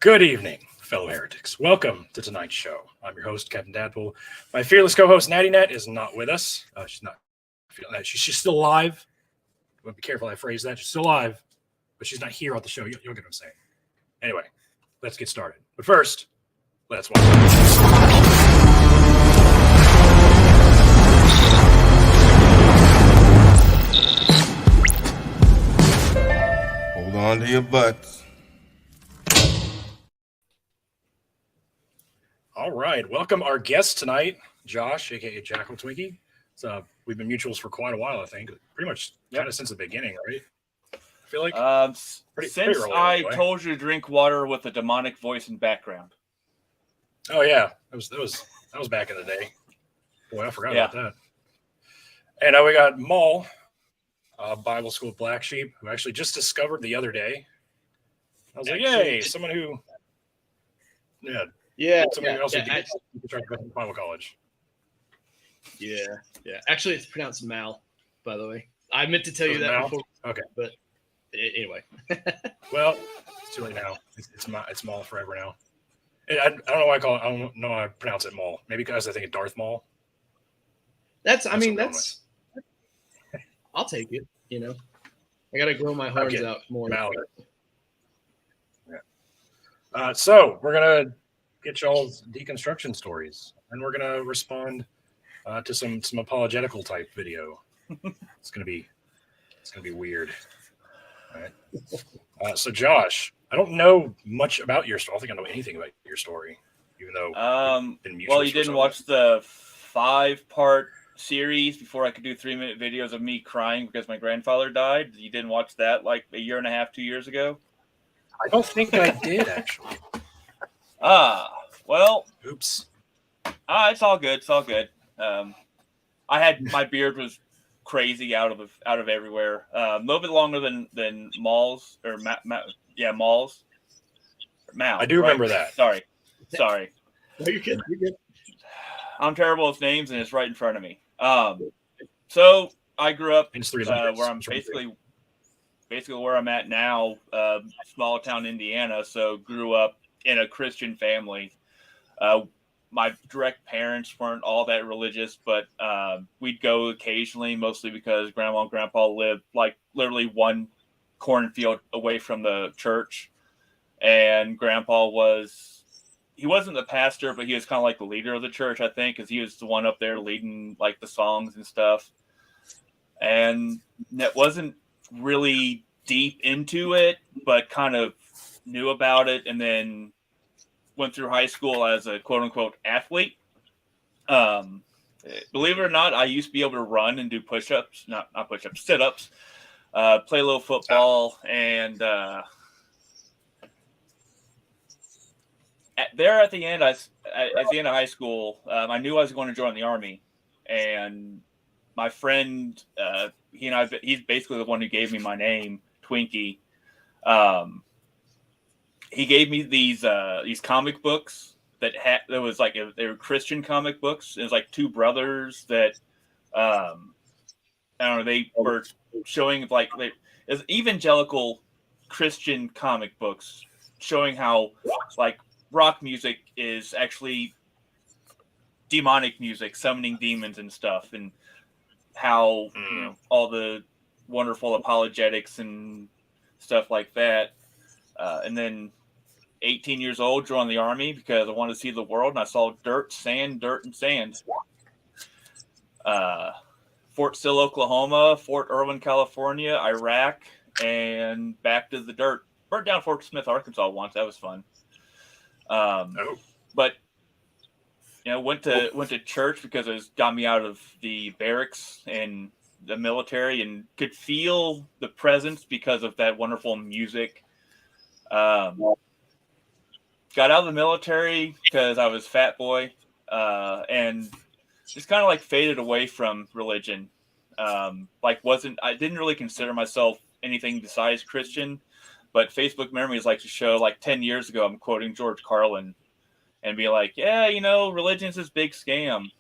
Good evening, fellow heretics. Welcome to tonight's show. I'm your host, Captain Dadpool. My fearless co-host, Natty Nat, is not with us. She's not feeling that. She's still alive. I want to be careful how I phrase that. She's still alive, but she's not here on the show. You'll get what I'm saying. Anyway, let's get started. But first, let's watch. Hold on to your butts. All right. Welcome our guest tonight, Josh, a.k.a. Jackaltwinky. So we've been mutuals for quite a while, I think. Pretty much kind of since the beginning, right? I feel like pretty early, I told you to drink water with a demonic voice and background. Oh yeah, that was back in the day. Boy, I forgot about that. And now we got Maul, BibleSchoolBlackSheep, who actually just discovered the other day. I was like, yay, someone who, somebody else who tried to go to Bible college. Yeah. Actually, it's pronounced Mal, by the way. I meant to tell you that before. Okay, but anyway. Well, it's too late now. It's Maul forever now. I don't know why I call it. I don't know how I pronounce it Maul. Maybe because I think of Darth Maul. That's. I'll take it. You know, I gotta grow my horns out more. Yeah. So we're gonna get y'all's deconstruction stories, and we're gonna respond to some apologetical type video. It's gonna be weird. All right. So Josh, I don't know much about your story. I don't think I know anything about your story, even though well, you didn't watch the 5-part series before I could do 3-minute videos of me crying because my grandfather died. You didn't watch that like a year and a half, 2 years ago? I don't think I did actually. Well, oops. It's all good. It's all good. I had my beard was crazy out of everywhere. A little bit longer than Maul's or Maul's. Mal. I do remember that. Sorry. No, you're good. I'm terrible with names, and it's right in front of me. So I grew up where I'm basically where I'm at now, small town Indiana. So grew up in a Christian family. My direct parents weren't all that religious, but we'd go occasionally, mostly because Grandma and Grandpa lived like literally one cornfield away from the church. And Grandpa he wasn't the pastor, but he was kind of like the leader of the church, I think, because he was the one up there leading like the songs and stuff. And that wasn't really deep into it, but kind of knew about it, and then went through high school as a quote unquote athlete. Believe it or not, I used to be able to run and do push-ups, not push-ups, sit-ups, play a little football, and at the end of high school, I knew I was going to join the Army, and my friend, he's basically the one who gave me my name, Twinkie. He gave me these comic books they were Christian comic books. It was like two brothers that I don't know, they were showing like it was evangelical Christian comic books showing how like rock music is actually demonic music, summoning demons and stuff, and how all the wonderful apologetics and stuff like that. And then 18 years old, joined the Army because I wanted to see the world, and I saw dirt, and sand. Fort Sill, Oklahoma, Fort Irwin, California, Iraq, and back to the dirt. Burnt down Fort Smith, Arkansas once. That was fun. But went to church because it got me out of the barracks and the military, and could feel the presence because of that wonderful music. Got out of the military because I was fat boy, and just kind of like faded away from religion. I didn't really consider myself anything besides Christian, but Facebook memories like to show like 10 years ago, I'm quoting George Carlin and be like, religion's this big scam.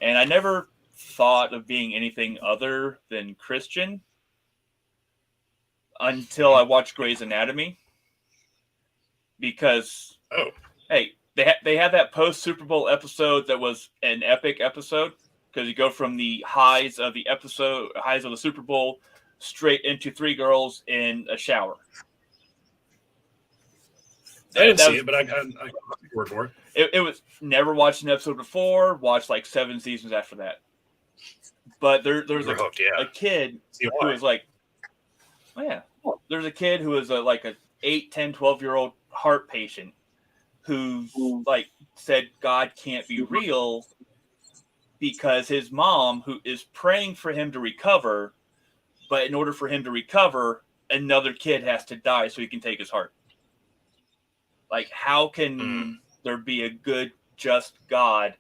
And I never thought of being anything other than Christian until I watched Grey's Anatomy. because hey, they had that post Super Bowl episode that was an epic episode because you go from the highs of the Super Bowl straight into 3 girls in a shower. I didn't see it, but I word for it. It was never watched an episode before. Watched like 7 seasons after that. But there's a kid who was like, oh yeah, there's a kid who is like a 8, 10, 12-year-old heart patient who like said God can't be real because his mom, who is praying for him to recover, but in order for him to recover, another kid has to die so he can take his heart. Like, how can there be a good, just God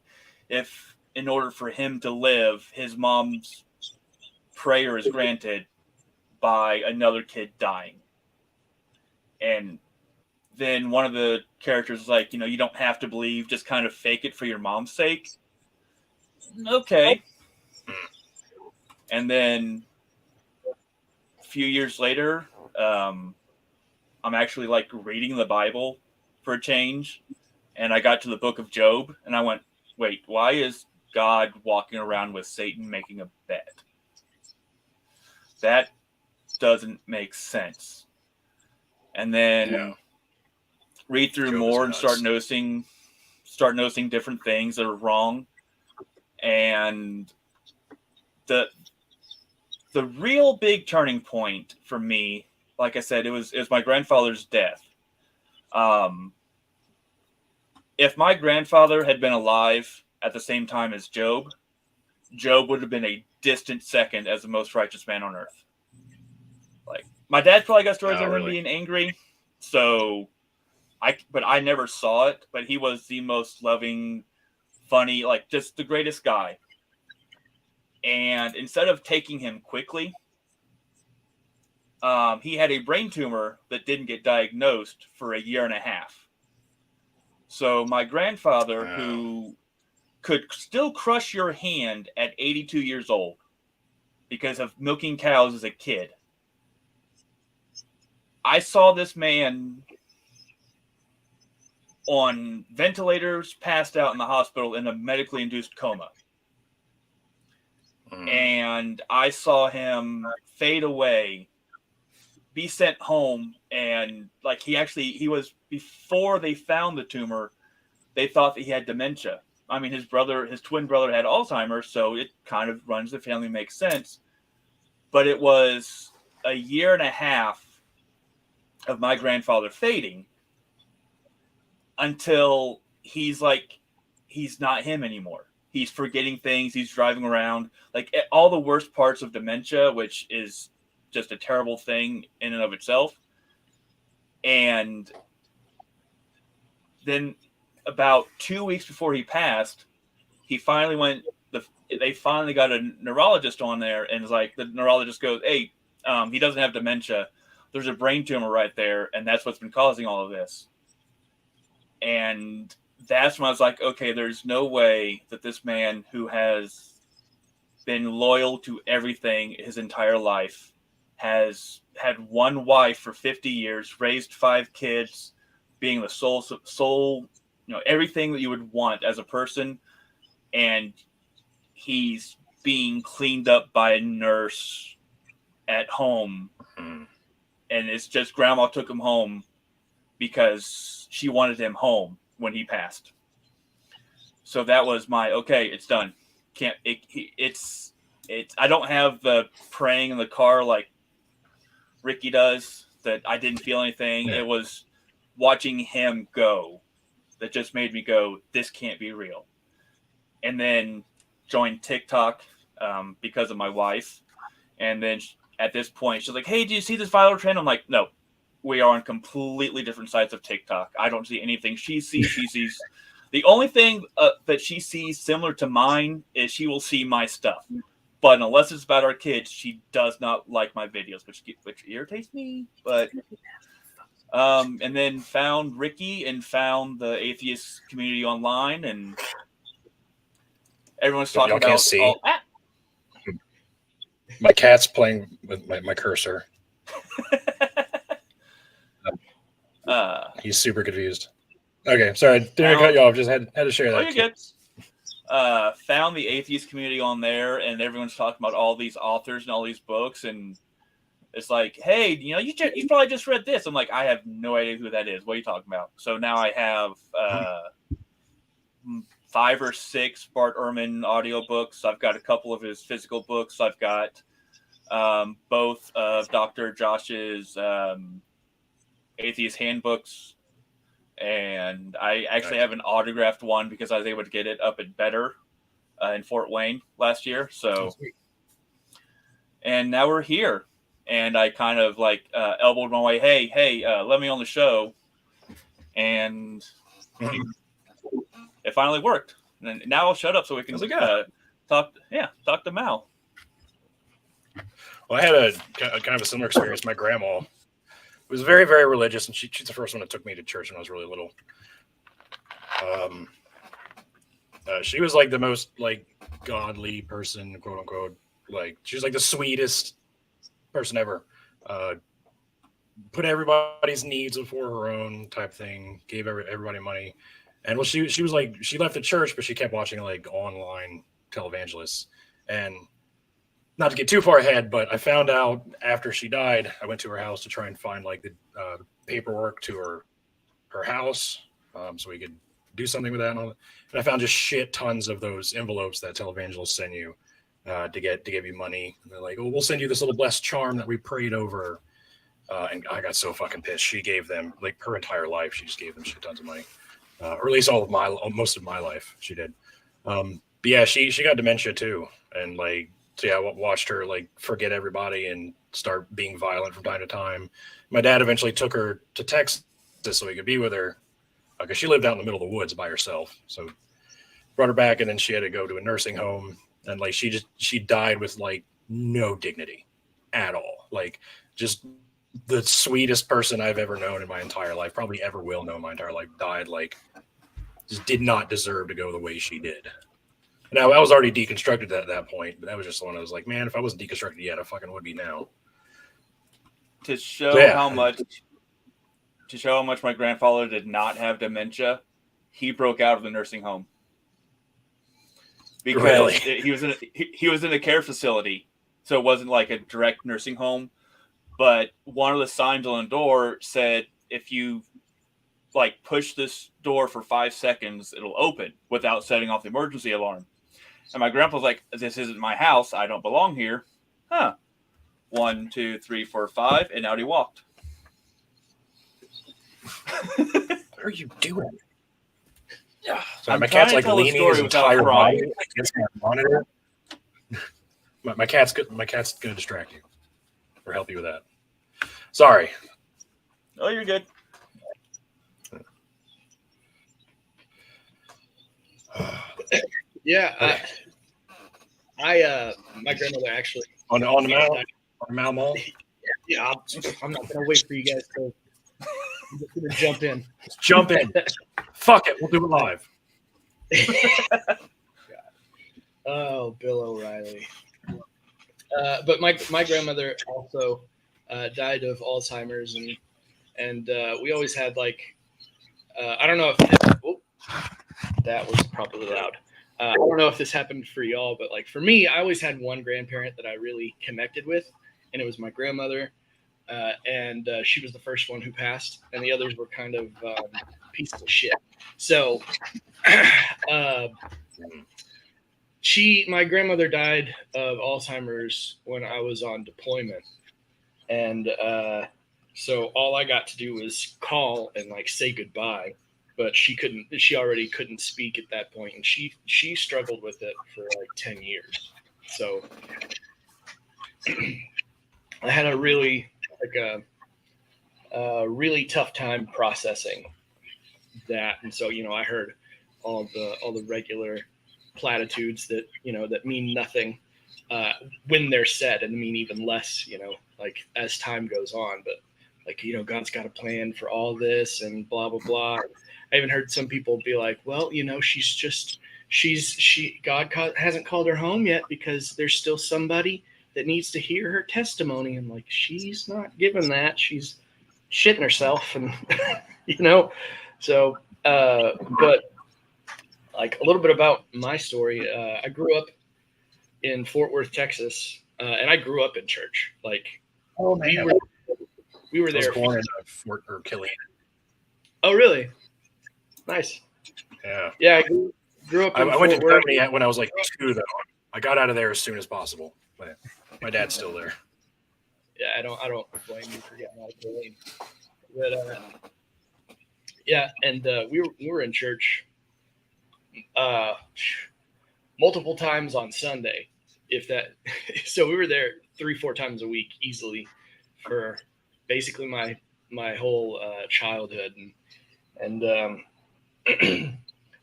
if, in order for him to live, his mom's prayer is granted by another kid dying? And then one of the characters is like, you don't have to believe, just kind of fake it for your mom's sake. Okay. And then a few years later, I'm actually like reading the Bible for a change, and I got to the book of Job, and I went, wait, why is God walking around with Satan making a bet? That doesn't make sense. And then read through Job more and start noticing different things that are wrong. And the real big turning point for me, like I said, it was my grandfather's death. If my grandfather had been alive at the same time as Job would have been a distant second as the most righteous man on earth. Like, my dad probably got stories of him being angry, but I never saw it. But he was the most loving, funny, like just the greatest guy. And instead of taking him quickly, he had a brain tumor that didn't get diagnosed for a year and a half. So my grandfather, who could still crush your hand at 82 years old because of milking cows as a kid, I saw this man on ventilators, passed out in the hospital in a medically induced coma. And I saw him fade away, be sent home, and like he was, before they found the tumor, they thought that he had dementia. I mean, his twin brother had Alzheimer's, so it kind of runs the family, makes sense. But it was a year and a half of my grandfather fading until he's not him anymore. He's forgetting things. He's driving around, like all the worst parts of dementia, which is just a terrible thing in and of itself. And then about 2 weeks before he passed, they finally got a neurologist on there, and it's like, the neurologist goes, hey, he doesn't have dementia. There's a brain tumor right there, and that's what's been causing all of this. And that's when I was like, okay, there's no way that this man who has been loyal to everything his entire life, has had one wife for 50 years, raised 5 kids, being the sole, everything that you would want as a person, and he's being cleaned up by a nurse at home. And it's just grandma took him home because she wanted him home when he passed. So that was my, okay, it's done. It's I don't have the praying in the car like Ricky does, that I didn't feel anything. It was watching him go that just made me go, this can't be real. And then joined TikTok because of my wife. And then at this point, she's like, hey, do you see this viral trend? I'm like, no, we are on completely different sides of TikTok. I don't see anything she sees. The only thing that she sees similar to mine is she will see my stuff. But unless it's about our kids, she does not like my videos, which irritates me. But and then found Ricky and found the atheist community online, and everyone's talking about. Can't see. My cat's playing with my cursor. He's super confused. Okay, sorry, didn't cut you off. Just had to share that. Oh, you're good. Found the atheist community on there, and everyone's talking about all these authors and all these books, and it's like, hey, you probably just read this. I'm like, I have no idea who that is. What are you talking about? So now I have 5 or 6 Bart Ehrman audiobooks. I've got a couple of his physical books. I've got both of Dr. Josh's atheist handbooks. And I actually have an autographed one because I was able to get it up at Better in Fort Wayne last year. So, and now we're here. And I kind of elbowed my way, hey, let me on the show. And it finally worked. And now I'll shut up so we can talk to Mal. Well, I had a kind of a similar experience. My grandma was very, very religious, and she's the first one that took me to church when I was really little. She was like the most godly person, quote unquote. She was like the sweetest person ever. Put everybody's needs before her own type thing. Gave everybody money, and she was like, she left the church, but she kept watching online televangelists. And not to get too far ahead, but I found out after she died, I went to her house to try and find the paperwork to her house, so we could do something with that and all that. And I found just shit tons of those envelopes that televangelists send you to give you money. And they're like, "Oh, we'll send you this little blessed charm that we prayed over." And I got so fucking pissed. She gave them her entire life. She just gave them shit tons of money, or at least most of my life. She did. But yeah, she got dementia too, and so yeah, I watched her forget everybody and start being violent from time to time. My dad eventually took her to Texas so he could be with her because she lived out in the middle of the woods by herself. So brought her back, and then she had to go to a nursing home, and she died with no dignity at all. Just the sweetest person I've ever known in my entire life, probably ever will know in my entire life, died just did not deserve to go the way she did. Now, I was already deconstructed at that point, but that was just the one I was like, man, if I wasn't deconstructed yet, I fucking would be now. To show how much my grandfather did not have dementia, he broke out of the nursing home. Because really? he was in a care facility, so it wasn't like a direct nursing home. But one of the signs on the door said, if you push this door for 5 seconds, it'll open without setting off the emergency alarm. And my grandpa's like, this isn't my house. I don't belong here. Huh. 1, 2, 3, 4, 5. And out he walked. What are you doing? Yeah. So I'm my cat's leaning his entire body against my monitor. My cat's gonna distract you or help you with that. Sorry. Oh, you're good. Yeah, I my grandmother actually on the Mal Mall. Yeah, I'm not gonna wait for you guys to. I'm just gonna jump in. Just jump in. Fuck it, we'll do it live. Oh, Bill O'Reilly. But my grandmother also died of Alzheimer's, and we always had I don't know if that was probably loud. I don't know if this happened for y'all, but for me, I always had one grandparent that I really connected with, and it was my grandmother. And she was the first one who passed, and the others were kind of pieces of shit. So my grandmother died of Alzheimer's when I was on deployment. And so all I got to do was call and say goodbye. But she already couldn't speak at that point, and she struggled with it for 10 years. So I had a really really tough time processing that. And so I heard all the regular platitudes that that mean nothing when they're said, and mean even less as time goes on. But God's got a plan for all this and blah blah blah. I even heard some people be like, well, God hasn't called her home yet because there's still somebody that needs to hear her testimony. I'm like, she's not given that. She's shitting herself, and so but like a little bit about my story. I grew up in Fort Worth, Texas, and I grew up in church. Like we were I was there. born in Fort Killeen. Oh, really? Nice. Yeah. Yeah, I grew up. I went to Germany when I was like 2, though. I got out of there as soon as possible. But my dad's still there. Yeah, I don't blame you for getting out of Killeen. But yeah, and we were in church multiple times on Sunday, if that. So we were there 3-4 times a week easily for basically my whole childhood, and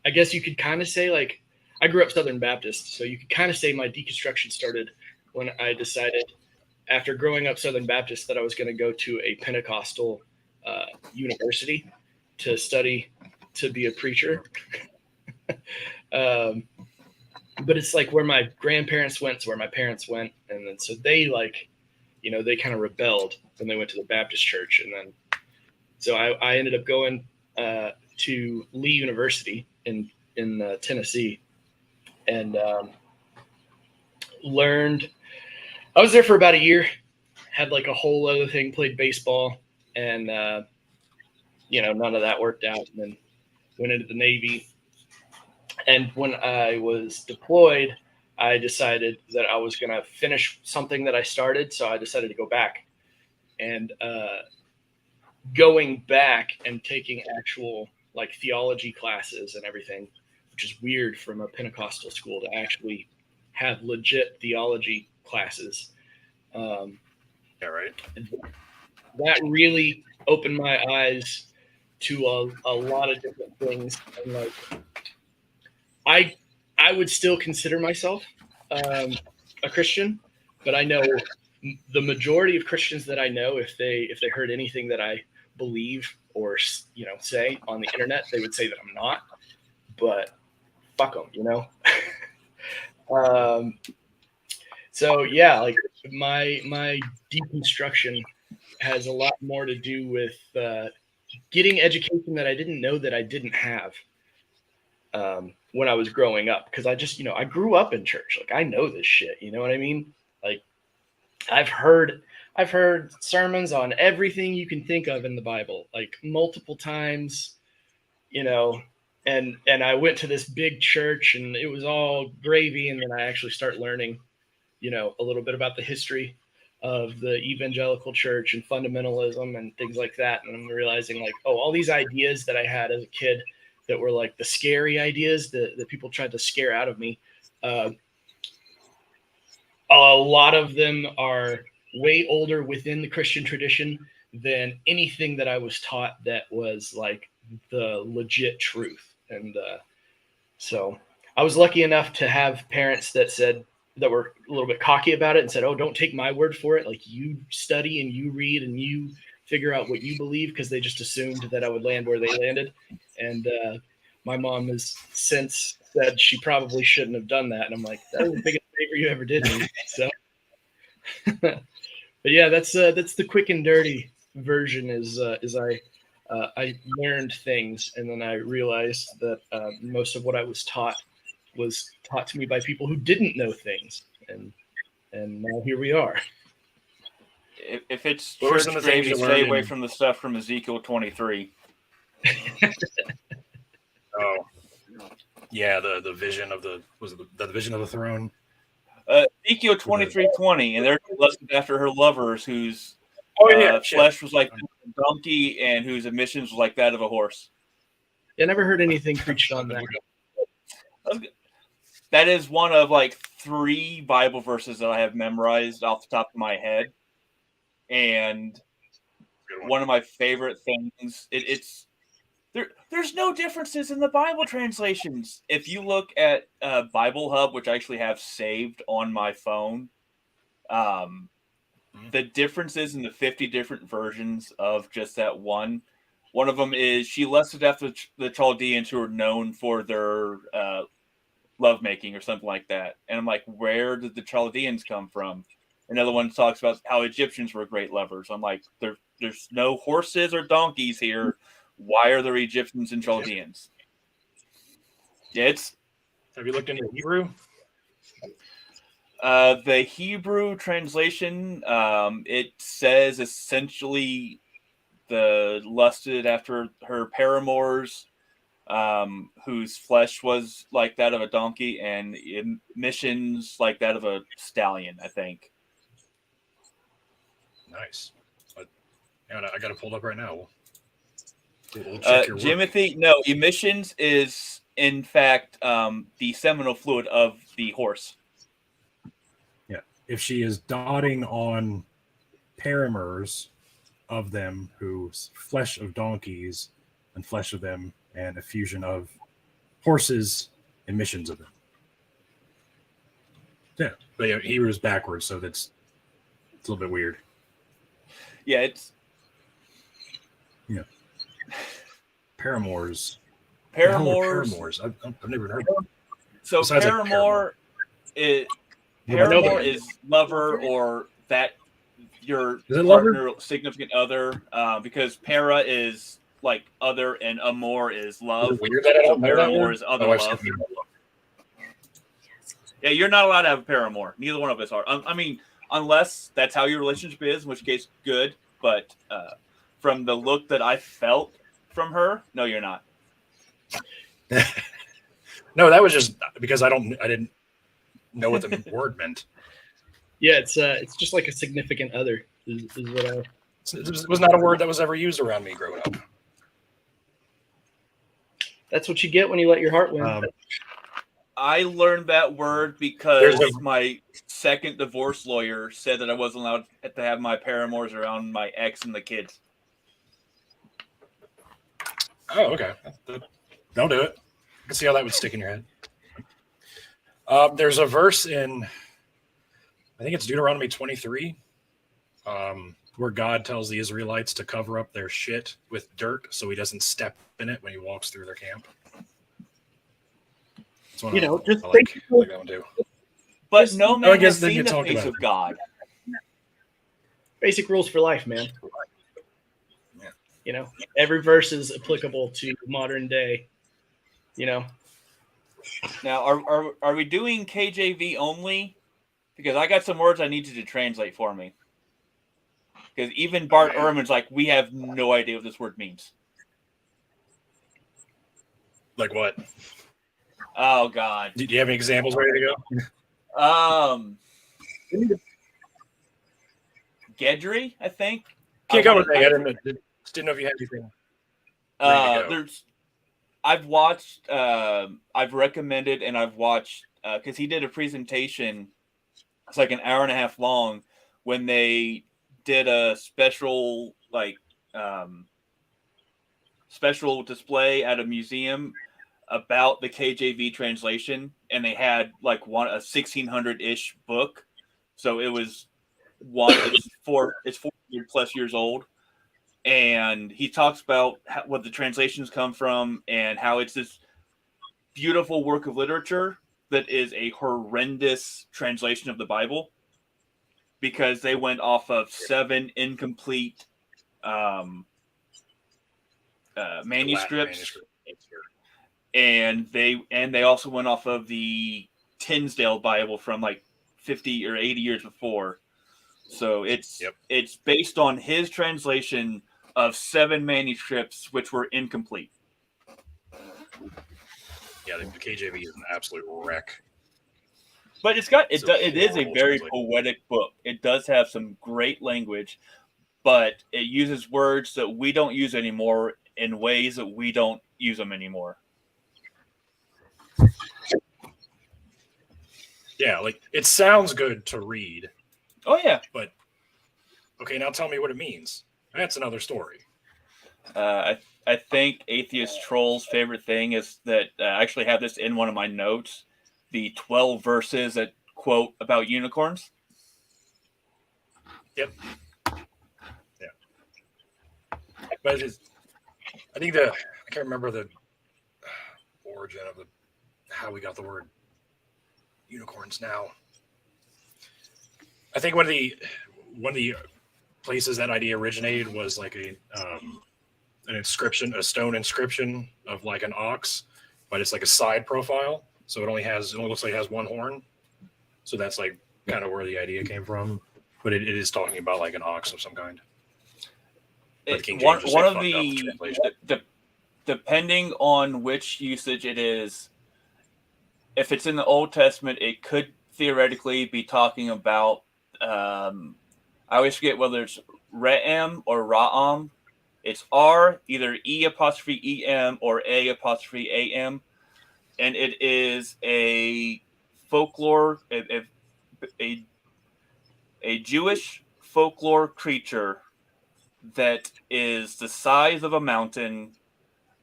I guess you could kind of say, like, I grew up Southern Baptist, so you could kind of say my deconstruction started when I decided, after growing up Southern Baptist, that I was going to go to a Pentecostal university to study to be a preacher. But it's like where my grandparents went to where my parents went, and then so they they kind of rebelled when they went to the Baptist church, and then so I ended up going to Lee University in Tennessee, and learned. I was there for about a year, had like a whole other thing, played baseball, and none of that worked out, and then went into the Navy. And when I was deployed, I decided that I was going to finish something that I started, so I decided to go back. And going back and taking actual like theology classes and everything, which is weird from a Pentecostal school to actually have legit theology classes. Yeah, right. That really opened my eyes to a lot of different things. And like, I would still consider myself a Christian, but I know the majority of Christians that I know, if they heard anything that I believe or say on the internet, they would say that I'm not. But fuck them, So yeah, like my deconstruction has a lot more to do with getting education that I didn't know that I didn't have when I was growing up, because I just I grew up in church. Like, I know this shit. You know what I mean? Like, I've heard sermons on everything you can think of in the Bible, like multiple times, and I went to this big church and it was all gravy. And then I actually start learning, a little bit about the history of the evangelical church and fundamentalism and things like that. And I'm realizing, like, oh, all these ideas that I had as a kid that were like the scary ideas that people tried to scare out of me. A lot of them are way older within the Christian tradition than anything that I was taught that was like the legit truth. And so I was lucky enough to have parents that were a little bit cocky about it and said, oh, don't take my word for it. Like, you study and you read and you figure out what you believe, because they just assumed that I would land where they landed. And my mom has since said she probably shouldn't have done that. And I'm like, that was the biggest favor you ever did me. So, but yeah, that's the quick and dirty version. Is I learned things, and then I realized that most of what I was taught to me by people who didn't know things, and now here we are. If it's church gravy, stay away from the stuff from Ezekiel 23. Oh, yeah, the vision of the vision of the throne. Ezekiel 23:20, and they're lusted after her lovers, whose flesh was like a donkey and whose emissions was like that of a horse. I never heard anything preached on that. That is one of like 3 Bible verses that I have memorized off the top of my head, and one of my favorite things. There's no differences in the Bible translations. If you look at Bible Hub, which I actually have saved on my phone, the differences in the 50 different versions of just that one. One of them is, she lusted after the Chaldeans, who are known for their lovemaking or something like that. And I'm like, where did the Chaldeans come from? Another one talks about how Egyptians were great lovers. I'm like, there's no horses or donkeys here. Why are there Egyptians and Chaldeans? Yeah, Have you looked into Hebrew? The Hebrew translation, it says essentially the lusted after her paramours, whose flesh was like that of a donkey, and emissions like that of a stallion, I think. Nice. I got it pulled up right now. We'll check your work. Jimothy, no, emissions is in fact the seminal fluid of the horse. Yeah. If she is dotting on paramours of them whose flesh of donkeys and flesh of them and effusion of horses, emissions of them. Yeah. But yeah, Hebrew's backwards, so it's a little bit weird. Yeah, it's Paramours. Paramours. I've never heard of them. So Besides, paramour is lover, or that your partner, significant other, because para is like other and amor is love. Is it weird that I don't know that paramour word? is other love. Yeah, you're not allowed to have a paramour. Neither one of us are. I mean, unless that's how your relationship is, in which case, good. But from the look that I felt from her, no, you're not. No, that was just because I didn't know what the word meant. Yeah, it's just like a significant other. Is what It was not a word that was ever used around me growing up. That's what you get when you let your heart win. I learned that word because my second divorce lawyer said that I wasn't allowed to have my paramours around my ex and the kids. Oh, okay. Don't do it. I can see how that would stick in your head. There's a verse in, I think it's Deuteronomy 23, where God tells the Israelites to cover up their shit with dirt so he doesn't step in it when he walks through their camp. Just I like that one too. But no man has seen the face of God. Basic rules for life, man. Yeah. Every verse is applicable to modern day. Now, are we doing KJV only? Because I got some words I need you to translate for me. Because even Bart Ehrman's like, we have no idea what this word means. Like what? Oh God! Do you have any examples ready to go? Gedry, I think. Can't go with that. I didn't know if you had anything. I've watched, I've recommended, and I've watched, because he did a presentation, it's like an hour and a half long, when they did a special, special display at a museum about the KJV translation, and they had a 1600-ish book. So it was it's 400 plus years old. And he talks about what the translations come from and how it's this beautiful work of literature that is a horrendous translation of the Bible, because they went off of 7 incomplete manuscripts, and they also went off of the Tinsdale Bible from 50 or 80 years before. So it's based on his translation of 7 manuscripts which were incomplete. Yeah, the KJV is an absolute wreck. But it is a very poetic book. It does have some great language, but it uses words that we don't use anymore in ways that we don't use them anymore. Yeah, it sounds good to read. Oh yeah. But okay, now tell me what it means. That's another story. I think Atheist Troll's favorite thing is that I actually have this in one of my notes, the 12 verses that quote about unicorns. Yep. Yeah. But I think I can't remember the origin of how we got the word unicorns now. I think one of the places that idea originated was like an inscription, a stone inscription of like an ox, but it's like a side profile, so it only looks like it has one horn. So that's like kind of where the idea came from, but it is talking about like an ox of some kind. One of the depending on which usage it is, if it's in the Old Testament, it could theoretically be talking about. I always forget whether it's Re'em or Ra'am. It's R, either E''em or A''am, and it is a folklore, a Jewish folklore creature that is the size of a mountain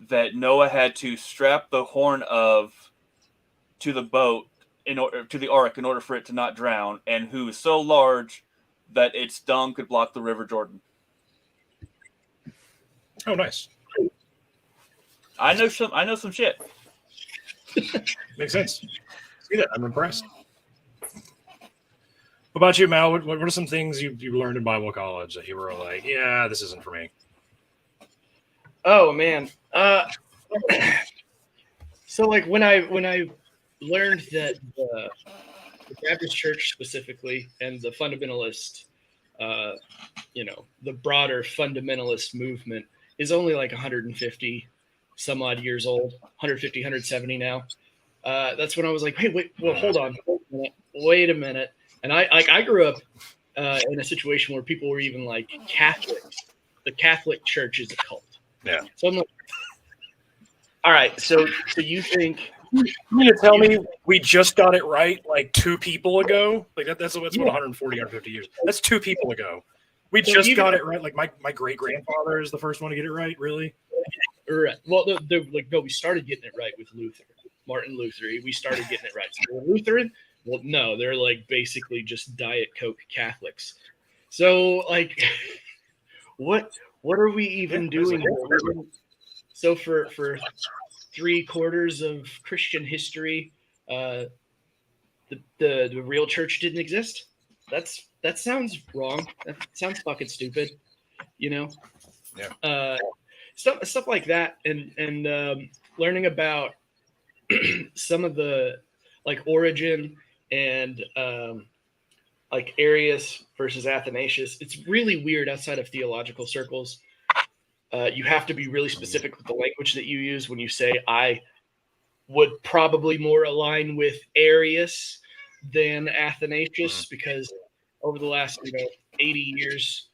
that Noah had to strap the horn of to the boat to the ark in order for it to not drown, and who is so large that its dung could block the River Jordan. Oh, nice. I know some shit. Makes sense. See that? I'm impressed. What about you, Mal? What are some things you learned in Bible college that you were like, yeah, this isn't for me? Oh man. So like when I learned that the Baptist Church specifically and the fundamentalist, the broader fundamentalist movement is only like 150 some odd years old, 150, 170 now. That's when I was like, hey, hold on, wait a minute. And I grew up in a situation where people were even like Catholics. The Catholic Church is a cult. Yeah. So I'm like, all right. So you think you mean to tell me we just got it right like 2 people ago? Like that's what 140, 150 years. That's 2 people ago. We just got it right. Like my great grandfather is the first one to get it right. Really? Right. Well, we started getting it right with Luther, Martin Luther. We started getting it right. So Lutheran. Well, no, they're like basically just Diet Coke Catholics. So like, what are we even doing? So for 3/4 of Christian history, the real church didn't exist. That sounds wrong. That sounds fucking stupid. Yeah. Stuff like that, and learning about some of the like Origin and like Arius versus Athanasius. It's really weird outside of theological circles. You have to be really specific with the language that you use when you say I would probably more align with Arius than Athanasius, because over the last 80 years,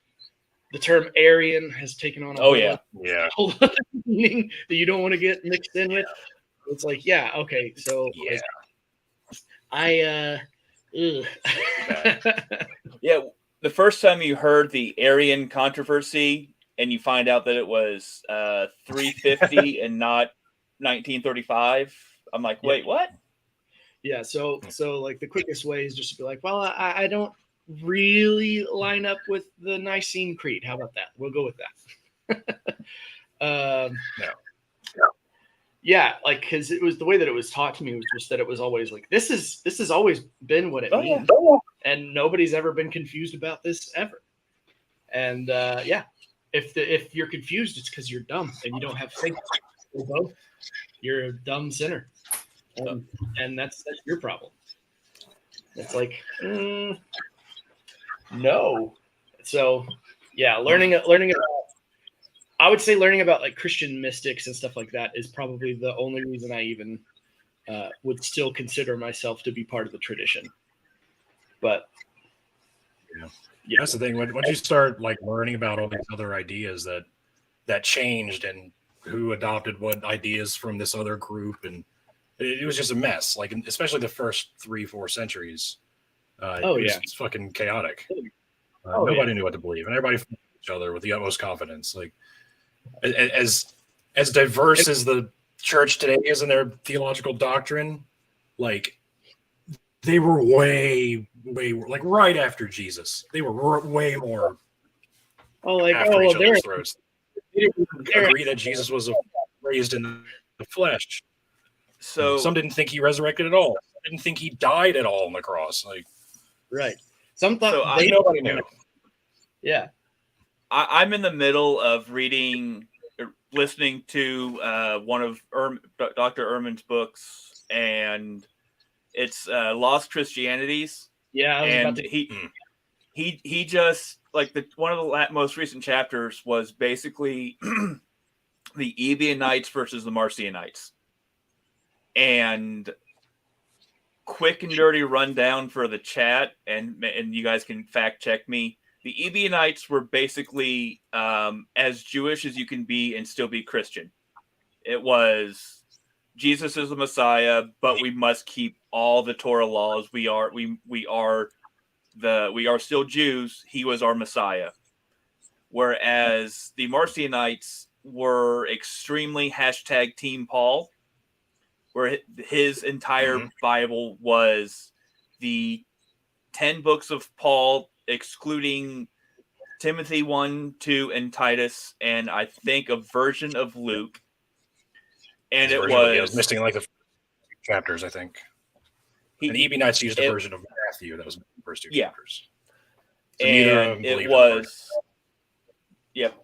the term Arian has taken on a whole other meaning that you don't want to get mixed in with. It's like, yeah, okay, so yeah. Yeah, the first time you heard the Arian controversy and you find out that it was 350 and not 1935, I'm like, wait, what? Yeah, so like the quickest way is just to be like, well, I don't really line up with the Nicene Creed. How about that? We'll go with that. Yeah, like because it was the way that it was taught to me was just that it was always like this has always been what it means, and nobody's ever been confused about this ever. And if you're confused, it's because you're dumb and you don't have faith. You're a dumb sinner, and that's your problem. It's like no. So yeah, learning about. I would say learning about like Christian mystics and stuff like that is probably the only reason I even would still consider myself to be part of the tradition. But yeah, that's the thing. Once you start like learning about all these other ideas that changed and who adopted what ideas from this other group, and it was just a mess. Like especially the first 3-4 centuries. It's fucking chaotic. Nobody knew what to believe, and everybody followed each other with the utmost confidence. Like. As diverse as the church today is in their theological doctrine, like they were way like right after Jesus, they were way more. After each other's throats. They didn't agree that Jesus was raised in the flesh. So some didn't think he resurrected at all. Some didn't think he died at all on the cross. Like right. Some thought So they nobody knew. Yeah. I'm in the middle of listening to one of Dr. Ehrman's books, and it's Lost Christianities. Yeah, I was and about to. He just like one of the most recent chapters was basically the Ebionites versus the Marcionites. And quick and dirty rundown for the chat, and you guys can fact check me. The Ebionites were basically as Jewish as you can be and still be Christian. It was Jesus is the Messiah, but we must keep all the Torah laws. We are still Jews. He was our Messiah. Whereas the Marcionites were extremely #Team Paul, where his entire Bible was the 10 books of Paul, excluding Timothy 1, 2, and Titus, and I think a version of Luke. And it was missing like the chapters, I think. And Ebionites used a version of Matthew. That was the first two chapters. So and it was, yep.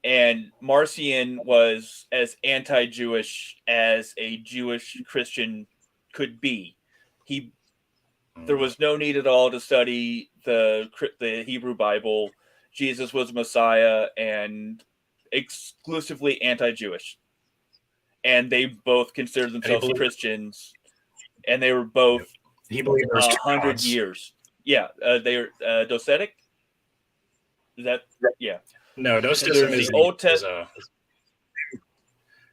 And Marcion was as anti-Jewish as a Jewish Christian could be. There was no need at all to study the Hebrew Bible. Jesus was Messiah and exclusively anti-Jewish. And they both considered themselves Christians. And they were both he believed 100 years. Yeah, they were Docetic. Is that yeah? No, Docetism is the Old Testament.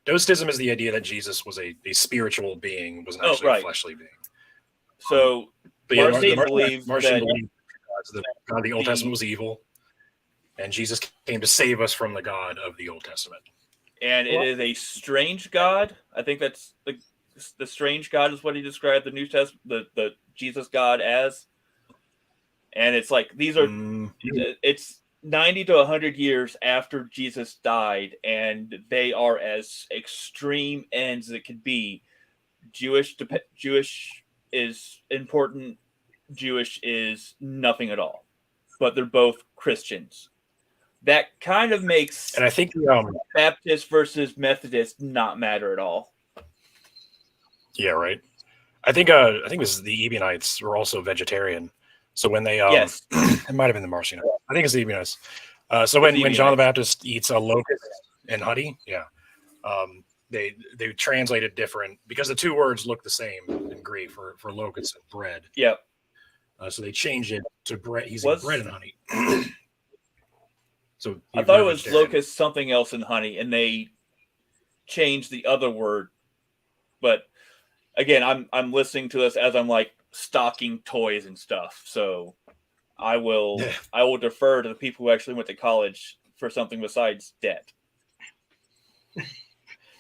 Docetism is the idea that Jesus was a spiritual being, was not actually a fleshly being. So Marcion believed that the God of the Old Testament was evil, and Jesus came to save us from the God of the Old Testament. And it is a strange God. I think that's the strange God is what he described the New Testament, the Jesus God as. And it's like these are it's 90 to 100 years after Jesus died, and they are as extreme ends as it could be. Jewish is important. Jewish is nothing at all. But they're both Christians. That kind of makes, and I think Baptist versus Methodist not matter at all. Yeah, right. I think it was the Ebionites were also vegetarian. So when they yes, it might have been the Marcionites. I think it's the Ebionites. So when John the Baptist eats a locust and honey, they translated different because the two words look the same in Greek for locusts and bread. Yep. So they changed it to bread. He's eating bread and honey. So I thought it was locust something else and honey, and they changed the other word. But again, I'm listening to this as I'm like stocking toys and stuff. So I will defer to the people who actually went to college for something besides debt.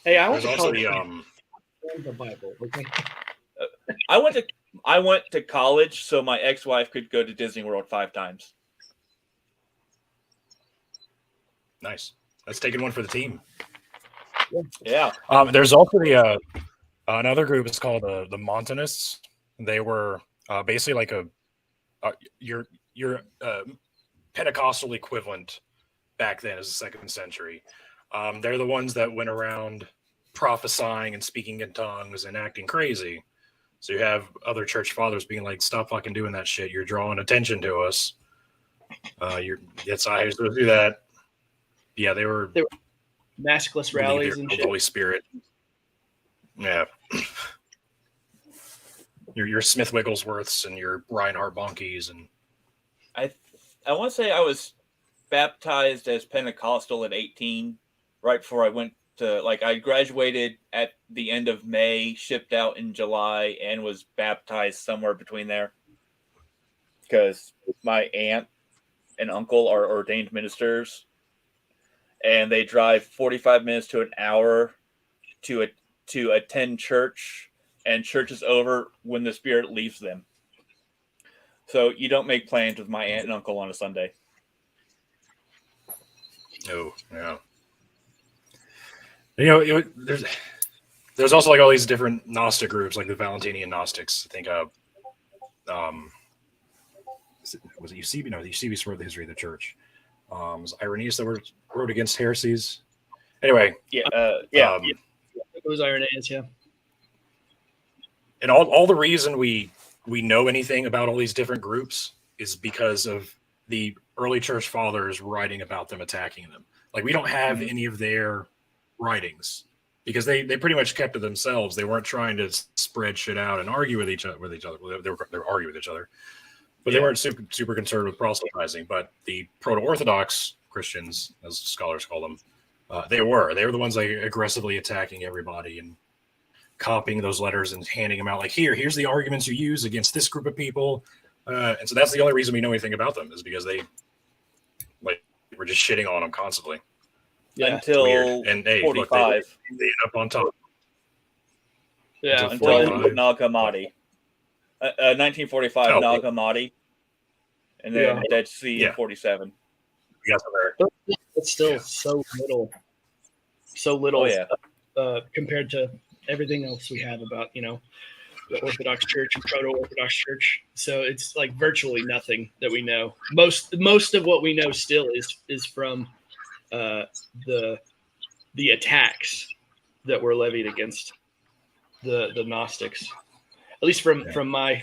Hey, I went to college. The Bible. Okay. I went to college so my ex-wife could go to Disney World 5 times. Nice. That's taking one for the team. Yeah. There's also the another group. It's called the Montanists. They were basically like your Pentecostal equivalent back then as the 2nd century. They're the ones that went around prophesying and speaking in tongues and acting crazy. So you have other church fathers being like, "Stop fucking doing that shit. You're drawing attention to us. It's I supposed to do that." Yeah, they were maskless rallies and shit. Holy Spirit. Yeah. Your Smith Wigglesworths and your Reinhard Bonnke's and I want to say I was baptized as Pentecostal at 18, right before I went to I graduated at the end of May, shipped out in July, and was baptized somewhere between there. Because my aunt and uncle are ordained ministers, and they drive 45 minutes to an hour to attend church, and church is over when the Spirit leaves them. So you don't make plans with my aunt and uncle on a Sunday. Oh, yeah. There's also all these different Gnostic groups, like the Valentinian Gnostics. I think was it Eusebius? No, Eusebius wrote the history of the church. It was Irenaeus that wrote against heresies. Anyway, yeah. It was Irenaeus, yeah. And all the reason we know anything about all these different groups is because of the early church fathers writing about them, attacking them. Like, we don't have any of their writings because they pretty much kept to themselves. They weren't trying to spread shit out and argue with each other. They were arguing with each other, but they weren't super concerned with proselytizing. But the proto-Orthodox Christians, as scholars call them, they were the ones like aggressively attacking everybody and copying those letters and handing them out. Like, here's the arguments you use against this group of people. And so that's the only reason we know anything about them, is because they were just shitting on them constantly. Yeah, until and, hey, 45. Look, they ended up on top. Yeah, until Nag Hammadi. 1945, Nag Hammadi. And then Dead Sea in 47. We got some there. It's still so little. So little compared to everything else we have about, the Orthodox Church and Proto-Orthodox Church. So it's like virtually nothing that we know. Most of what we know still is from the attacks that were levied against the Gnostics, at least from my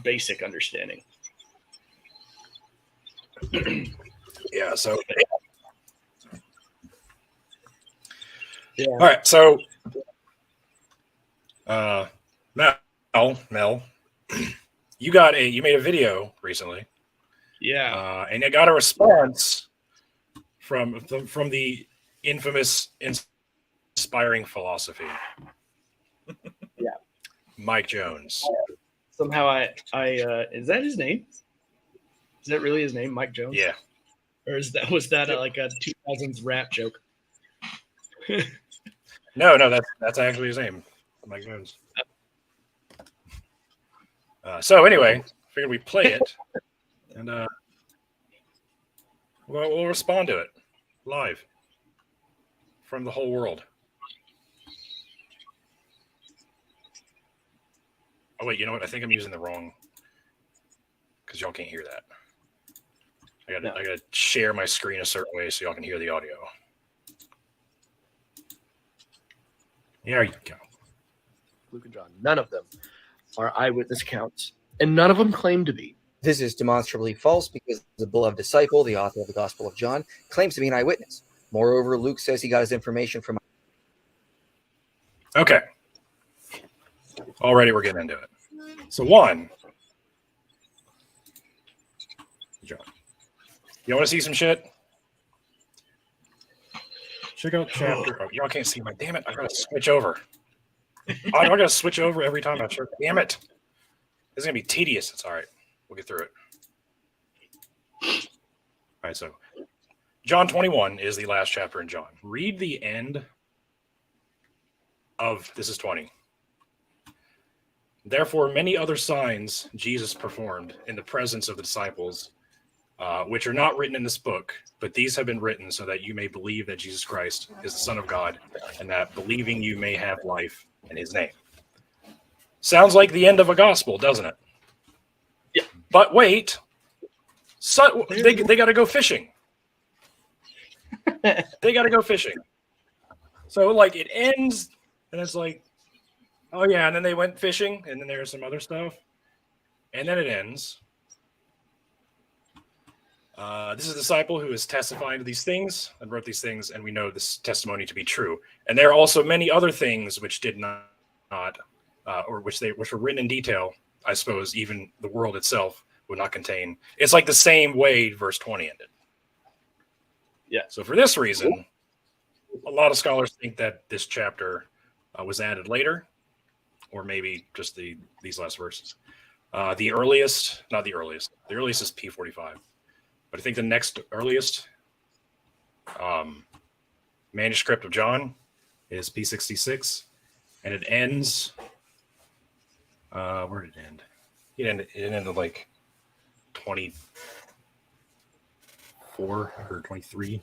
basic understanding. Yeah. So. Yeah. All right. So. Mel, you made a video recently. Yeah. And it got a response from the infamous inspiring philosophy. Yeah. Mike Jones. Somehow I is that his name? Is that really his name, Mike Jones? Yeah. Or was that like a 2000s rap joke? No, that's actually his name, Mike Jones. So anyway, figured we play it, and we'll respond to it live from the whole world. Oh wait, you know what? I think I'm using the wrong, because y'all can't hear that. I gotta share my screen a certain way so y'all can hear the audio. There you go. Luke and John. None of them are eyewitness accounts, and none of them claim to be. This is demonstrably false because the beloved disciple, the author of the Gospel of John, claims to be an eyewitness. Moreover, Luke says he got his information from... Okay. Already we're getting into it. So one. John. You want to see some shit? Check out chapter. Oh, y'all can't see my. Damn it! I gotta switch over. I gotta switch over every time I check. Damn it! This is gonna be tedious. It's all right. We'll get through it. All right. So, John 21 is the last chapter in John. Read the end of this is 20. Therefore, many other signs Jesus performed in the presence of the disciples, which are not written in this book, but these have been written so that you may believe that Jesus Christ is the Son of God, and that believing you may have life in his name. Sounds like the end of a gospel, doesn't it? Yeah. But wait, so they got to go fishing. They got to go fishing. So like it ends, and it's like, oh yeah, and then they went fishing, and then there's some other stuff, and then it ends. This is a disciple who is testifying to these things and wrote these things, and we know this testimony to be true. And there are also many other things which did not or which were written in detail. I suppose even the world itself would not contain. It's like the same way verse 20 ended. Yeah. So for this reason, a lot of scholars think that this chapter was added later, or maybe just these last verses. The earliest is P45. But I think the next earliest manuscript of John is P66, and it ends. Where did it end? It ended like 24 or 23,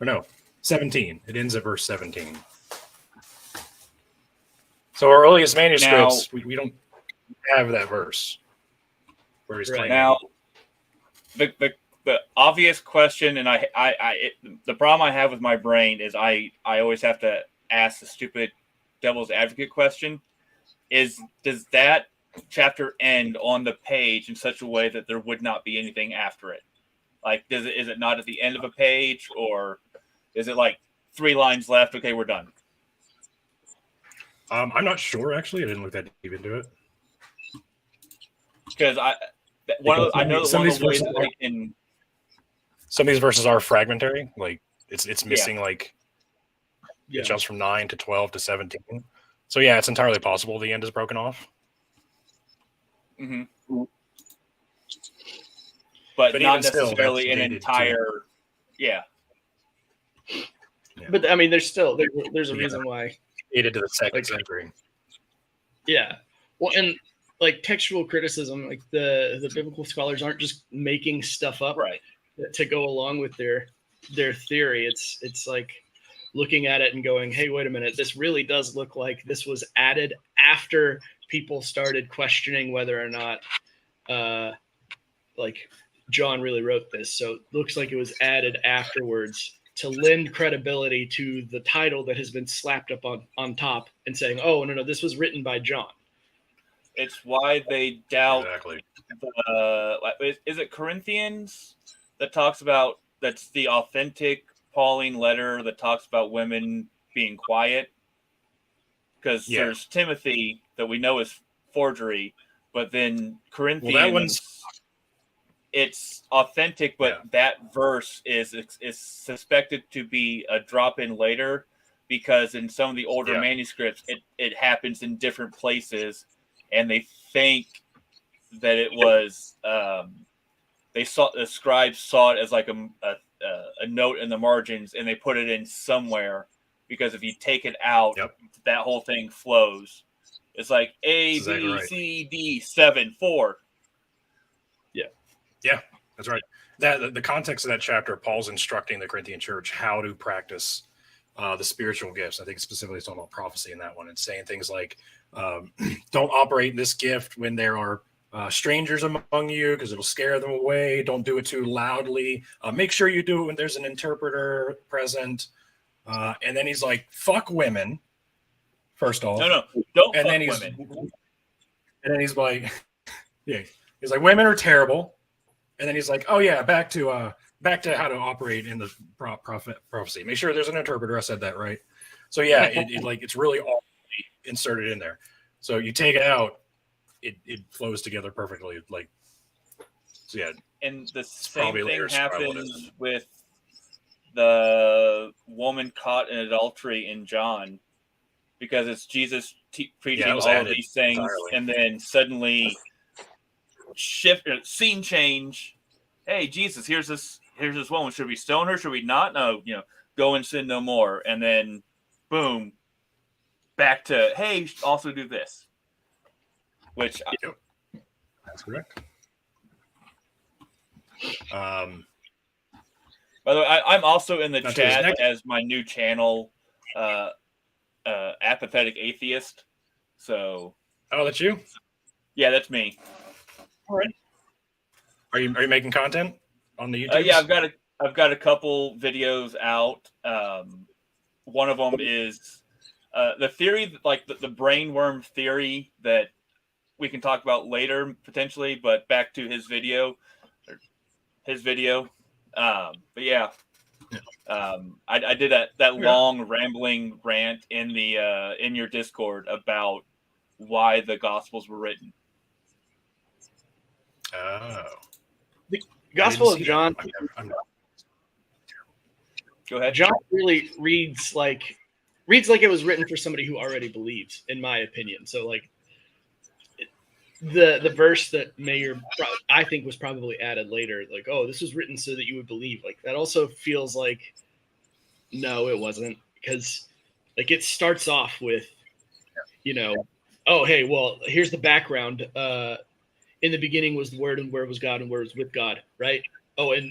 or no, 17. It ends at verse 17. So our earliest manuscripts, we don't have that verse. where he's Right. claiming. Now, the obvious question, and the problem I have with my brain is I always have to ask the stupid devil's advocate question: does that chapter end on the page in such a way that there would not be anything after it? Like, is it not at the end of a page, or is it like 3 lines left? Okay, we're done. I'm not sure actually. I didn't look that deep into it. Because I know that one of the ways that they can. Some of these verses are fragmentary. Like it's missing like it jumps from 9 to 12 to 17. So yeah, it's entirely possible the end is broken off. Mm-hmm. But not necessarily an entire. Yeah. But I mean, there's a reason why. Dated to the 2nd century. Yeah. Well, and like textual criticism, like the biblical scholars aren't just making stuff up to go along with their theory. It's like looking at it and going, hey, wait a minute, this really does look like this was added after people started questioning whether or not like John really wrote this. So it looks like it was added afterwards to lend credibility to the title that has been slapped up on top and saying, oh, no, this was written by John. It's why they doubt. Exactly. Is it Corinthians that talks about that's the authentic Pauline letter that talks about women being quiet? Because there's Timothy that we know is forgery, but then Corinthians, it's authentic, but that verse is suspected to be a drop in later because in some of the older manuscripts, it happens in different places. And they think that it was the scribes saw it as like a note in the margins, and they put it in somewhere because if you take it out, that whole thing flows. It's like A, B, C, D, 7, 4. Yeah, that's right. That the context of that chapter, Paul's instructing the Corinthian church how to practice the spiritual gifts. I think specifically it's talking about prophecy in that one. It's saying things like, don't operate in this gift when there are strangers among you because it'll scare them away. Don't do it too loudly. Make sure you do it when there's an interpreter present. And then he's like, fuck women, first off. No, don't and fuck then women. And then he's like, he's like, women are terrible. And then he's like, oh yeah, back to how to operate in the prophecy. Make sure there's an interpreter. I said that right. So yeah, it's really all inserted in there. So you take it out, it flows together perfectly. Like, so yeah. And the same thing happens with the woman caught in adultery in John, because it's Jesus preaching all of these things, and then suddenly scene change. Hey, Jesus, here's this woman. Should we stone her? Should we not? No, go and sin no more. And then, boom, back to, hey, also do this. Which that's correct. By the way, I'm also in the chat as my new channel, Apathetic Atheist. So. Oh, that's you? Yeah, that's me. All right. Are you making content on the YouTube? Yeah, I've got a couple videos out. One of them is the theory, like the brainworm theory that we can talk about later potentially. But back to his video. But yeah, I did that long rambling rant in your Discord about why the Gospels were written. Oh. The Gospel of John. Go ahead. John really reads like it was written for somebody who already believes, in my opinion. So like the verse that I think was probably added later, like, oh, this was written so that you would believe. Like that also feels like no, it wasn't, because like it starts off with, oh hey, well here's the background. In the beginning was the Word, and Word was God, and Word was with God, right? Oh, and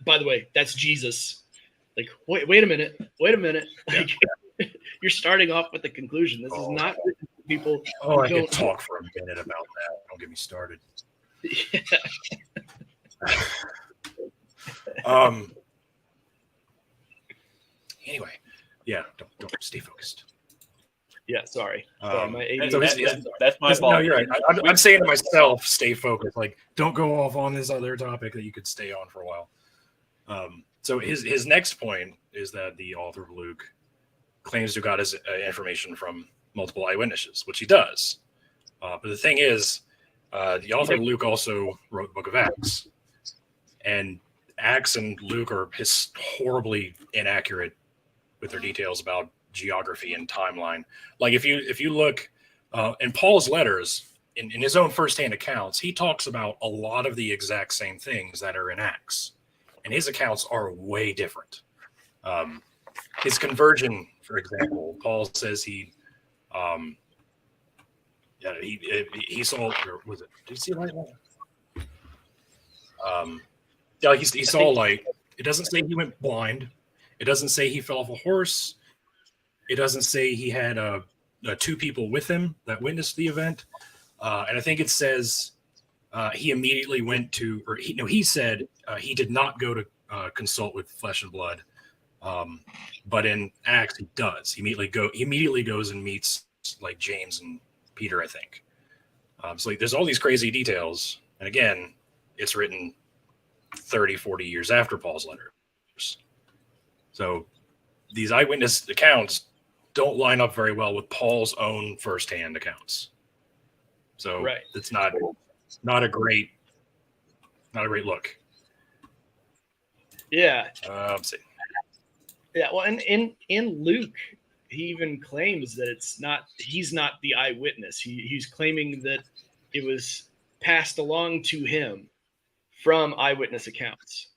by the way, that's Jesus. Like, wait a minute. Like, you're starting off with the conclusion. This is not written for people. Oh, I could talk for a minute about that. Don't get me started. Anyway, yeah, don't stay focused. Yeah, sorry. That's my fault. No, you're right. I'm saying to myself, stay focused. Like, don't go off on this other topic that you could stay on for a while. So his next point is that the author of Luke claims to have got his information from multiple eyewitnesses, which he does. But the thing is, the author of Luke also wrote the book of Acts. And Acts and Luke are horribly inaccurate with their details about geography and timeline. Like if you look in Paul's letters, in his own firsthand accounts, he talks about a lot of the exact same things that are in Acts. And his accounts are way different. His conversion, for example, Paul says he saw, or was it? Did he see light? Yeah, he saw light. It doesn't say he went blind. It doesn't say he fell off a horse. It doesn't say he had two people with him that witnessed the event. And I think it says he immediately went to, or he said he did not go to consult with flesh and blood. But in Acts, he does. He immediately goes and meets like James and Peter, I think. So like, there's all these crazy details. And again, it's written 30, 40 years after Paul's letters. So these eyewitness accounts don't line up very well with Paul's own firsthand accounts. So it's not a great look. Yeah. Let's see. Yeah. Well, and in Luke, he even claims that he's not the eyewitness. He's claiming that it was passed along to him from eyewitness accounts,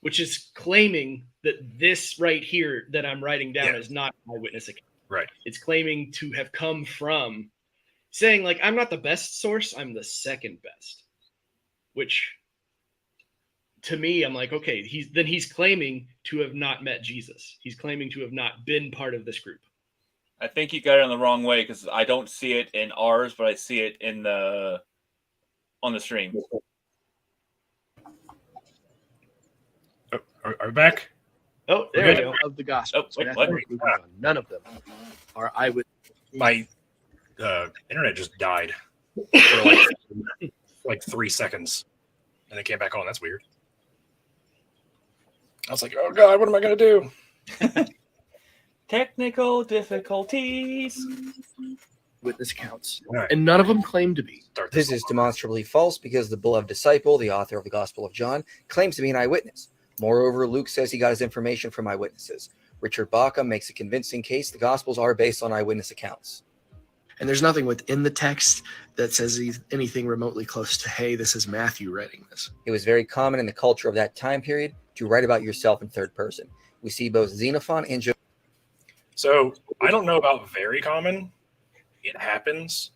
which is claiming that this right here that I'm writing down is not an eyewitness account. Right. It's claiming to have come from saying, like, I'm not the best source, I'm the second best. Which, to me, I'm like, okay, he's claiming to have not met Jesus. He's claiming to have not been part of this group. I think you got it on the wrong way, because I don't see it in ours, but I see it in on the stream. Are we back? Oh, there we go. Of the gospel. Oh, wait, what? None of them are eyewitnesses. My internet just died for like 3 seconds, and it came back on. That's weird. I was like, oh God, what am I going to do? Technical difficulties. Witness accounts. Right. And none of them claim to be. This is demonstrably false because the beloved disciple, the author of the Gospel of John, claims to be an eyewitness. Moreover, Luke says he got his information from eyewitnesses. Richard Bauckham makes a convincing case the Gospels are based on eyewitness accounts. And there's nothing within the text that says anything remotely close to, hey, this is Matthew writing this. It was very common in the culture of that time period to write about yourself in third person. We see both Xenophon and So I don't know about very common. It happens.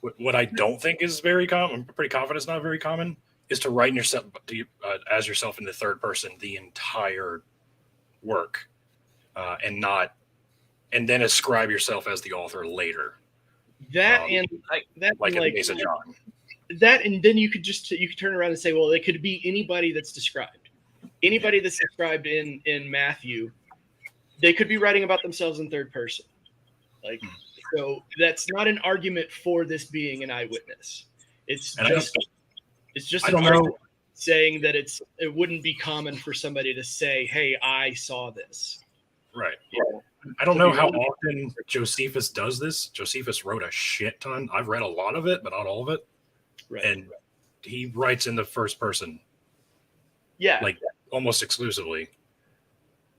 What I don't think is very common, I'm pretty confident it's not very common, is to write yourself as yourself in the third person the entire work, and then ascribe yourself as the author later. That in the case of John. That, and then you could turn around and say, well, it could be anybody that's described. Anybody that's described in Matthew, they could be writing about themselves in third person. So that's not an argument for this being an eyewitness. It's just an argument saying that it wouldn't be common for somebody to say, hey, I saw this. Right. I don't know how often Josephus does this. Josephus wrote a shit ton. I've read a lot of it, but not all of it. Right. And he writes in the first person. Yeah. Like almost exclusively.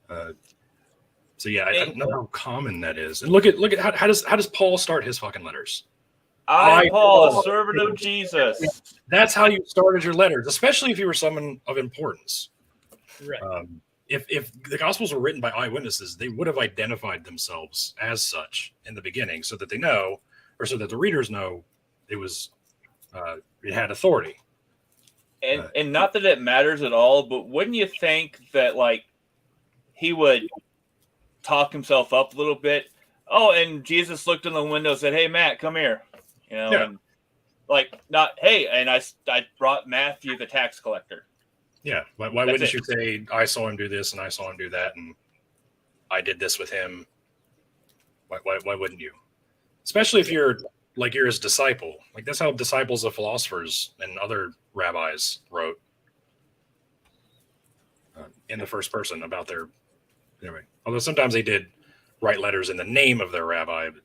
So yeah, I don't know how common that is. And look at how does Paul start his fucking letters? I, Paul, a servant of Jesus. That's how you started your letters, especially if you were someone of importance. Right. If the Gospels were written by eyewitnesses, they would have identified themselves as such in the beginning, so that they know, or so that the readers know, it had authority. And not that it matters at all, but wouldn't you think that he would talk himself up a little bit? Oh, and Jesus looked in the window and said, "Hey, Matt, come here." Yeah. Like, not, hey, and I brought Matthew the tax collector. Yeah. Why wouldn't you say, I saw him do this and I saw him do that and I did this with him? Why wouldn't you? Especially if you're his disciple. Like, that's how disciples of philosophers and other rabbis wrote in the first person about their. Anyway, although sometimes they did write letters in the name of their rabbi. But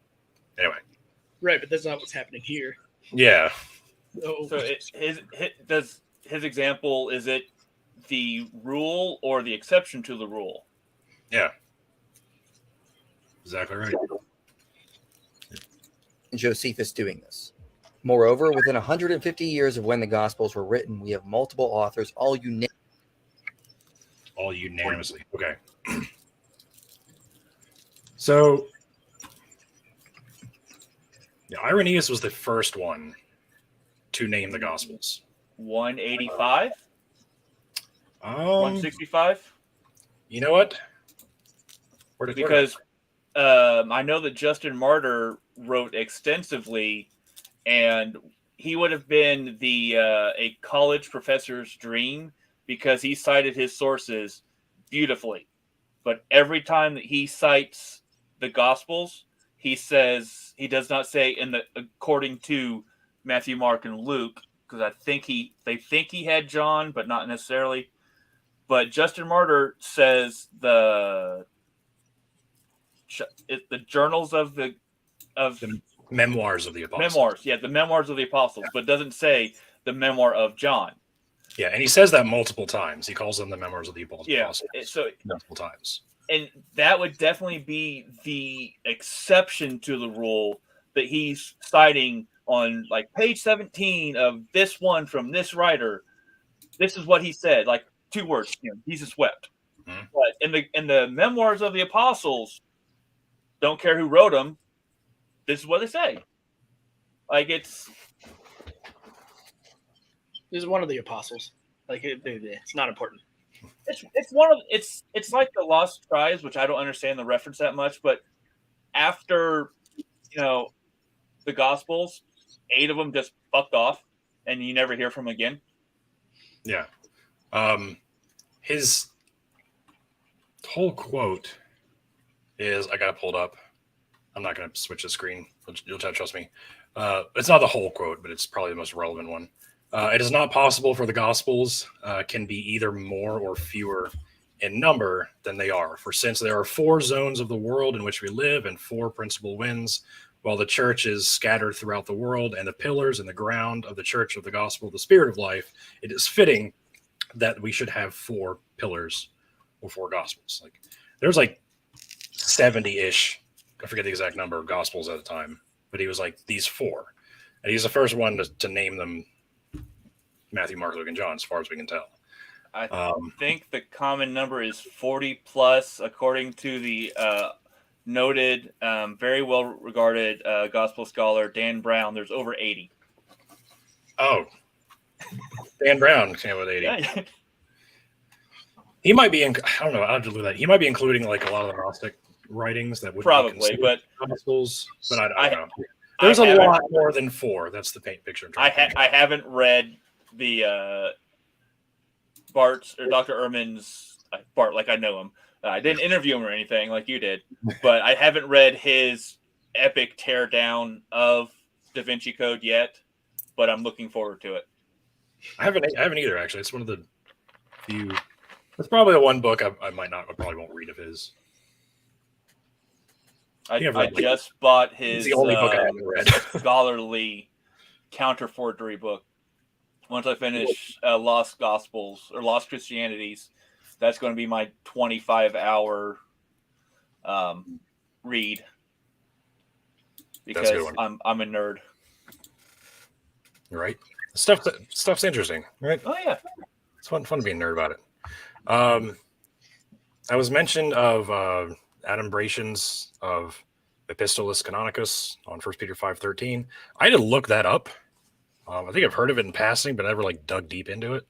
anyway. Right, but that's not what's happening here. Yeah. So his example, is it the rule or the exception to the rule? Yeah. Exactly right. Josephus doing this. Moreover, within 150 years of when the Gospels were written, we have multiple authors, all unanimously. Okay. So, yeah, Irenaeus was the first one to name the Gospels. 185? 165? You know what? Because I know that Justin Martyr wrote extensively, and he would have been a college professor's dream because he cited his sources beautifully. But every time that he cites the Gospels, he says he does not say according to Matthew, Mark, and Luke, because they think he had John, but not necessarily. But Justin Martyr says the journals of the memoirs of the apostles. Memoirs, yeah, the memoirs of the apostles, but doesn't say the memoir of John. Yeah, and he says that multiple times. He calls them the memoirs of the apostles. Yeah, so multiple times. And that would definitely be the exception to the rule that he's citing on like page 17 of this one from this writer. This is what he said, like 2 words. Jesus wept. Mm-hmm. But in the memoirs of the apostles, don't care who wrote them. This is what they say. Like this is one of the apostles. Like it's not important. It's like the Lost Tribes, which I don't understand the reference that much, but after the Gospels, 8 of them just fucked off, and you never hear from them again. Yeah, his whole quote is, I got it pulled up. I'm not going to switch the screen. You'll trust me. It's not the whole quote, but it's probably the most relevant one. It is not possible for the Gospels can be either more or fewer in number than they are. For since there are 4 zones of the world in which we live and 4 principal winds, while the church is scattered throughout the world, and the pillars and the ground of the church of the gospel, the spirit of life, it is fitting that we should have 4 pillars or 4 gospels. Like there's like 70-ish, I forget the exact number of gospels at the time, but he was like these 4. And he's the first one to name them Matthew, Mark, Luke, and John, as far as we can tell. I think the common number is 40 plus, according to the noted, very well regarded gospel scholar Dan Brown. There's over 80. Oh, Dan Brown came with 80. Yeah. He might be I don't know. I'll have to look at that. He might be including like a lot of the Gnostic writings that would probably, but gospels. But I don't know. There's a lot more than 4. That's the picture. I haven't read the Bart's or Dr. Ehrman's Bart, like I know him. I didn't interview him or anything like you did, but I haven't read his epic teardown of Da Vinci Code yet. But I'm looking forward to it. I haven't either, actually. It's one of the few. It's probably the one book I probably won't read of his. I just bought his the only book I haven't read. scholarly counter-forgery book. Once I finish Lost Gospels or Lost Christianities, that's going to be my 25-hour read because I'm a nerd. Right, stuff's interesting, right? Oh yeah, it's fun to be a nerd about it. I was mentioned of adumbrations of Epistolis Canonicus on 1 Peter 5:13. I had to look that up. I think I've heard of it in passing, but I never like dug deep into it.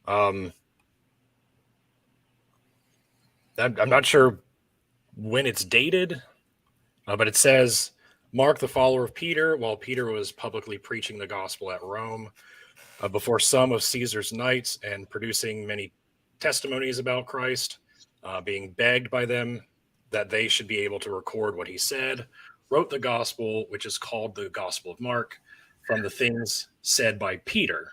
I'm not sure when it's dated, but it says Mark, the follower of Peter, while Peter was publicly preaching the gospel at Rome, before some of Caesar's knights and producing many testimonies about Christ, being begged by them that they should be able to record what he said, wrote the gospel, which is called the Gospel of Mark, from the things said by Peter,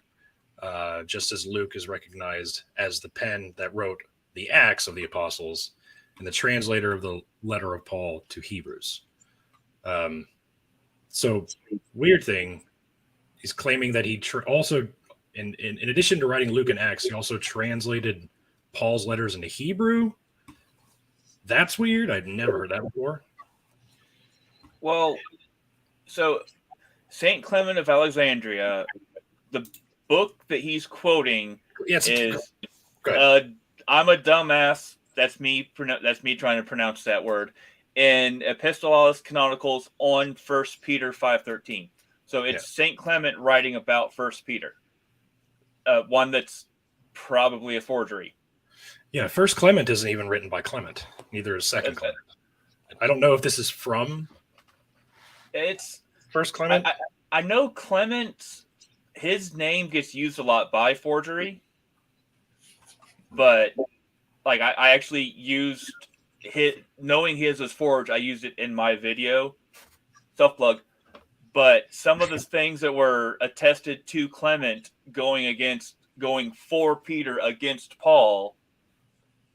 just as Luke is recognized as the pen that wrote the Acts of the Apostles and the translator of the letter of Paul to Hebrews. So, weird thing, he's claiming that he also, in addition to writing Luke and Acts, he also translated Paul's letters into Hebrew. That's weird. I'd never heard that before. Well, so St. Clement of Alexandria, the book that he's quoting is I'm a dumbass. That's me trying to pronounce that word. In Epistolaris Canonicals on 1 Peter 5:13. So it's St. Clement writing about 1 Peter. One that's probably a forgery. Yeah, First Clement isn't even written by Clement. Neither is Second Clement. I don't know if this is from First Clement. I know Clement, his name gets used a lot by forgery, but like I actually used knowing his was forged, I used it in my video, self-plug. But some of the things that were attested to Clement going for Peter against Paul,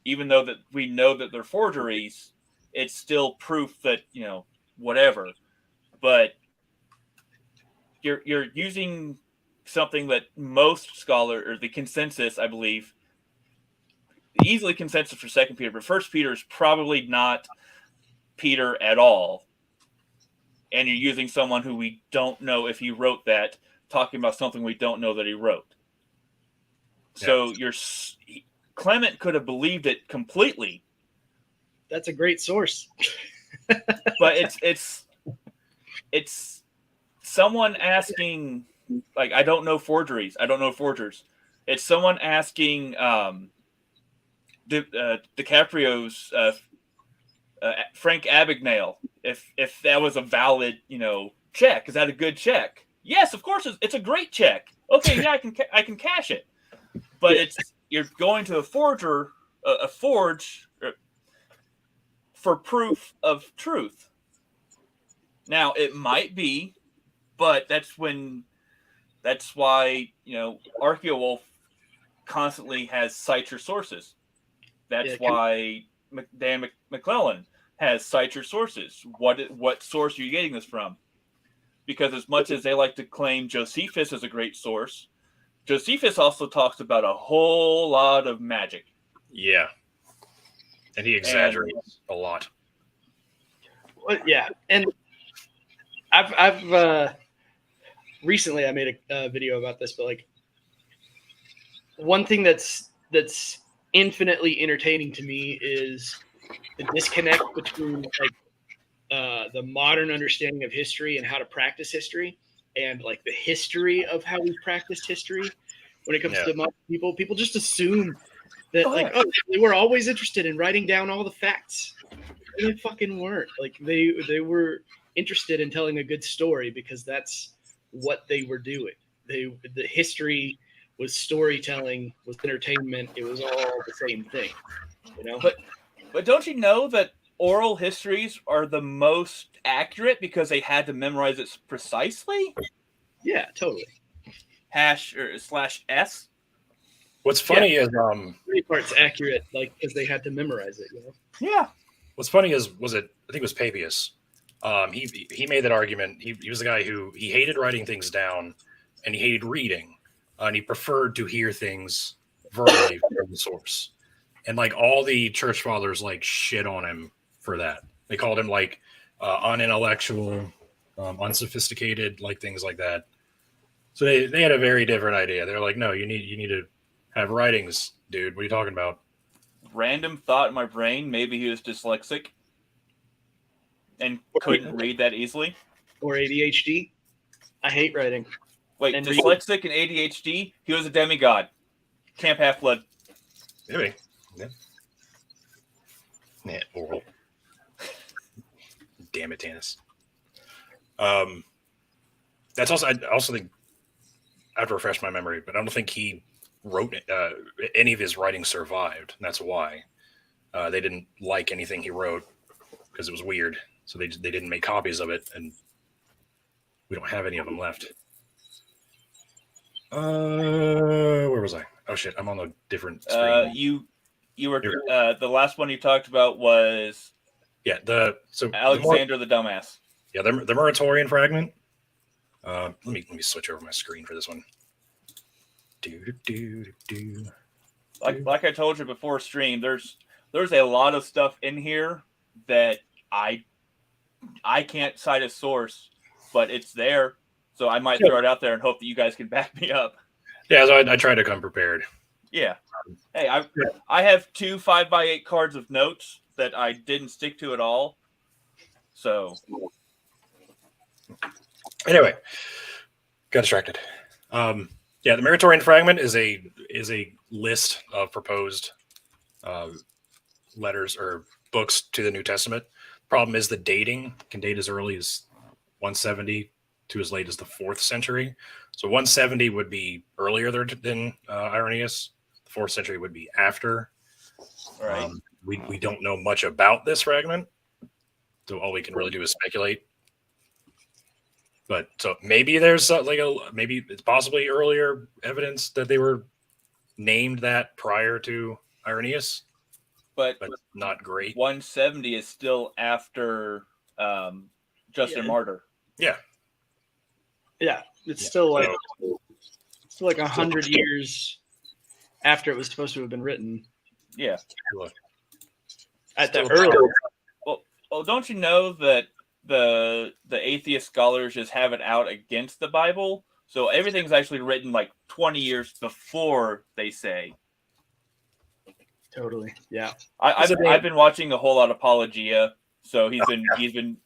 even though that we know that they're forgeries, it's still proof that, whatever. But you're using something that most scholars, or the consensus, I believe, easily consensus for 2 Peter, but 1 Peter is probably not Peter at all. And you're using someone who we don't know if he wrote that, talking about something we don't know that he wrote. So Clement could have believed it completely. That's a great source. But it's someone asking, like, I don't know forgeries. I don't know forgers. It's someone asking DiCaprio's Frank Abagnale if that was a valid, check. Is that a good check? Yes, of course. It's a great check. Okay, yeah, I can cash it. But you're going to a forge for proof of truth. Now it might be, but that's why ArchaeoWolf constantly has cite your sources. That's why Dan McClellan has cite your sources. What source are you getting this from? Because as much as they like to claim Josephus as a great source, Josephus also talks about a whole lot of magic. Yeah. And he exaggerates a lot. Well, yeah. And I've recently I made a video about this, but like one thing that's infinitely entertaining to me is the disconnect between the modern understanding of history and how to practice history, and like the history of how we practiced history. When it comes to modern people just assume that they were always interested in writing down all the facts. They fucking weren't. Like they were interested in telling a good story because that's what they were doing. The history was storytelling, was entertainment. It was all the same thing, But don't you know that oral histories are the most accurate because they had to memorize it precisely? Yeah, totally. /S. What's funny is many parts accurate, like because they had to memorize it. Yeah. What's funny is I think it was Papias. He made that argument. He was the guy who he hated writing things down, and he hated reading, and he preferred to hear things verbally from the source. And like all the church fathers like shit on him for that. They called him like unintellectual, unsophisticated, like things like that. So they had a very different idea. They're like, no, you need to have writings, dude. What are you talking about? Random thought in my brain. Maybe he was dyslexic and couldn't read that easily. Or ADHD. I hate writing. Wait, dyslexic and ADHD? He was a demigod. Camp Half-Blood. Maybe. Yeah. Oral. Damn it, Tannis. That's also, I also think, I have to refresh my memory, but I don't think he wrote any of his writings survived. And that's why they didn't like anything he wrote because it was weird. So they didn't make copies of it, and we don't have any of them left. Where was I? Oh shit, I'm on a different screen. You were the last one you talked about was Alexander the dumbass. Yeah, the Muratorian fragment. Let me switch over my screen for this one. Like I told you before stream, there's a lot of stuff in here that I can't cite a source, but it's there. So I might throw it out there and hope that you guys can back me up. Yeah, so I try to come prepared. Yeah. Hey, I have 2 5x8 cards of notes that I didn't stick to at all. So anyway, got distracted. The Muratorian fragment is a list of proposed letters or books to the New Testament. Problem is the dating can date as early as 170 to as late as the 4th century. So 170 would be earlier than Irenaeus. The 4th century would be after. All right. We don't know much about this fragment, so all we can really do is speculate. But so maybe there's maybe it's possibly earlier evidence that they were named that prior to Irenaeus, but not great. 170 is still after Justin Martyr. Yeah. Yeah, it's still like 100 years after it was supposed to have been written. Yeah. At the early. Well, don't you know that the atheist scholars just have it out against the Bible? So everything's actually written like 20 years before they say. Totally. Yeah. I've been watching a whole lot of Apologia, so he's been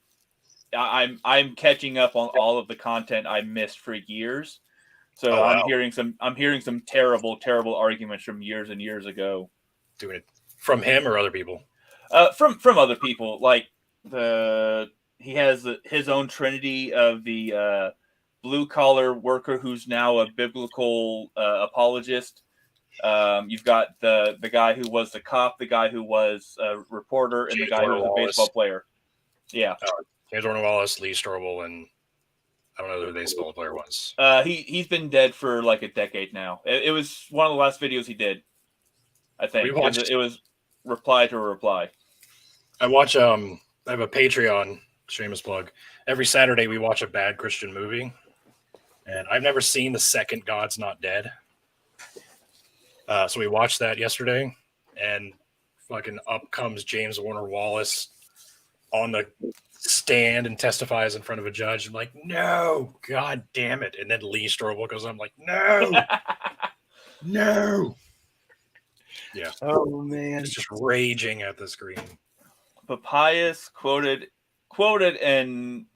I'm catching up on all of the content I missed for years. So I'm hearing some terrible arguments from years and years ago. Doing it from him or other people? From other people. Like he has his own trinity of the blue collar worker who's now a biblical apologist. You've got the guy who was the cop, the guy who was a reporter, and the guy who was a baseball player. Yeah. James Warner Wallace, Lee Strobel, and I don't know who the baseball player was. He's been dead for like a decade now. It was one of the last videos he did, I think. It was reply to a reply. I watch. I have a Patreon, shameless plug. Every Saturday we watch a bad Christian movie, and I've never seen the second God's Not Dead. So we watched that yesterday, and fucking up comes James Warner Wallace on the stand and testifies in front of a judge. I'm like, no, God damn it. And then Lee Strobel goes, I'm like, no, no. Yeah. Oh, man. It's just raging at the screen. Papias quoted in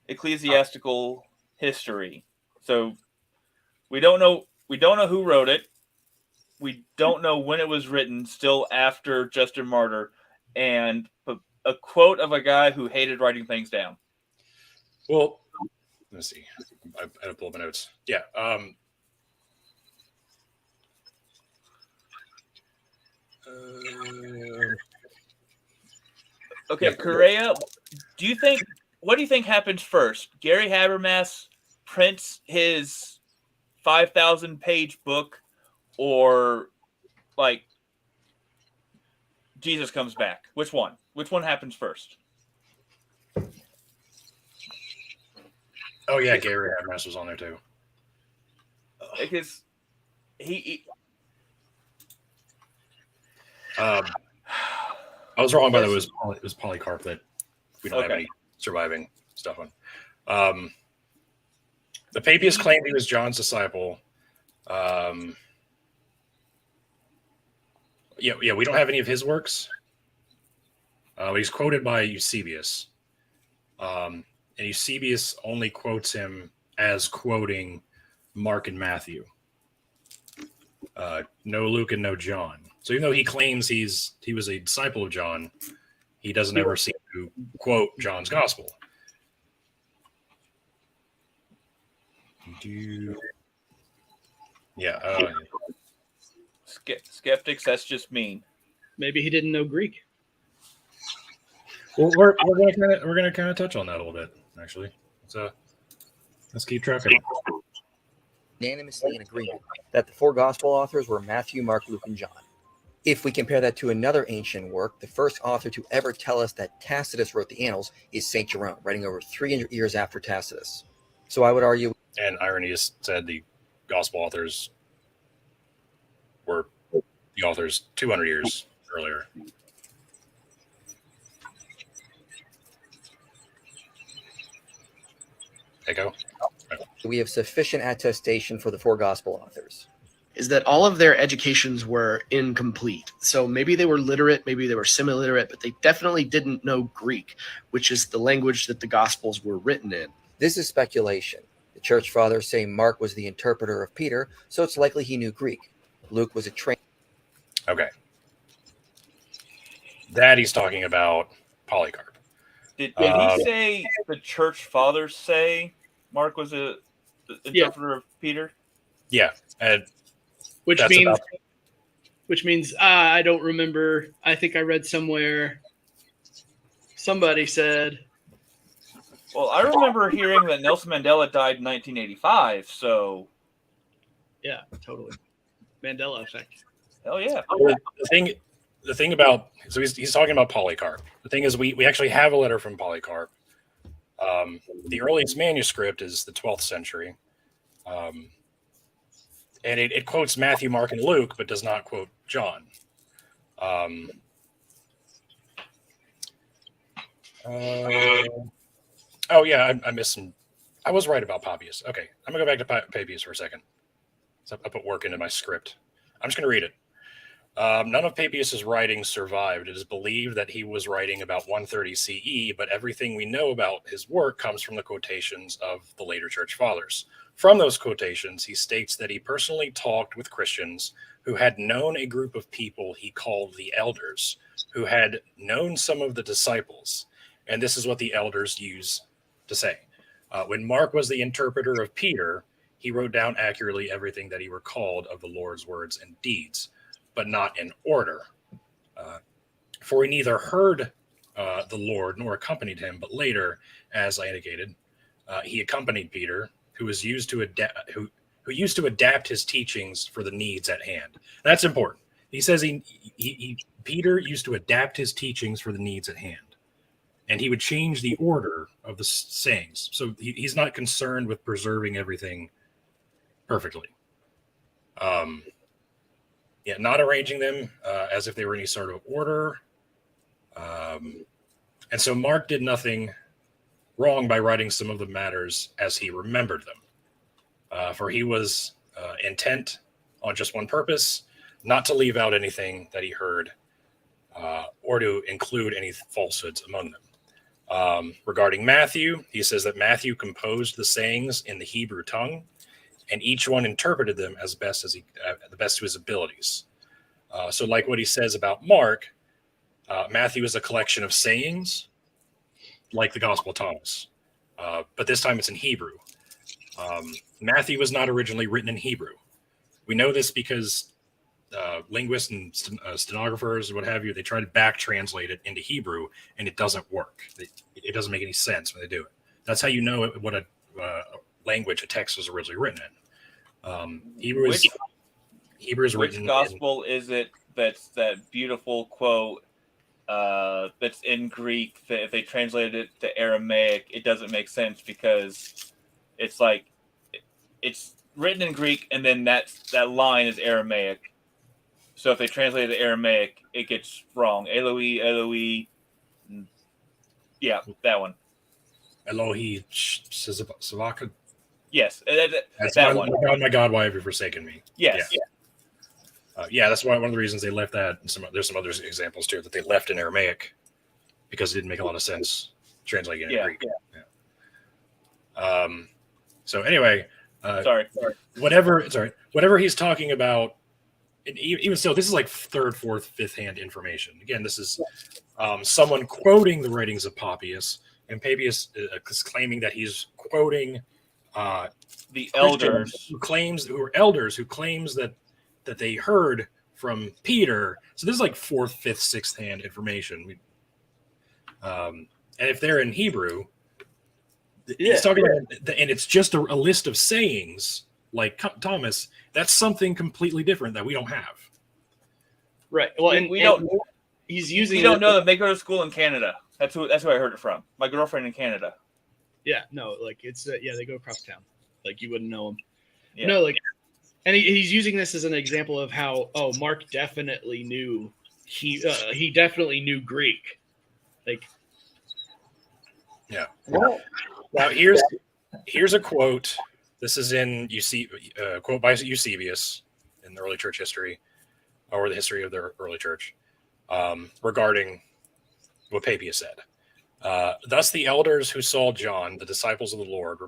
ecclesiastical history. So we don't know who wrote it. We don't know when it was written, still after Justin Martyr, and a quote of a guy who hated writing things down. Well, let's see. I had to pull up my notes. Yeah. Okay, yeah. Correa, what do you think happens first? Gary Habermas prints his 5,000-page book, or like Jesus comes back? Which one? Which one happens first? Oh yeah, Gary Habermas was on there too. Because he I was wrong, by the way. It was Polycarp that we don't have any surviving stuff on. The Papias claimed he was John's disciple. Yeah, we don't have any of his works. He's quoted by Eusebius. And Eusebius only quotes him as quoting Mark and Matthew. No Luke and no John. So even though he claims he was a disciple of John, he doesn't ever seem to quote John's gospel. Yeah. Skeptics, that's just mean. Maybe he didn't know Greek. Well, we're gonna kind of touch on that a little bit, actually. So let's keep tracking. Unanimously in agreement that the four gospel authors were Matthew, Mark, Luke, and John. If we compare that to another ancient work, the first author to ever tell us that Tacitus wrote the Annals is St. Jerome, writing over 300 years after Tacitus. So I would argue... And Irenaeus said the gospel authors were the authors 200 years earlier. Echo? We have sufficient attestation for the four gospel authors. Is that all of their educations were incomplete. So maybe they were literate, maybe they were semi-literate, but they definitely didn't know Greek, which is the language that the Gospels were written in. This is speculation. The church fathers say Mark was the interpreter of Peter, so it's likely he knew Greek. Luke was a trained... Okay. That he's talking about Polycarp. Did he say the church fathers say Mark was the interpreter of Peter? Yeah. And which means I don't remember. I think I read somewhere somebody said. Well, I remember hearing that Nelson Mandela died in 1985. So, yeah, totally. Mandela effect. Hell yeah. The thing about he's talking about Polycarp. The thing is, we actually have a letter from Polycarp. The earliest manuscript is the 12th century. And it quotes Matthew, Mark, and Luke, but does not quote John. Oh, yeah, I missed some. I was right about Papias. Okay, I'm going to go back to Papias for a second. So I put work into my script. I'm just going to read it. None of Papias' writings survived. It is believed that he was writing about 130 CE, but everything we know about his work comes from the quotations of the later church fathers. From those quotations, he states that he personally talked with Christians who had known a group of people he called the elders, who had known some of the disciples. And this is what the elders use to say. When Mark was the interpreter of Peter, he wrote down accurately everything that he recalled of the Lord's words and deeds, but not in order. For he neither heard the Lord nor accompanied him, but later, as I indicated, he accompanied Peter, who used to adapt his teachings for the needs at hand. That's important. He says Peter used to adapt his teachings for the needs at hand, and he would change the order of the sayings. So he's not concerned with preserving everything perfectly. Not arranging them as if they were any sort of order. And so Mark did nothing wrong by writing some of the matters as he remembered them. For he was intent on just one purpose, not to leave out anything that he heard or to include any falsehoods among them. Regarding Matthew, he says that Matthew composed the sayings in the Hebrew tongue, and each one interpreted them as best as the best to his abilities. So like what he says about Mark, Matthew is a collection of sayings, like the Gospel of Thomas, but this time it's in Hebrew. Matthew was not originally written in Hebrew. We know this because linguists and stenographers and what have you, they try to back translate it into Hebrew, and it doesn't work. It doesn't make any sense when they do it. That's how you know what a language a text was originally written in. Hebrew is written. Which gospel is it that's that beautiful quote that's in Greek that if they translated it to Aramaic, it doesn't make sense because it's like it's written in Greek and then that line is Aramaic. So if they translate it to Aramaic, it gets wrong. Eloi. Yeah, that one. Elohi Savaka. Yes, that one. My God, why have you forsaken me? Yes. Yeah. That's why one of the reasons they left that. And there's some other examples too that they left in Aramaic because it didn't make a lot of sense translating it in Greek. Yeah. So anyway, sorry. Whatever he's talking about, even still, this is like third, fourth, fifth hand information. Again, this is someone quoting the writings of Papias, and Papias is claiming that he's quoting The Christians elders who are elders who claims that they heard from Peter. So this is like 4th, 5th, 6th hand information. And if they're in Hebrew, he's talking about, and it's just a list of sayings like Thomas. That's something completely different that we don't have. Right. Well, we don't. He's using. We don't know that they go to school in Canada. That's who I heard it from. My girlfriend in Canada. Yeah. No. Like it's. They go across town. Like you wouldn't know him. Yeah. No. Like, and he's using this as an example of how Mark definitely knew he definitely knew Greek. Like. Yeah. Now here's a quote. This is in quote by Eusebius in the early church history, or the history of the early church, regarding what Papias said. Thus the elders who saw John, the disciples of the Lord,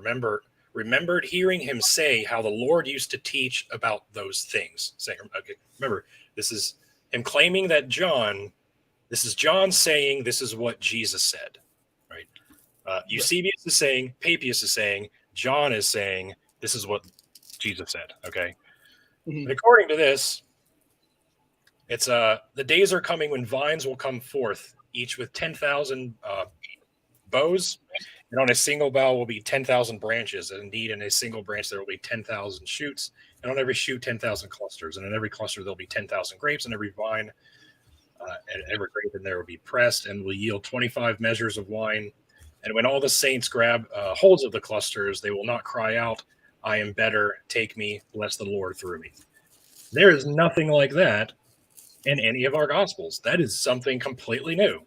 remembered hearing him say how the Lord used to teach about those things. Saying, okay, remember, this is him claiming that this is John saying this is what Jesus said, right? Eusebius is saying, Papias is saying, John is saying, this is what Jesus said, okay? Mm-hmm. And according to this, it's the days are coming when vines will come forth, each with 10,000 bows, and on a single bough will be 10,000 branches. And indeed, in a single branch there will be 10,000 shoots, and on every shoot 10,000 clusters, and in every cluster there'll be 10,000 grapes, and every vine and every grape in there will be pressed and will yield 25 measures of wine. And when all the saints grab holds of the clusters, they will not cry out, I am better, take me, bless the Lord through me. There is nothing like that in any of our Gospels. That is something completely new.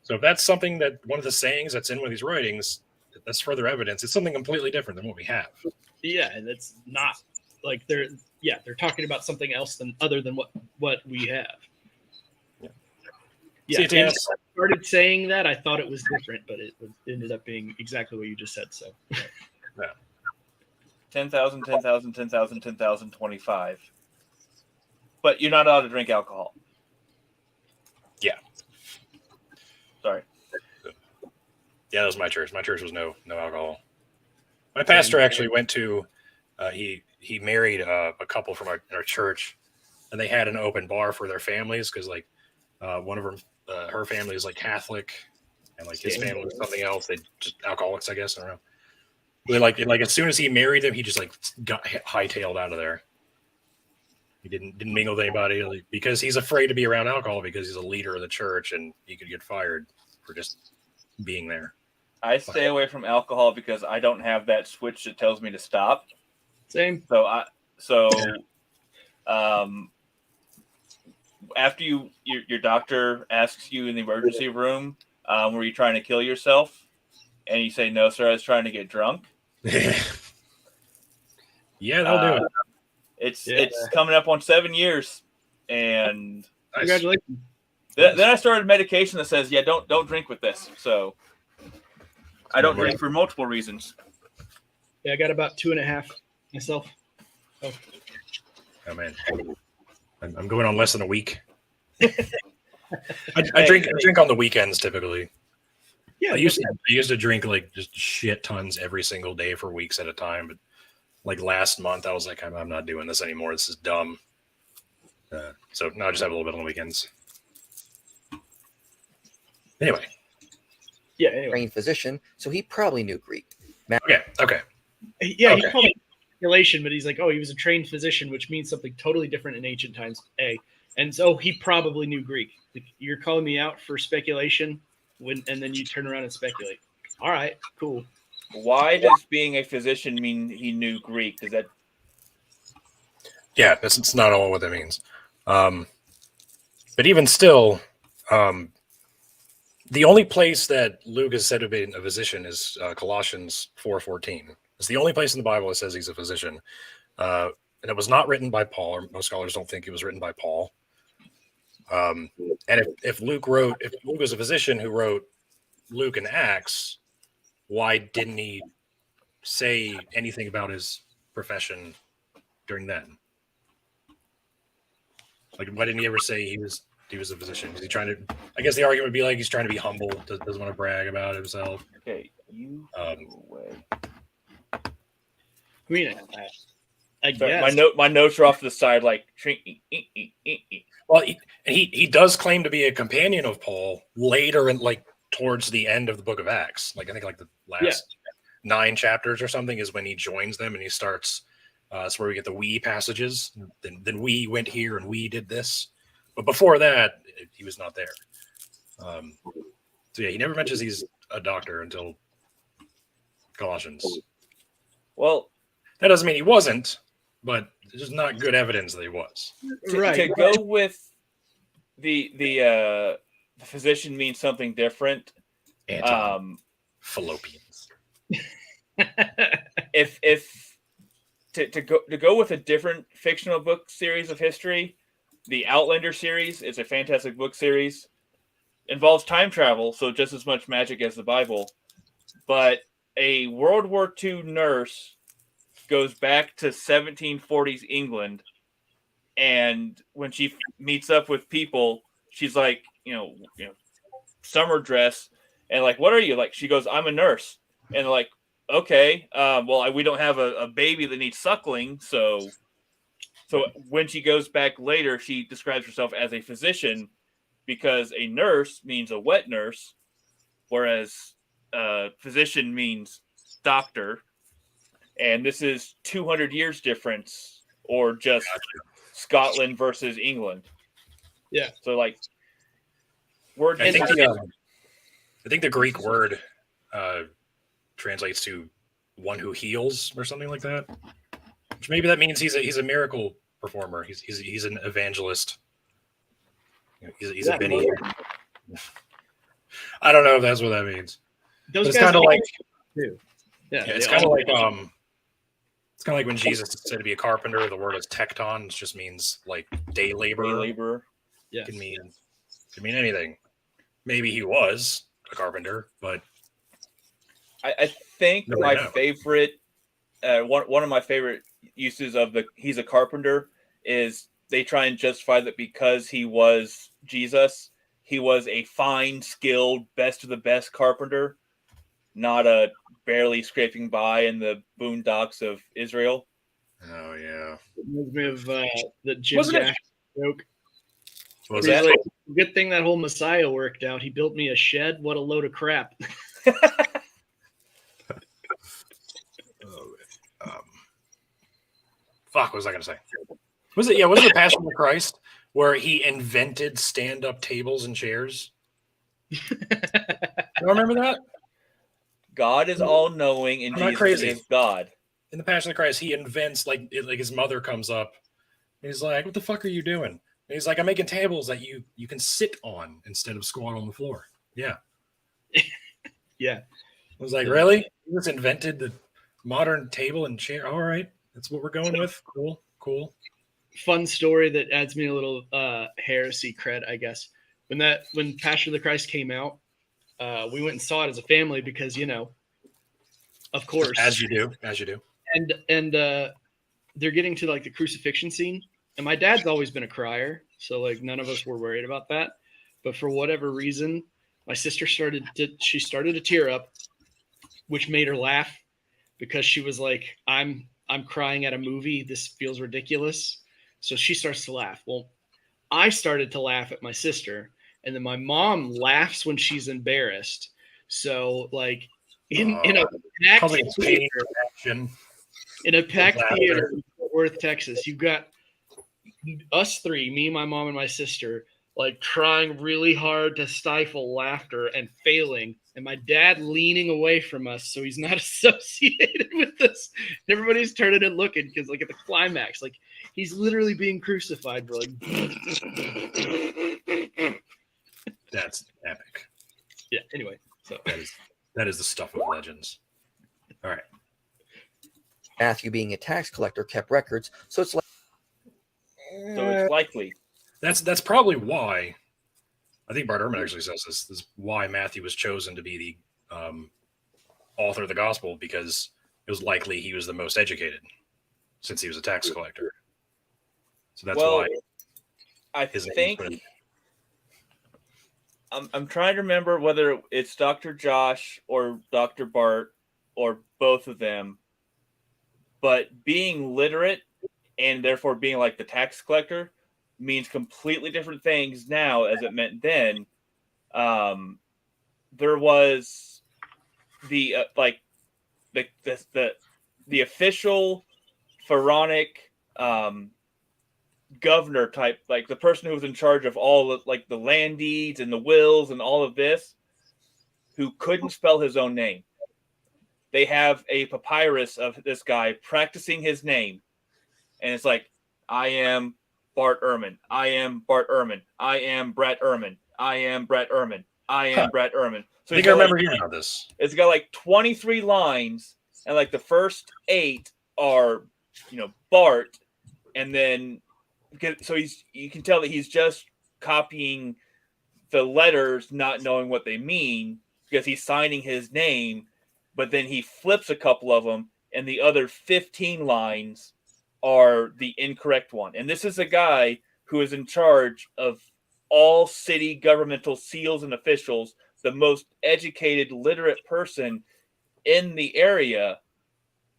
So if that's something that one of the sayings that's in one of these writings, that's further evidence. It's something completely different than what we have. Yeah, and it's not like they're talking about something else other than what we have. Yeah, and I started saying that. I thought it was different, but it ended up being exactly what you just said. So, yeah. 10,000, 10,000, 10,000, 10,000, 25. But you're not allowed to drink alcohol. Yeah. Sorry. Yeah, that was my church. My church was no alcohol. My pastor actually went to, he married a couple from our church, and they had an open bar for their families because like one of them, her family is like Catholic, and like his family was something else. They just alcoholics, I guess. I don't know. But like as soon as he married them, he just like got hightailed out of there. He didn't mingle with anybody because he's afraid to be around alcohol because he's a leader of the church and he could get fired for just being there. I stay away from alcohol because I don't have that switch that tells me to stop. Same. So after your doctor asks you in the emergency room, were you trying to kill yourself? And you say, no, sir, I was trying to get drunk. Yeah, they'll do it. It's coming up on 7 years, and congratulations. Then I started medication that says, don't drink with this. So I don't drink for multiple reasons. Yeah, I got about 2.5 myself. Oh man, I'm going on less than a week. I drink on the weekends typically. Yeah, I used to drink like just shit tons every single day for weeks at a time, but like last month I was like, I'm not doing this anymore. This is dumb. So now I just have a little bit on the weekends. Anyway. Yeah. Anyway. Trained physician, so he probably knew Greek. Okay. Yeah, he called it speculation, but he's like, he was a trained physician, which means something totally different in ancient times. And so he probably knew Greek. Like, you're calling me out for speculation, and then you turn around and speculate. All right, cool. Why does being a physician mean he knew Greek? Does that? Yeah, that's not all what that means. But even still, the only place that Luke is said to be a physician is Colossians 4:14. It's the only place in the Bible that says he's a physician. And it was not written by Paul, or most scholars don't think it was written by Paul. And if Luke was a physician who wrote Luke and Acts, why didn't he say anything about his profession during then? Like, why didn't he ever say he was a physician? Is he trying to? I guess the argument would be like he's trying to be humble, doesn't want to brag about himself. Okay, you away. I mean, I Sorry, guess. my notes are off to the side, like. Well, he does claim to be a companion of Paul later, in like towards the end of the Book of Acts. Like I think like the last 9 chapters or something is when he joins them and he starts. That's where we get the we passages. Then we went here and we did this. But before that, he was not there. So yeah, he never mentions he's a doctor until Colossians. Well, that doesn't mean he wasn't, but there's just not good evidence that he was. To go with the physician means something different. Fallopians. if to go with a different fictional book series of history, the Outlander series is a fantastic book series. Involves time travel, so just as much magic as the Bible. But a World War II nurse goes back to 1740s England, and when she meets up with people, she's like, summer dress, and like, what are you? Like, she goes, I'm a nurse, and like, okay, well, we don't have a baby that needs suckling, so when she goes back later, she describes herself as a physician, because a nurse means a wet nurse, whereas physician means doctor. And this is 200 years difference, or just Scotland versus England. Yeah. So like, I think the Greek word translates to one who heals or something like that. Which maybe that means he's a miracle performer. He's an evangelist. He's a Benny. I don't know if that's what that means. Those it's kind of like, it's kind of like it's kind of like when Jesus said to be a carpenter. The word is tekton, which just means like day laborer. Yeah, can mean anything. Maybe he was a carpenter, but I think my favorite one of my favorite uses of he's a carpenter is they try and justify that because he was Jesus, he was a fine, skilled, best of the best carpenter, not a barely scraping by in the boondocks of Israel. Oh yeah, it reminds me of the Jim Jack joke. Was that? Like, good thing that whole Messiah worked out. He built me a shed. What a load of crap. Fuck, what was I going to say? Was it the Passion of Christ where he invented stand-up tables and chairs? You remember that? God is all-knowing and Jesus is God. In the Passion of Christ, he invents, like his mother comes up and he's like, what the fuck are you doing? And he's like, I'm making tables that you can sit on instead of squat on the floor. Yeah. Yeah. I was like, really? You just invented the modern table and chair? All right. That's what we're going with. Cool. Fun story that adds me a little heresy cred, I guess. When Passion of the Christ came out, we went and saw it as a family because, of course. As you do. And they're getting to like the crucifixion scene. And my dad's always been a crier. So like none of us were worried about that. But for whatever reason, my sister started to tear up, which made her laugh because she was like, I'm crying at a movie. This feels ridiculous. So she starts to laugh. Well, I started to laugh at my sister, and then my mom laughs when she's embarrassed. So like in a packed theater in Fort Worth, Texas, you've got us three, me, my mom, and my sister, like trying really hard to stifle laughter and failing, and my dad leaning away from us so he's not associated with this. And everybody's turning and looking because like at the climax, like he's literally being crucified. We're like, that's epic. Yeah. Anyway, so that is the stuff of legends. All right. Matthew, being a tax collector, kept records, so it's likely. That's probably why. I think Bart Ehrman actually says this is why Matthew was chosen to be the author of the gospel, because it was likely he was the most educated since he was a tax collector. So that's why. I think I'm trying to remember whether it's Dr. Josh or Dr. Bart or both of them, But being literate and therefore being like the tax collector means completely different things now as it meant then. There was the the official pharaonic governor type, like the person who was in charge of all of, like the land deeds and the wills and all of this, who couldn't spell his own name. They have a papyrus of this guy practicing his name, and it's like, I am Bart Ehrman. I am Bart Ehrman. I am Brett Ehrman. I am Brett Ehrman. I am Brett Ehrman. So I think I remember hearing about this. It's got like 23 lines, and like the first 8 are, Bart, and then so you can tell that he's just copying the letters, not knowing what they mean, because he's signing his name, but then he flips a couple of them, and the other 15 lines are the incorrect one. And this is a guy who is in charge of all city governmental seals and officials, the most educated, literate person in the area,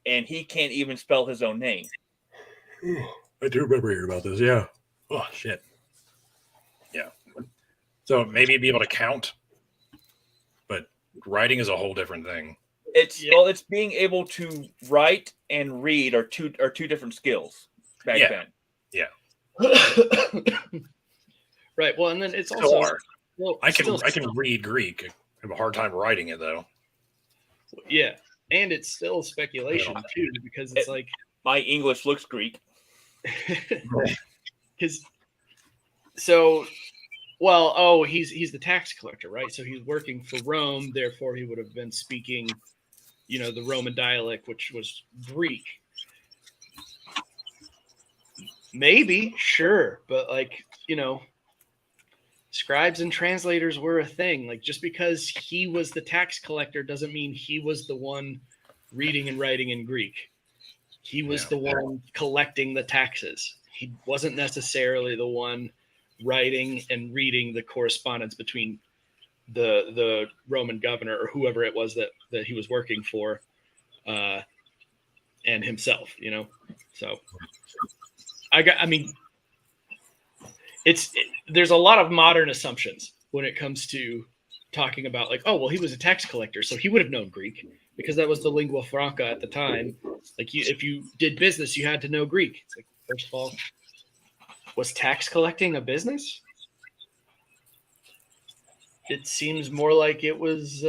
and he can't even spell his own name. I do remember hearing about this, yeah. Oh, shit. Yeah. So maybe be able to count, but writing is a whole different thing. It's being able to write and read are two different skills back then. Yeah. Right. Well, and then it's Still also hard. well, I can read Greek. I have a hard time writing it though. Yeah, and it's still speculation too, because it's like my English looks Greek. Because he's the tax collector, right? So he's working for Rome, therefore he would have been speaking, the Roman dialect, which was Greek. Maybe, sure, but scribes and translators were a thing. Like, just because he was the tax collector doesn't mean he was the one reading and writing in Greek. He was the one collecting the taxes. He wasn't necessarily the one writing and reading the correspondence between the Roman governor or whoever it was that he was working for and himself, So there's a lot of modern assumptions when it comes to talking about he was a tax collector, so he would have known Greek because that was the lingua franca at the time. If you did business, you had to know Greek. It's like, first of all, was tax collecting a business? It seems more like it was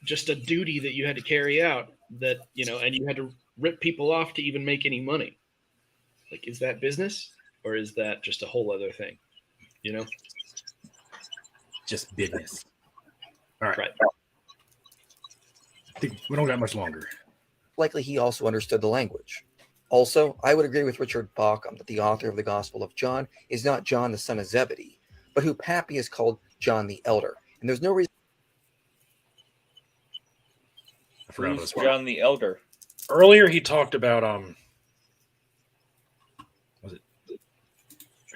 just a duty that you had to carry out, that and you had to rip people off to even make any money. Is that business, or is that just a whole other thing? Just business. All right. I think we don't got much longer. Likely he also understood the language. Also, I would agree with Richard Bauckham that the author of the Gospel of John is not John the son of Zebedee, but who Pappy is called John the Elder. And there's no reason. I forgot Who's John the Elder? Earlier he talked about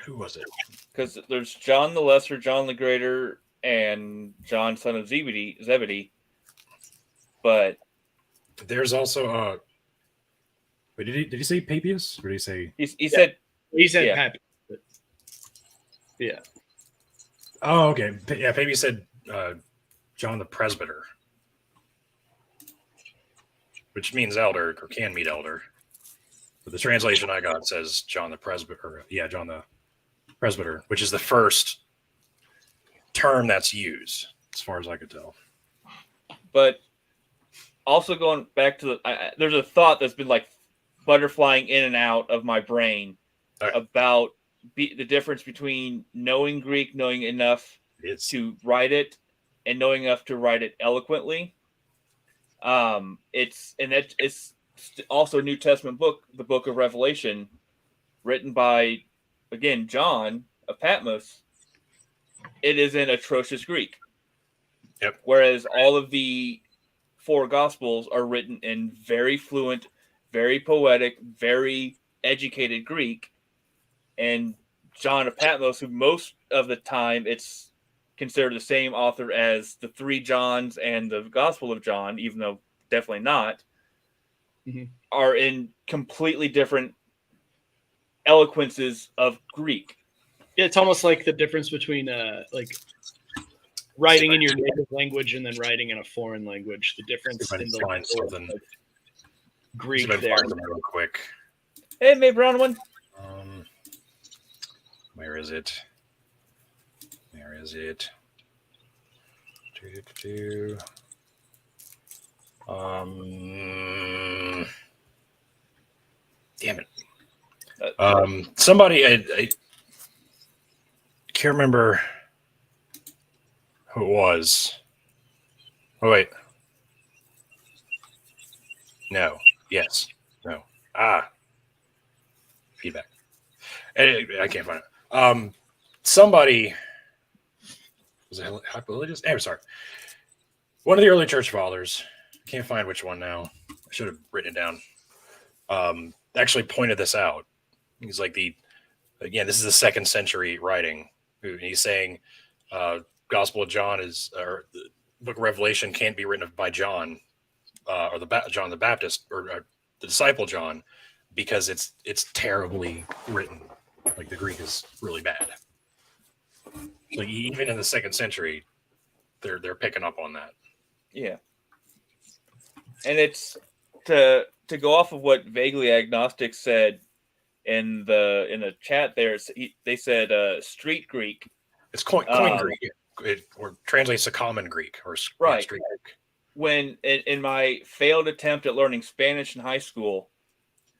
who was it? Because there's John the Lesser, John the Greater, and John son of Zebedee. But there's also wait, did he say Papias? Or did he say he said Pappy. Yeah. Oh, okay. Yeah, Papias said John the Presbyter, which means elder or can mean elder. But the translation I got says John the Presbyter. Yeah, John the Presbyter, which is the first term that's used, as far as I could tell. But also going back to there's a thought that's been butterflying in and out of my brain about the difference between knowing Greek, knowing enough to write it, and knowing enough to write it eloquently. It's also a New Testament book, the Book of Revelation, written by, again, John of Patmos. It is in atrocious Greek. Yep. Whereas all of the 4 Gospels are written in very fluent, very poetic, very educated Greek. And John of Patmos, who most of the time it's considered the same author as the 3 Johns and the Gospel of John, even though definitely not. are in completely different eloquences of Greek. It's almost like the difference between like writing in your native language and then writing in a foreign language. The difference in the find something. Greek there. Real quick. Hey, maybe round one. Where is it? Where is it? Damn it. Somebody, I can't remember who it was. Oh, wait. No. Yes. No. Feedback. I can't find it. Somebody was it religious? I'm sorry. One of the early church fathers. Can't find which one now. I should have written it down. Actually pointed this out. He's like this is the 2nd century writing. And he's saying Gospel of John or the book of Revelation can't be written by John or John the Baptist or the disciple John because it's terribly written. Like the Greek is really bad. Like even in the 2nd century, they're picking up on that. Yeah. And it's to go off of what Vaguely Agnostic said in the chat there. They said street Greek. It's coin Greek. Or translates to common Greek or right. Street Greek. When in my failed attempt at learning Spanish in high school,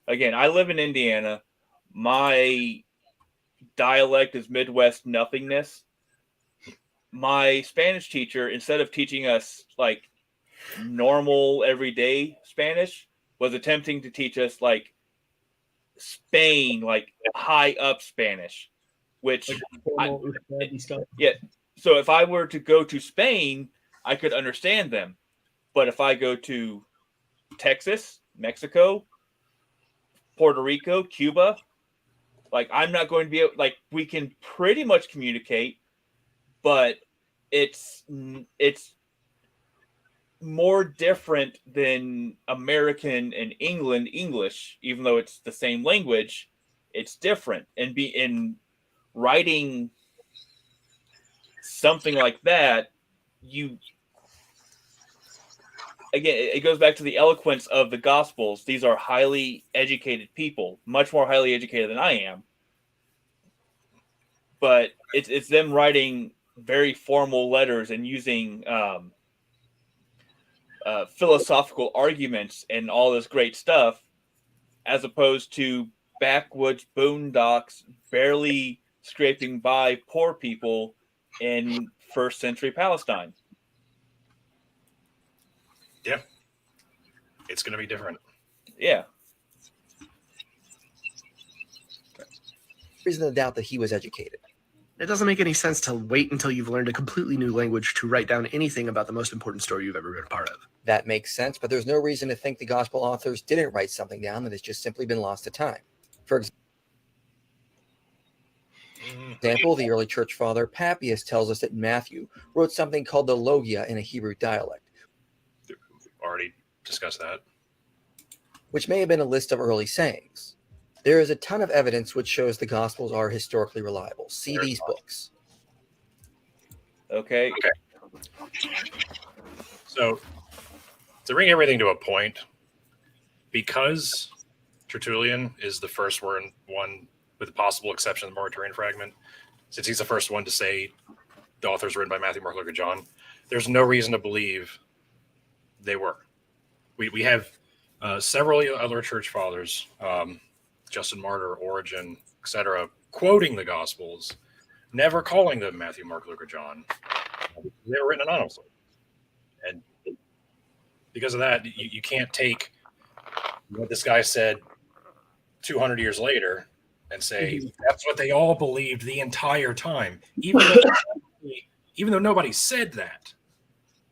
again, I live in Indiana. My dialect is Midwest nothingness. My Spanish teacher, instead of teaching us like normal everyday Spanish, was attempting to teach us like Spain, like high up Spanish, which yeah. So if I were to go to Spain, I could understand them. But if I go to Texas, Mexico, Puerto Rico, Cuba, like I'm not going to be able, like we can pretty much communicate, but it's more different than American and England English, even though it's the same language, it's different. And in writing something like that, it goes back to the eloquence of the Gospels. These are highly educated people, much more highly educated than I am. But it's them writing very formal letters and using philosophical arguments and all this great stuff, as opposed to backwoods boondocks barely scraping by poor people in 1st century Palestine. Yeah. It's going to be different. Yeah. Reason to doubt that he was educated. It doesn't make any sense to wait until you've learned a completely new language to write down anything about the most important story you've ever been a part of. That makes sense, but there's no reason to think the gospel authors didn't write something down that has just simply been lost to time. For example, the early church father Papias tells us that Matthew wrote something called the Logia in a Hebrew dialect. We've already discussed that. Which may have been a list of early sayings. There is a ton of evidence which shows the Gospels are historically reliable. See these books. Okay. So, to bring everything to a point, because Tertullian is the first one, with the possible exception of the Muratorian fragment, since he's the first one to say the author's written by Matthew, Mark, Luke, or John, there's no reason to believe they were. We have several other church fathers, Justin Martyr, Origen, etc., quoting the Gospels, never calling them Matthew, Mark, Luke, or John. They were written anonymously. And because of that, you can't take what this guy said 200 years later and say that's what they all believed the entire time, even though nobody said that,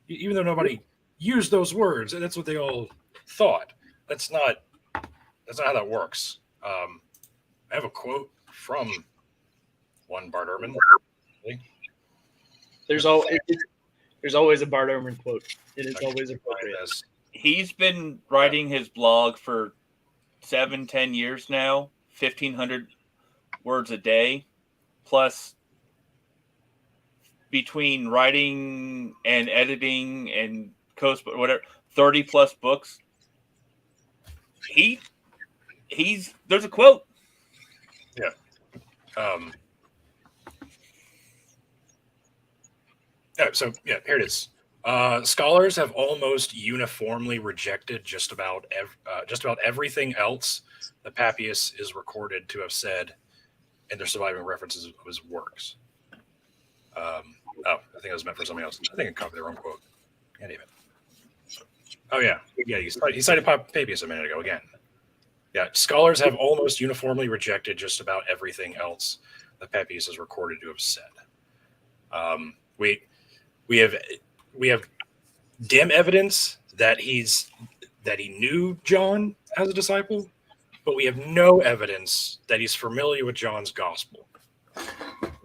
even though nobody used those words. That's what they all thought. That's not how that works. I have a quote from one Bart Ehrman. There's always a Bart Ehrman quote. It is always appropriate. he's been writing his blog for 7-10 years now, 1,500 words a day, plus between writing and editing and whatever, 30 plus books. There's a quote. Yeah. So here it is. Scholars have almost uniformly rejected just about everything else that Papias is recorded to have said in their surviving references of his works. I think it was meant for something else. I think I copied the wrong quote. Can't even. Oh yeah. He cited Papias a minute ago again. Yeah, scholars have almost uniformly rejected just about everything else that Papias is recorded to have said. We have dim evidence that he knew John as a disciple, but we have no evidence that he's familiar with John's gospel.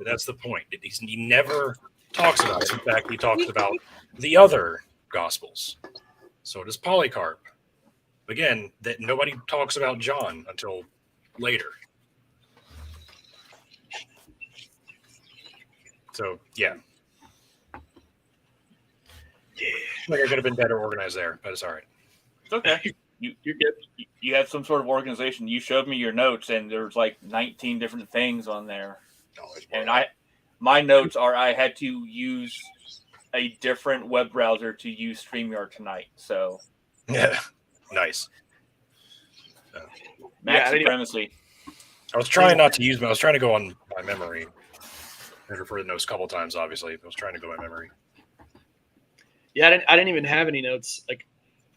That's the point. He never talks about it. In fact, he talks about the other gospels. So does Polycarp. Again, that nobody talks about John until later. So yeah. Like I could have been better organized there, but it's all right. It's okay. You have some sort of organization. You showed me your notes, and there's like 19 different things on there. And my notes are I had to use a different web browser to use StreamYard tonight. So yeah, nice. Max supremacy. I was trying not to use, but I was trying to go on my memory. I referred to the notes a couple times. Obviously, I was trying to go by memory. Yeah, I didn't even have any notes. Like,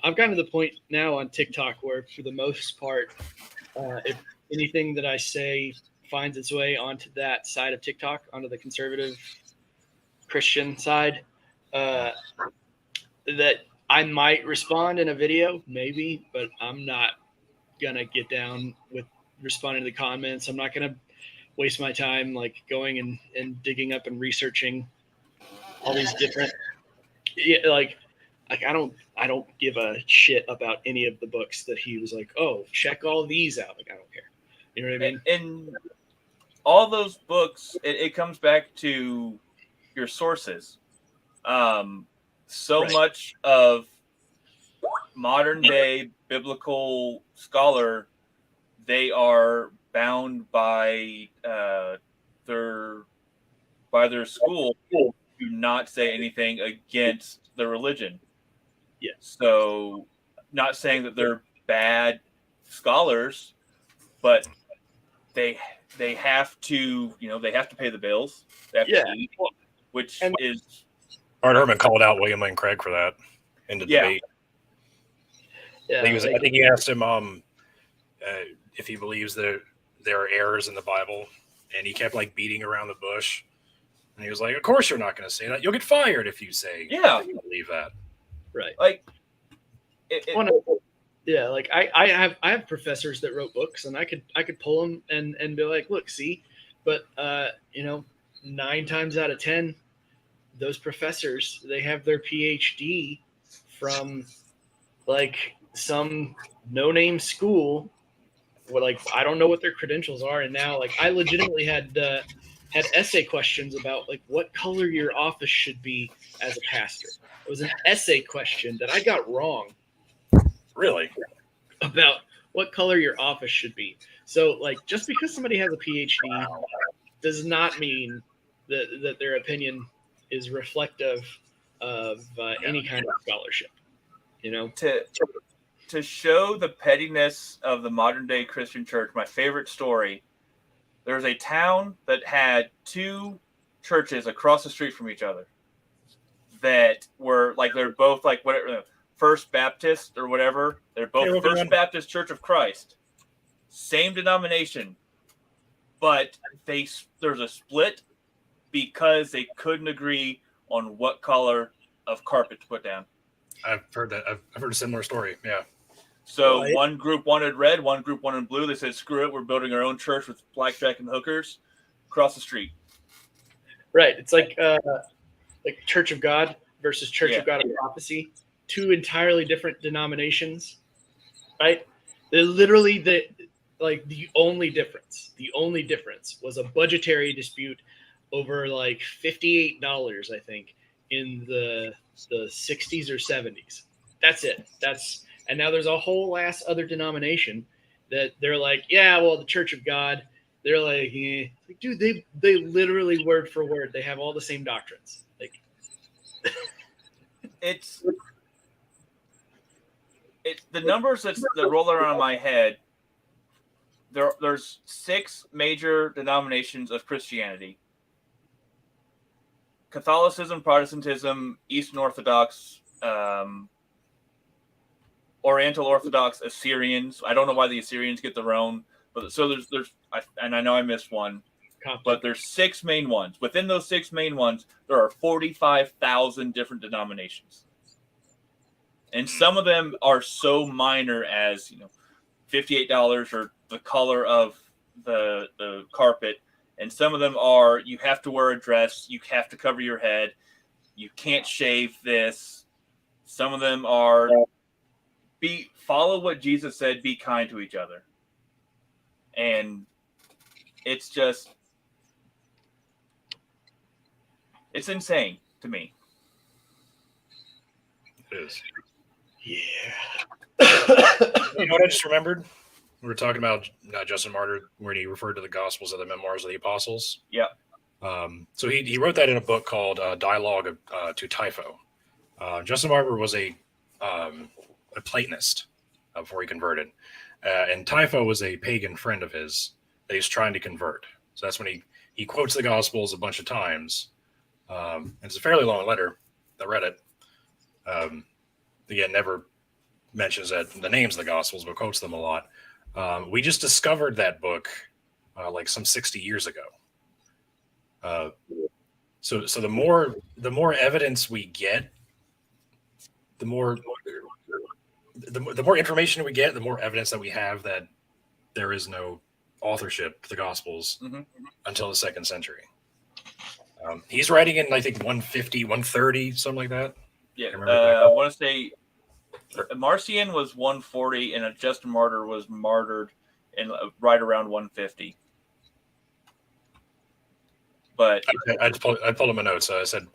I've gotten to the point now on TikTok where, for the most part, if anything that I say finds its way onto that side of TikTok, onto the conservative Christian side, that I might respond in a video, maybe, but I'm not gonna get down with responding to the comments. I'm not gonna waste my time like going and digging up and researching all these different. Yeah, like I don't give a shit about any of the books that he was like, oh, check all these out. Like, I don't care. You know what I mean? And all those books, it comes back to your sources. Right. Much of modern day biblical scholar, they are bound by their school to not say anything against the religion. Yeah. So, not saying that they're bad scholars, but they have to, they have to pay the bills. They have to eat, which is. Art Herman called out William Lane Craig for that in the debate. Yeah, I think he asked him if he believes that there are errors in the Bible, and he kept like beating around the bush. And he was like, "Of course you're not going to say that. You'll get fired if you say you believe that." Right. Like, like I have professors that wrote books, and I could pull them and be like, look, see, but 9 times out of 10, those professors, they have their PhD from like some no-name school. Where, like, I don't know what their credentials are, and now like I legitimately had essay questions about like what color your office should be as a pastor. It was an essay question that I got wrong. Really? About what color your office should be. So like just because somebody has a PhD does not mean that their opinion is reflective of any kind of scholarship. To show the pettiness of the modern day Christian church, my favorite story, there's a town that had 2 churches across the street from each other that were like, they're both like whatever, First Baptist or whatever. They're both First Baptist Church of Christ, same denomination, but there's a split because they couldn't agree on what color of carpet to put down. I've heard that. I've heard a similar story. Yeah. So one group wanted red, one group wanted blue. They said, "Screw it, we're building our own church with blackjack and hookers across the street." Right. It's like Church of God versus Church of God of Prophecy. two entirely different denominations, right? They're literally the only difference was a budgetary dispute over like $58, I think, in the 60s or 70s. That's it. And now there's a whole ass other denomination that they're like, yeah, well, the Church of God. They're like, dude, they literally word for word, they have all the same doctrines. Like, it's the numbers that roll around my head. There's 6 major denominations of Christianity: Catholicism, Protestantism, Eastern Orthodox, Oriental Orthodox, Assyrians. I don't know why the Assyrians get their own, but so and I know I missed one, but there's 6 main ones. Within those 6 main ones, there are 45,000 different denominations, and some of them are so minor as $58 or the color of the carpet, and some of them are you have to wear a dress, you have to cover your head, you can't shave this. Some of them are follow what Jesus said, be kind to each other. And it's just, it's insane to me. It is. Yeah. You know what I just remembered? We were talking about Justin Martyr when he referred to the Gospels of the Memoirs of the Apostles. Yeah. So he wrote that in a book called Dialogue to Typho. Justin Martyr was a Platonist before he converted. And Typho was a pagan friend of his that he's trying to convert. So that's when he quotes the Gospels a bunch of times. And it's a fairly long letter. I read it. Again, never mentions the names of the Gospels, but quotes them a lot. We just discovered that book like some 60 years ago. So the more evidence we get, the more information we get, the more evidence that we have that there is no authorship to the Gospels until the 2nd century. He's writing in, I think, 150, 130, something like that. Yeah, I want to say Marcion was 140, and Justin Martyr was martyred in right around 150. But I pulled up my notes. I said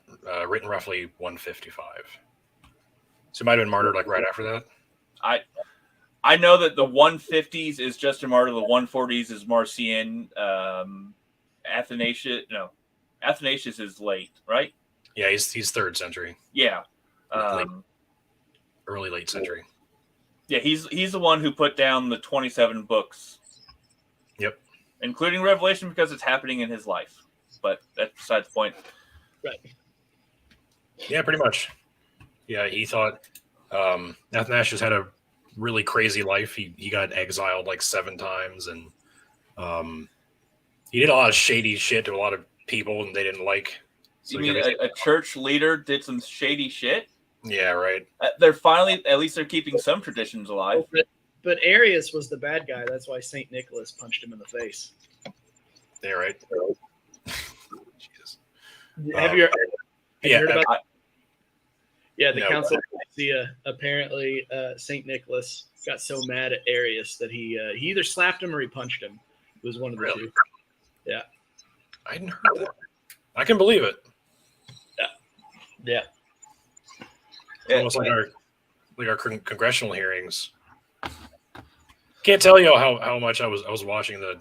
written roughly 155. So it might have been martyred like right after that. I know that the 150s is Justin Martyr, the 140s is Marcion. Athanasius is late, right? Yeah, he's 3rd century. Yeah. Early late century. Yeah, he's the one who put down the 27 books. Yep. Including Revelation, because it's happening in his life. But that's besides the point. Right. Yeah, pretty much. Yeah, he thought Athanasius had a really crazy life. He got exiled like 7 times, and he did a lot of shady shit to a lot of people, and they didn't like. So you mean a church leader did some shady shit? Yeah, right. They're finally, at least they're keeping some traditions alive. But Arius was the bad guy. That's why St. Nicholas punched him in the face. Yeah, right. Jesus. Have you heard about that? Yeah, the Council of Nicaea, apparently St. Nicholas got so mad at Arius that he either slapped him or he punched him. It was one of the two. Yeah. I hadn't heard that. I can believe it. Yeah. It's almost like our congressional hearings. Can't tell you how much I was watching the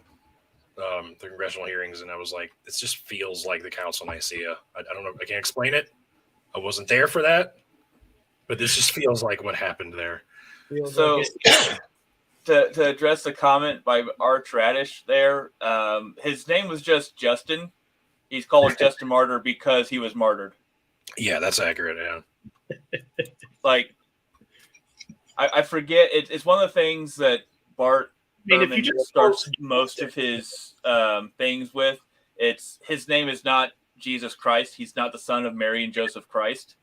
congressional hearings, and I was like, this just feels like the Council of Nicaea. I don't know. I can't explain it. I wasn't there for that, but this just feels like what happened there. So, to address the comment by Arch Radish there, his name was just Justin. He's called Justin Martyr because he was martyred. Yeah, that's accurate. Yeah. Like, I forget. It's one of the things that Bart Ehrman starts most of his things with. It's his name is not Jesus Christ. He's not the son of Mary and Joseph Christ.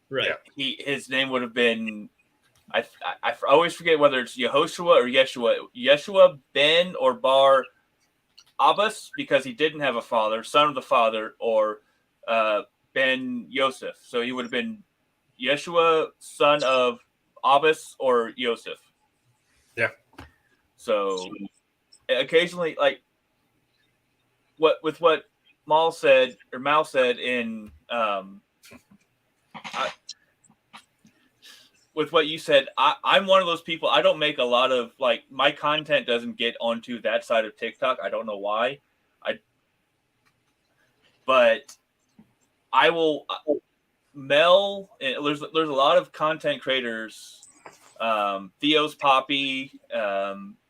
Right. His name would have been. I always forget whether it's Yehoshua or Yeshua. Yeshua ben or Bar Abbas, because he didn't have a father, son of the father, or Ben Yosef. So he would have been Yeshua, son of Abbas or Yosef. Yeah. So occasionally, like what Mal said in with what you said, I'm one of those people. I don't make a lot of, like, my content doesn't get onto that side of TikTok. I don't know why. But I will. Mel, there's a lot of content creators. Theo's Poppy,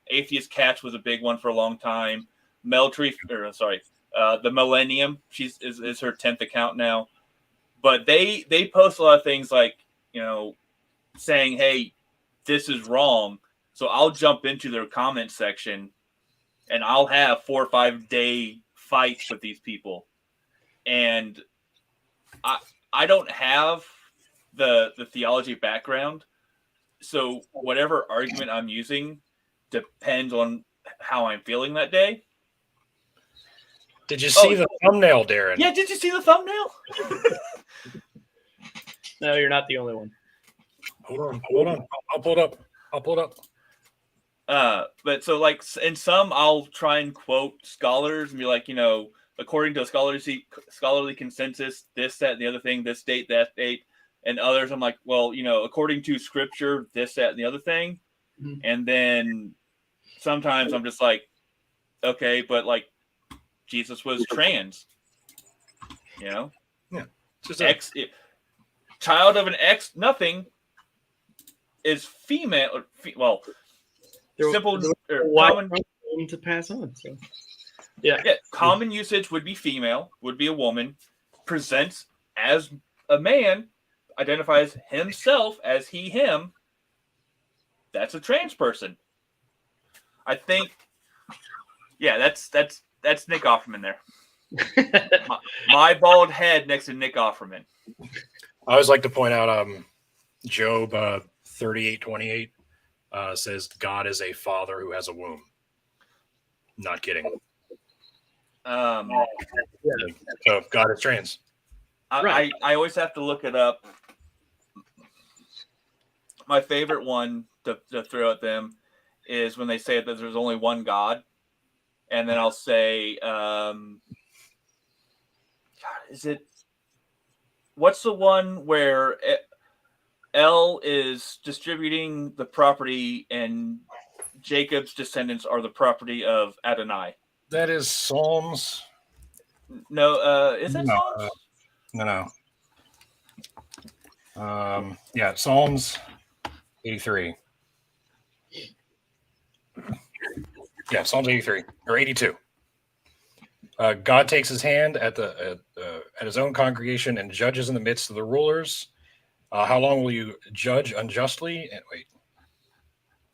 Atheist Cats was a big one for a long time. The Millennium, is her 10th account now. But they post a lot of things like, saying, hey, this is wrong. So I'll jump into their comment section and I'll have 4 or 5 day fights with these people. And I don't have the theology background. So whatever argument I'm using depends on how I'm feeling that day. Did you see the thumbnail, Darren? Yeah, did you see the thumbnail? No, you're not the only one. Hold on. I'll pull it up. But so, like, in some, I'll try and quote scholars and be like, according to a scholarly consensus, this, that, and the other thing, this date, that date. And others, I'm like, well, according to scripture, this, that, and the other thing. Mm-hmm. And then sometimes I'm just like, okay, but like Jesus was trans, Yeah. Just child of an ex, nothing is female. Well, simple common to pass on. So. Yeah. Common usage would be female, would be a woman, presents as a man, identifies himself as he, him. That's a trans person. I think. Yeah, that's Nick Offerman there. my bald head next to Nick Offerman. I always like to point out Job 38:28 says God is a father who has a womb. Not kidding. So God is trans. I always have to look it up. My favorite one to throw at them is when they say that there's only one God. And then I'll say, what's the one where El is distributing the property and Jacob's descendants are the property of Adonai? That is Psalms. No, is it Psalms? No. Yeah, Psalms 83. Yeah, Psalms 83 or 82. God takes his hand at his own congregation and judges in the midst of the rulers. How long will you judge unjustly? And wait.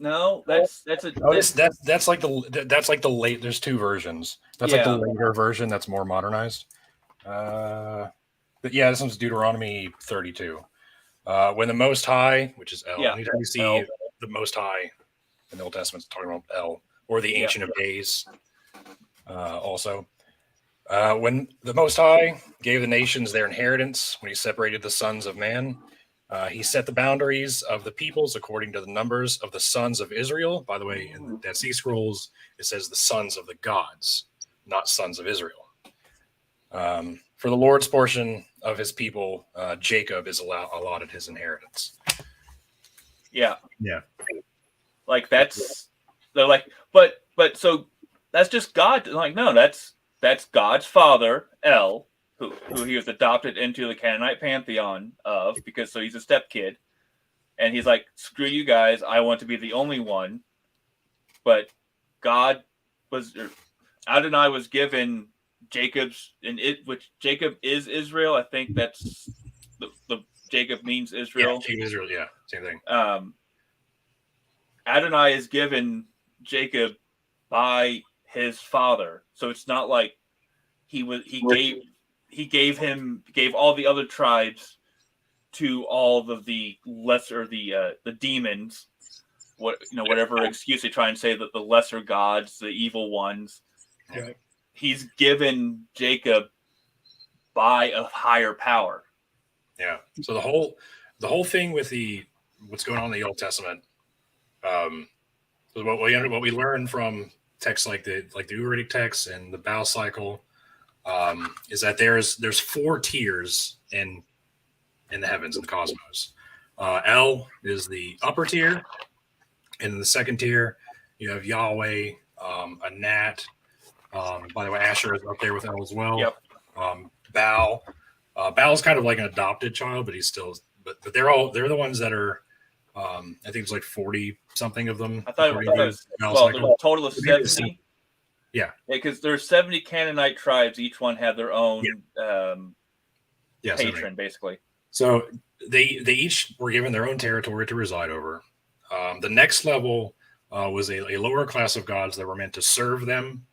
No, that's like the late. There's two versions. That's like the later version. That's more modernized. But yeah, this one's Deuteronomy 32. When the Most High, which is El, anytime you see the Most High in the Old Testament, it's talking about El or the Ancient of Days. Also, when the Most High gave the nations their inheritance, when he separated the sons of man. He set the boundaries of the peoples according to the numbers of the sons of Israel. By the way, in the Dead Sea Scrolls, it says the sons of the gods, not sons of Israel. For the Lord's portion of his people, Jacob is allotted his inheritance. Yeah. Like they're like, but so that's just God. Like, no, that's God's father, El. Who he was adopted into the Canaanite pantheon of, because so he's a step kid, and he's like, screw you guys, I want to be the only one. But Adonai was given Jacob's, which Jacob is Israel. I think that's the Jacob means Israel. Yeah, Jacob Israel, yeah, same thing. Adonai is given Jacob by his father, so it's not like he gave all the other tribes to all of the lesser, the demons, whatever excuse they try and say, that the lesser gods, the evil ones. Right. He's given Jacob by a higher power. Yeah. So the whole thing with what's going on in the Old Testament. What we learn from texts like the Ugaritic text and the Bow cycle is that there's 4 tiers in the heavens, in the cosmos. El is the upper tier, and in the second tier you have Yahweh, Anat. By the way, Asher is up there with El as well. Yep. Baal. Baal's kind of like an adopted child, but he's still. But they're the ones that are. I think it's like 40 something of them. I thought it was there's a total of 70. Yeah, because there's 70 Canaanite tribes. Each one had their own patron, basically. So they each were given their own territory to reside over. The next level was a lower class of gods that were meant to serve them.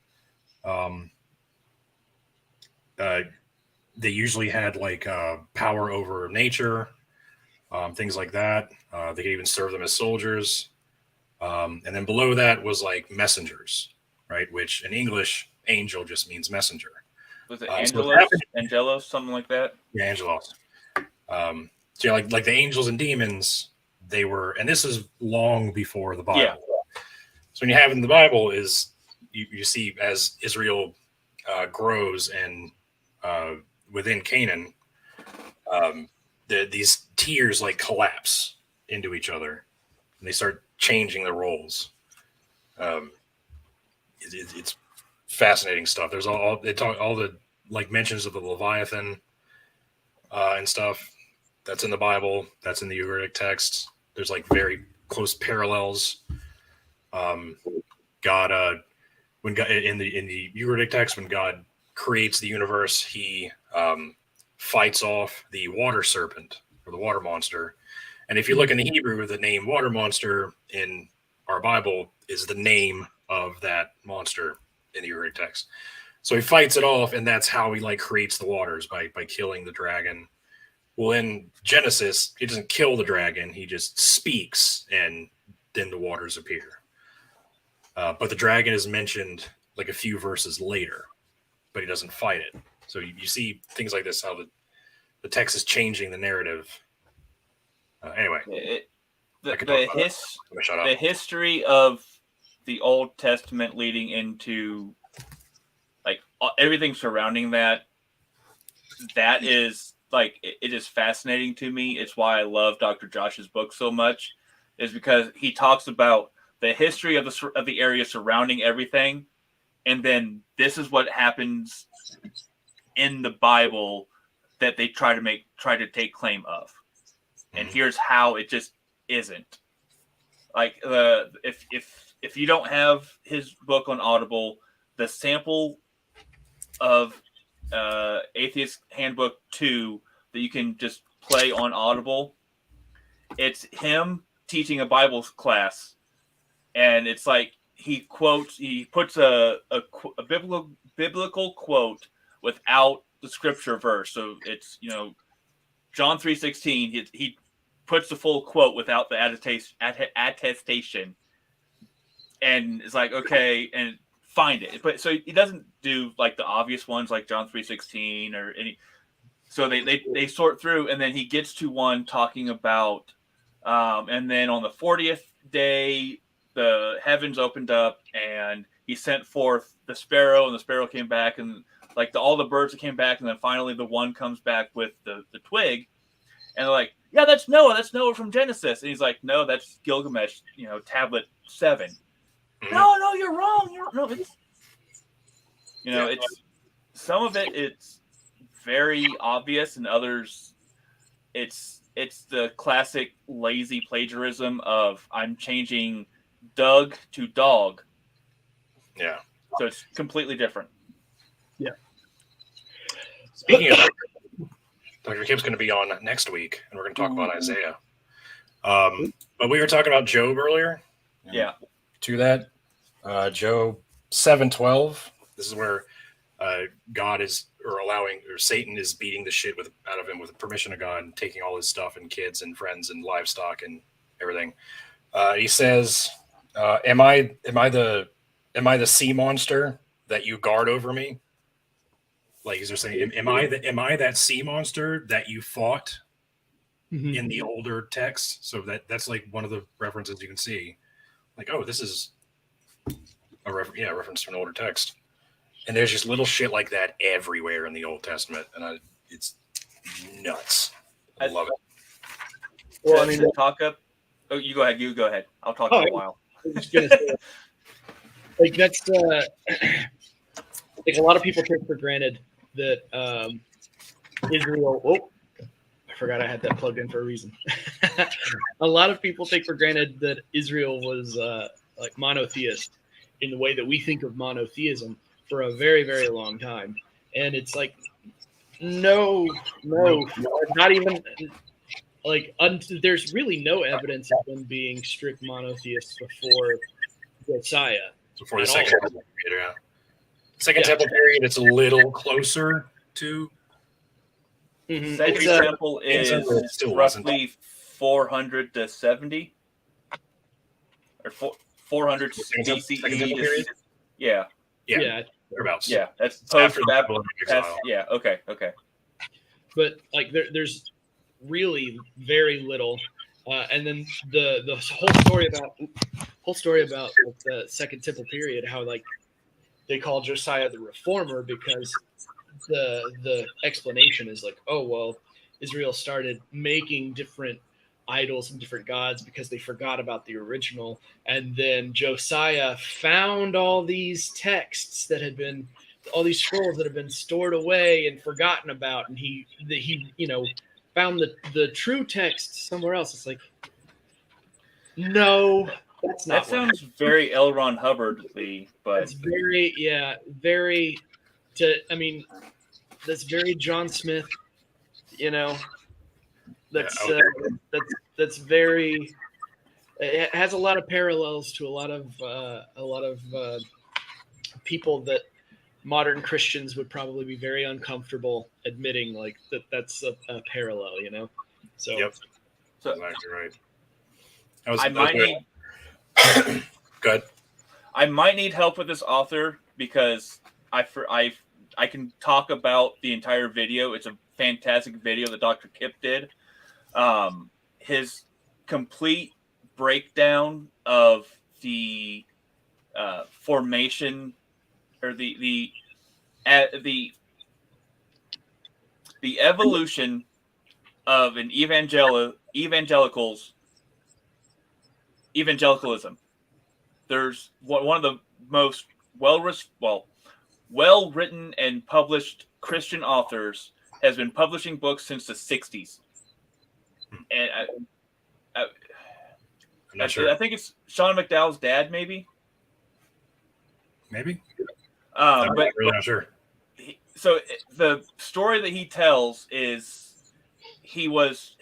They usually had like power over nature, things like that. They could even serve them as soldiers. And then below that was like messengers, right? Which in English, angel just means messenger. Was it Angelos? Angelos, something like that? Yeah, Angelos. So yeah, like the angels and demons, they were, and this is long before the Bible. Yeah. So when you have in the Bible is you see as Israel grows and within Canaan, these tiers like collapse into each other, and they start changing the roles. It's fascinating stuff. There's all the like mentions of the Leviathan and stuff. That's in the Bible. That's in the Ugaritic text. There's like very close parallels. God, when God in the Ugaritic text, when God creates the universe, he fights off the water serpent or the water monster. And if you look in the Hebrew, the name water monster in our Bible is the name of that monster in the Ugaritic text. So he fights it off, and that's how he like creates the waters by killing the dragon. Well, in Genesis, he doesn't kill the dragon; he just speaks, and then the waters appear. But the dragon is mentioned like a few verses later, but he doesn't fight it. So you see things like this, how the text is changing the narrative. Anyway, the history of the Old Testament leading into like everything surrounding that is like it is fascinating to me. It's why I love Dr. Josh's book so much, is because he talks about the history of the area surrounding everything, and then this is what happens in the Bible that they try to take claim of, and here's how it just isn't. Like if you don't have his book on Audible, the sample of Atheist Handbook 2 that you can just play on Audible, it's him teaching a Bible class, and it's like he puts a biblical quote without the scripture verse. So it's John 3:16. He puts the full quote without the attestation, and it's like, okay, and find it. But so he doesn't do like the obvious ones like John 3:16 or any. So they sort through, and then he gets to one talking about, and then on the 40th day, the heavens opened up, and he sent forth the sparrow, and the sparrow came back, and like all the birds that came back, and then finally the one comes back with the twig, and they're like, yeah, that's Noah from Genesis, and he's like, no, that's Gilgamesh, tablet 7. No, you're wrong. It's some of it's very obvious, and others, it's the classic lazy plagiarism of I'm changing Doug to dog. Yeah. So it's completely different. Yeah. Speaking of Dr. Kim's going to be on next week, and we're going to talk about Isaiah. But we were talking about Job earlier. Yeah. To that, Job 7:12. This is where God is, or Satan is beating the shit out of him with permission of God, and taking all his stuff and kids and friends and livestock and everything. He says, "Am I the sea monster that you guard over me?" Like he's saying, "Am I that sea monster that you fought in the older text. So that's like one of the references you can see. Like, oh, this is a reference to an older text. And there's just little shit like that everywhere in the Old Testament, and it's nuts. I love it. Well, I mean, talk up. Oh, you go ahead. You go ahead. I'll talk for a while. I was just gonna say, like that's like a lot of people take for granted that Israel. Oh, I forgot I had that plugged in for a reason. A lot of people take for granted that Israel was like monotheist in the way that we think of monotheism for a very, very long time, and it's like no, not even. Like, there's really no evidence of them being strict monotheists before Josiah. Before the second temple period, yeah. Second temple period, it's a little closer to. Mm-hmm. Second temple is roughly 400 to 70, or 400 BCE. Yeah. Thereabouts. Yeah, that's post that. Yeah. Okay. But like, there's really very little, and then the whole story about like, the second temple period, how like they call Josiah the reformer because the explanation is like, oh well, Israel started making different idols and different gods because they forgot about the original, and then Josiah found all these texts that had been all these scrolls that have been stored away and forgotten about, and he found the true text somewhere else. It's like, no, that's not. That sounds very L. Ron Hubbard-y, but it's very that's very John Smith. That's very. It has a lot of parallels to a lot of people that modern Christians would probably be very uncomfortable admitting, like that's a parallel, So, yep. So exactly right. Good. I might need help with this author because I can talk about the entire video. It's a fantastic video that Dr. Kip did. His complete breakdown of the formation or the evolution of an evangelicalism. There's one of the most well-written and published Christian authors has been publishing books since the 60s. And I'm not sure. I think it's Sean McDowell's dad, maybe. I'm really not sure. So the story that he tells is he was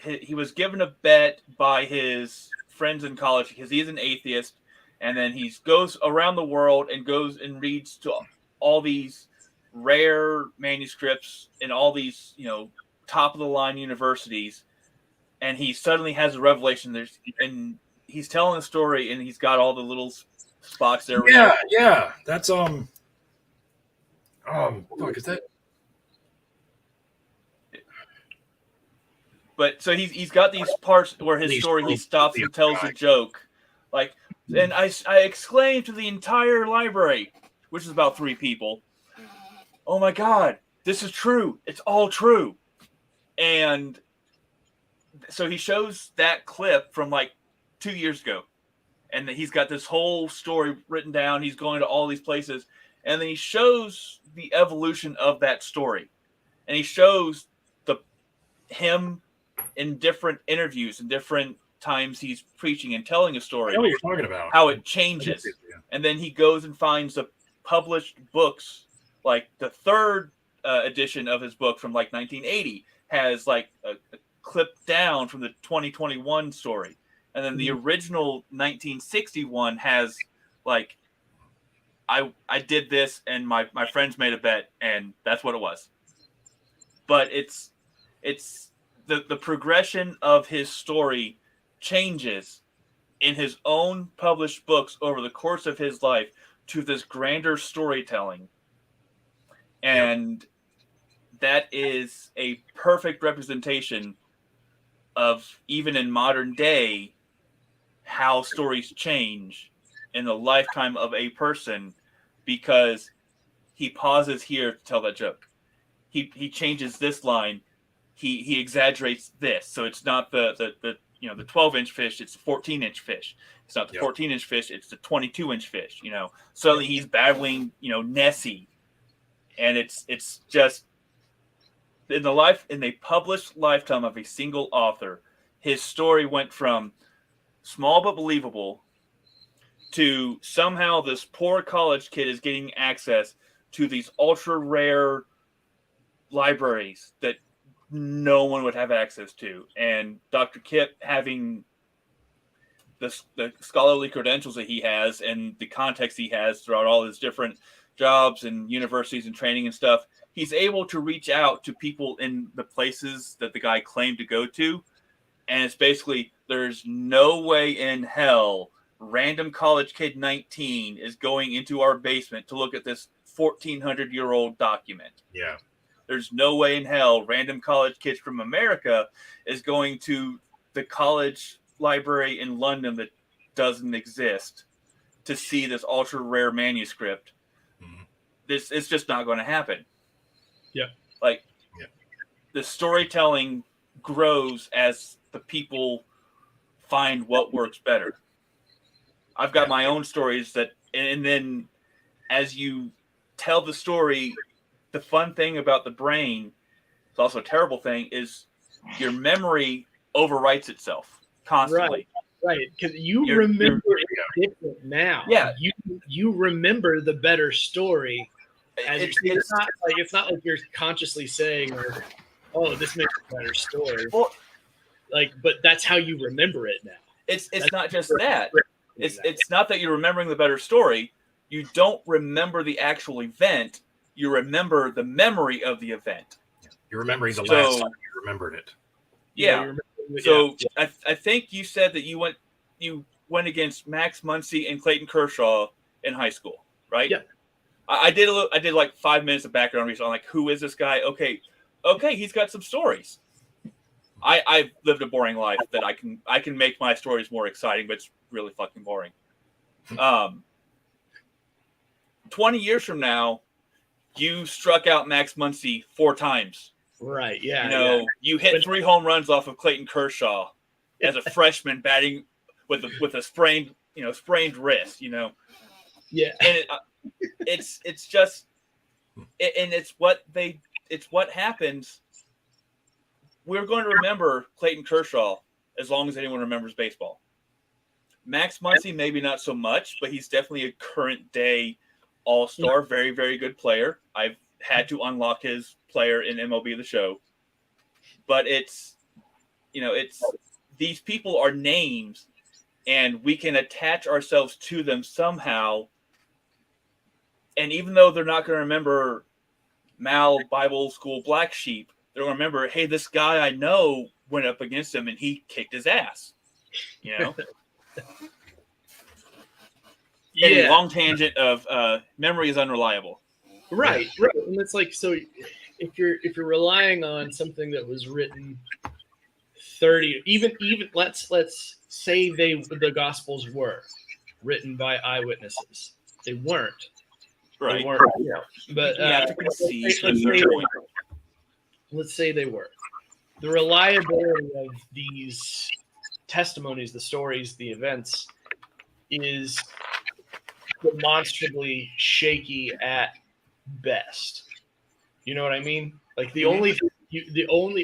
given a bet by his friends in college because he's an atheist, and then he goes around the world and goes and reads to all these rare manuscripts in all these top of the line universities, and he suddenly has a revelation. And he's telling a story, and he's got all the little spots there. Yeah. That's fuck, is that? But so he's got these parts where his story he stops and tells a joke, like, and I exclaimed to the entire library, which is about 3 people, "Oh my God, this is true! It's all true!" And so he shows that clip from like 2 years ago, and he's got this whole story written down. He's going to all these places, and then he shows the evolution of that story, and he shows him in different interviews and different times he's preaching and telling a story. I know what you're talking about. How it changes, and then he goes and finds the published books, like the 3rd edition of his book from like 1980 has like a clip down from the 2021 story, and then the original 1961 has like I did this and my friends made a bet and that's what it was. But it's the progression of his story changes in his own published books over the course of his life to this grander storytelling. And that is a perfect representation of even in modern day how stories change in the lifetime of a person, because he pauses here to tell that joke. He changes this line. He exaggerates this. So it's not the 12-inch fish, it's the 14-inch fish. It's not the 14-inch fish, it's the 22-inch fish, Suddenly he's battling, Nessie. And it's just in the published lifetime of a single author, his story went from small but believable to somehow this poor college kid is getting access to these ultra rare libraries that no one would have access to. And Dr. Kip, having the scholarly credentials that he has and the context he has throughout all his different jobs and universities and training and stuff, he's able to reach out to people in the places that the guy claimed to go to. And it's basically, there's no way in hell random college kid 19 is going into our basement to look at this 1,400-year-old document. Yeah. There's no way in hell random college kids from America is going to the college library in London that doesn't exist to see this ultra rare manuscript. Mm-hmm. It's just not going to happen. Yeah. The storytelling grows as the people find what works better. I've got my own stories and then as you tell the story, the fun thing about the brain, it's also a terrible thing, is your memory overwrites itself constantly. Right, because you remember it different now. Yeah, you remember the better story. It's not like you're consciously saying, "Oh, this makes a better story." Well, but that's how you remember it now. It's not just that. It's not that you're remembering the better story. You don't remember the actual event. You remember the memory of the event. You're remembering the last time you remembered it. Yeah. I think you said that you went against Max Muncy and Clayton Kershaw in high school, right? Yeah. I did like 5 minutes of background research on who is this guy? Okay, he's got some stories. I've lived a boring life that I can make my stories more exciting, but it's really fucking boring. 20 years from now, you struck out Max Muncy 4 times. Right. Yeah. You hit 3 home runs off of Clayton Kershaw as a freshman batting with a sprained wrist. Yeah. And it's just, and it's what happens. We're going to remember Clayton Kershaw as long as anyone remembers baseball. Max Muncy, maybe not so much, but he's definitely a current day all-star, very, very good player. I've had to unlock his player in MLB The Show. But it's these people are names, and we can attach ourselves to them somehow. And even though they're not going to remember Mal Bible School Black Sheep, they're going to remember, hey, this guy I know went up against him and he kicked his ass. Anyway, long tangent of memory is unreliable. Right. And it's so if you're relying on something that was written 30, even let's say the Gospels were written by eyewitnesses. They weren't. Right. They weren't. But let's say they were. The reliability of these testimonies, the stories, the events is demonstrably shaky at best. You know what I mean? The only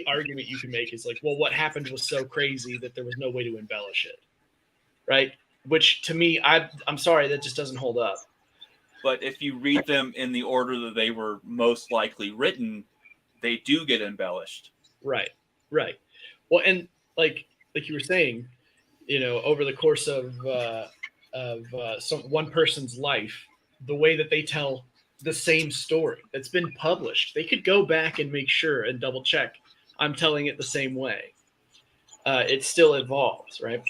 argument you can make is well, what happened was so crazy that there was no way to embellish it, right? Which to me, I'm sorry, that just doesn't hold up. But if you read them in the order that they were most likely written, they do get embellished. Right. Well, and like you were saying, over the course of one person's life, the way that they tell the same story that's been published, they could go back and make sure and double check I'm telling it the same way. It still evolves, right?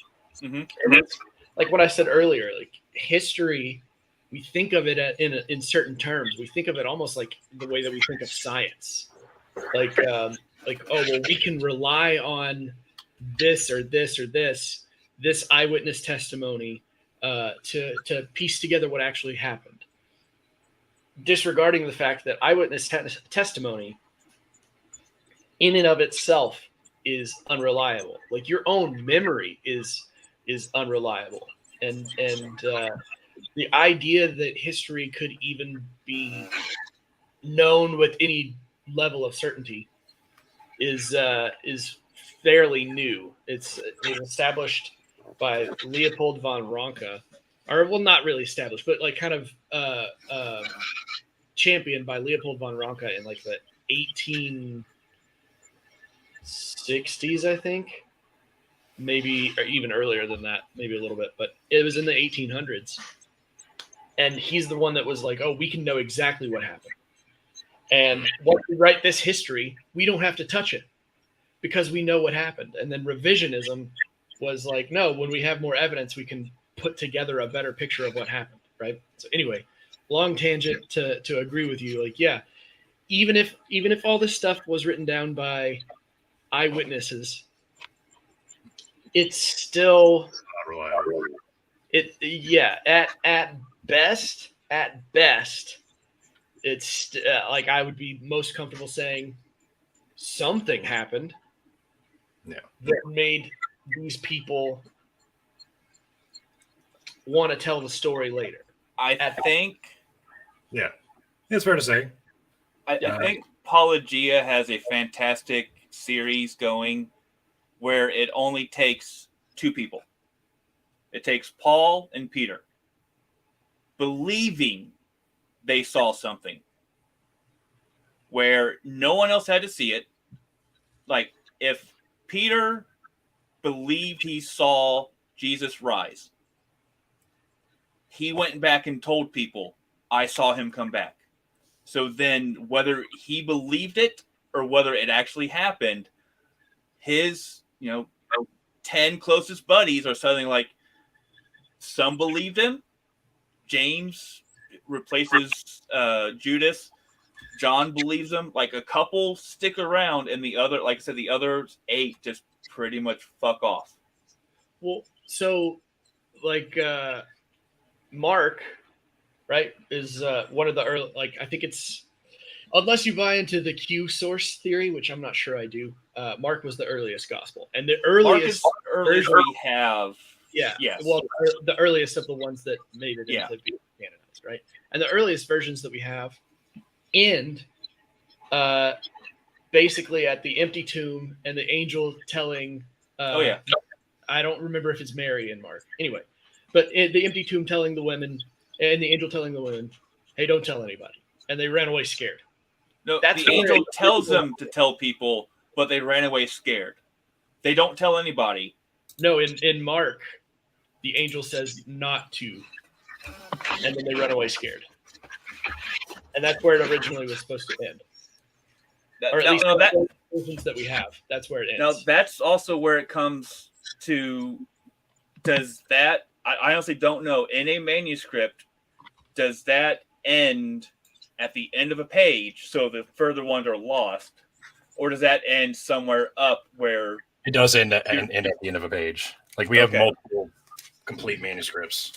Mm-hmm. And it's like what I said earlier, history, we think of it in certain terms. We think of it almost like the way that we think of science. Oh, well, we can rely on this or this or this eyewitness testimony to piece together what actually happened, disregarding the fact that eyewitness testimony in and of itself is unreliable. Like your own memory is unreliable, and the idea that history could even be known with any level of certainty is fairly new. It was established by Leopold von Ranke, or well, not really established, but like kind of championed by Leopold von Ranke in like the 1860s, I think, maybe, or even earlier than that, maybe a little bit, but it was in the 1800s. And he's the one that was like, oh, we can know exactly what happened. And once we write this history, we don't have to touch it because we know what happened. And then revisionism was like, no, when we have more evidence, we can put together a better picture of what happened, right? So anyway, long tangent to agree with you. Like, yeah, even if all this stuff was written down by eyewitnesses, it's still Not reliable. At best, it's like I would be most comfortable saying something happened that made these people want to tell the story later. I think it's fair to say. I think Apologia has a fantastic series going where it only takes two people. It takes Paul and Peter believing they saw something where no one else had to see it. Like if Peter believed he saw Jesus rise, he went back and told people, I saw him come back. So then whether he believed it or whether it actually happened, his, 10 closest buddies are something like, some believed him. James replaces Judas. John believes him. Like a couple stick around, and the other, like I said, the other 8 just pretty much fuck off. Well, so like Mark, right, is one of the early. Like I think it's, unless you buy into the Q source theory, which I'm not sure I do. Mark was the earliest gospel, and the earliest earliest we have. Yeah. Yes. Well, the earliest of the ones that made it into being canonized, right? And the earliest versions that we have end basically at the empty tomb and the angel telling. I don't remember if it's Mary and Mark. Anyway, but the empty tomb telling the women and the angel telling the women, "Hey, don't tell anybody," and they ran away scared. No, the angel tells them to tell people, but they ran away scared. They don't tell anybody. No, in Mark, the angel says not to, and then they run away scared. And that's where it originally was supposed to end. Or at least the versions that we have. That's where it ends. Now, that's also where it comes to, does that, I honestly don't know, in a manuscript, does that end at the end of a page so the further ones are lost? Or does that end somewhere up where... It does end at the end of a page. Like we have multiple complete manuscripts.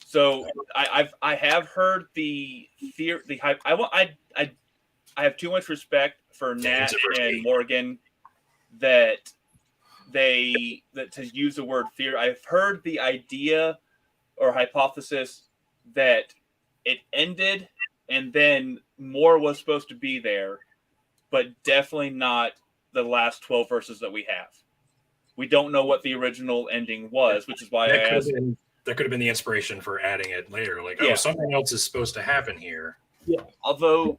So I have heard the theory. I have too much respect for Nat and Morgan that to use the word fear. I've heard the idea or hypothesis that it ended and then more was supposed to be there, but definitely not the last 12 verses that we have. We don't know what the original ending was, which is why I asked. That could have been the inspiration for adding it later. Like, something else is supposed to happen here. Yeah. Although,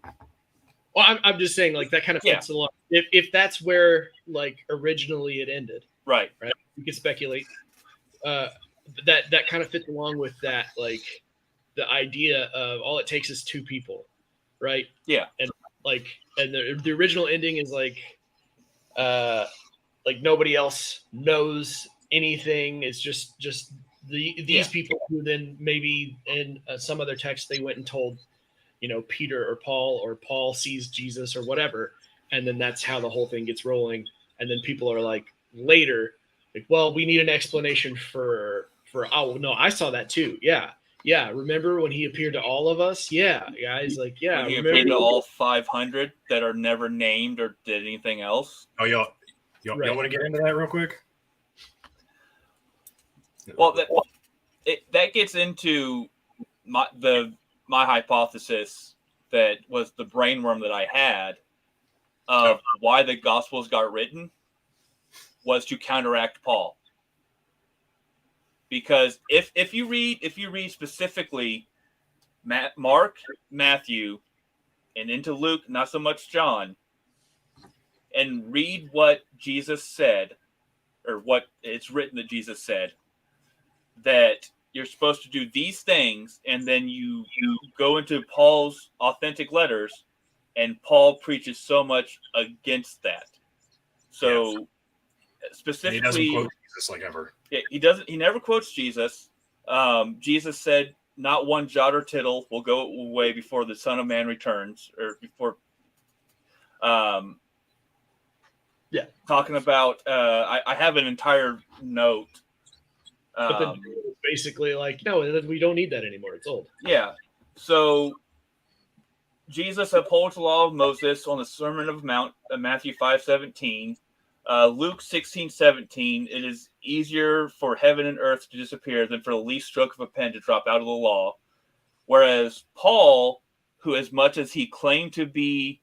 well, I'm just saying, like, that kind of fits along. If that's where, like, originally it ended, right? We could speculate. That kind of fits along with that, like, the idea of all it takes is 2 people, right? Yeah. And the original ending is like nobody else knows anything. It's just these people who then maybe in some other text they went and told, Peter or Paul sees Jesus or whatever, and then that's how the whole thing gets rolling. And then people are like, later, like, well, we need an explanation for oh no, I saw that too. Yeah, remember when he appeared to all of us? Yeah, guys, like, yeah, When he remember appeared to all 500 that are never named or did anything else. Oh, y'all Right. want to get into that real quick? Well, that gets into my hypothesis that was the brainworm that I had of why the Gospels got written was to counteract Paul. Because if you read specifically Mark, Matthew, and into Luke, not so much John, and read what Jesus said, or what it's written that Jesus said, that you're supposed to do these things, and then you go into Paul's authentic letters, and Paul preaches so much against that. So specifically, and he doesn't quote Jesus like ever. Yeah, he doesn't. He never quotes Jesus. Jesus said, "Not one jot or tittle will go away before the Son of Man returns," or before. Talking about, I have an entire note. But then basically, like, no, we don't need that anymore. It's old. Yeah. So Jesus upholds the law of Moses on the Sermon of Mount, Matthew 5:17. Luke 16:17. It is easier for heaven and earth to disappear than for the least stroke of a pen to drop out of the law. Whereas Paul, who as much as he claimed to be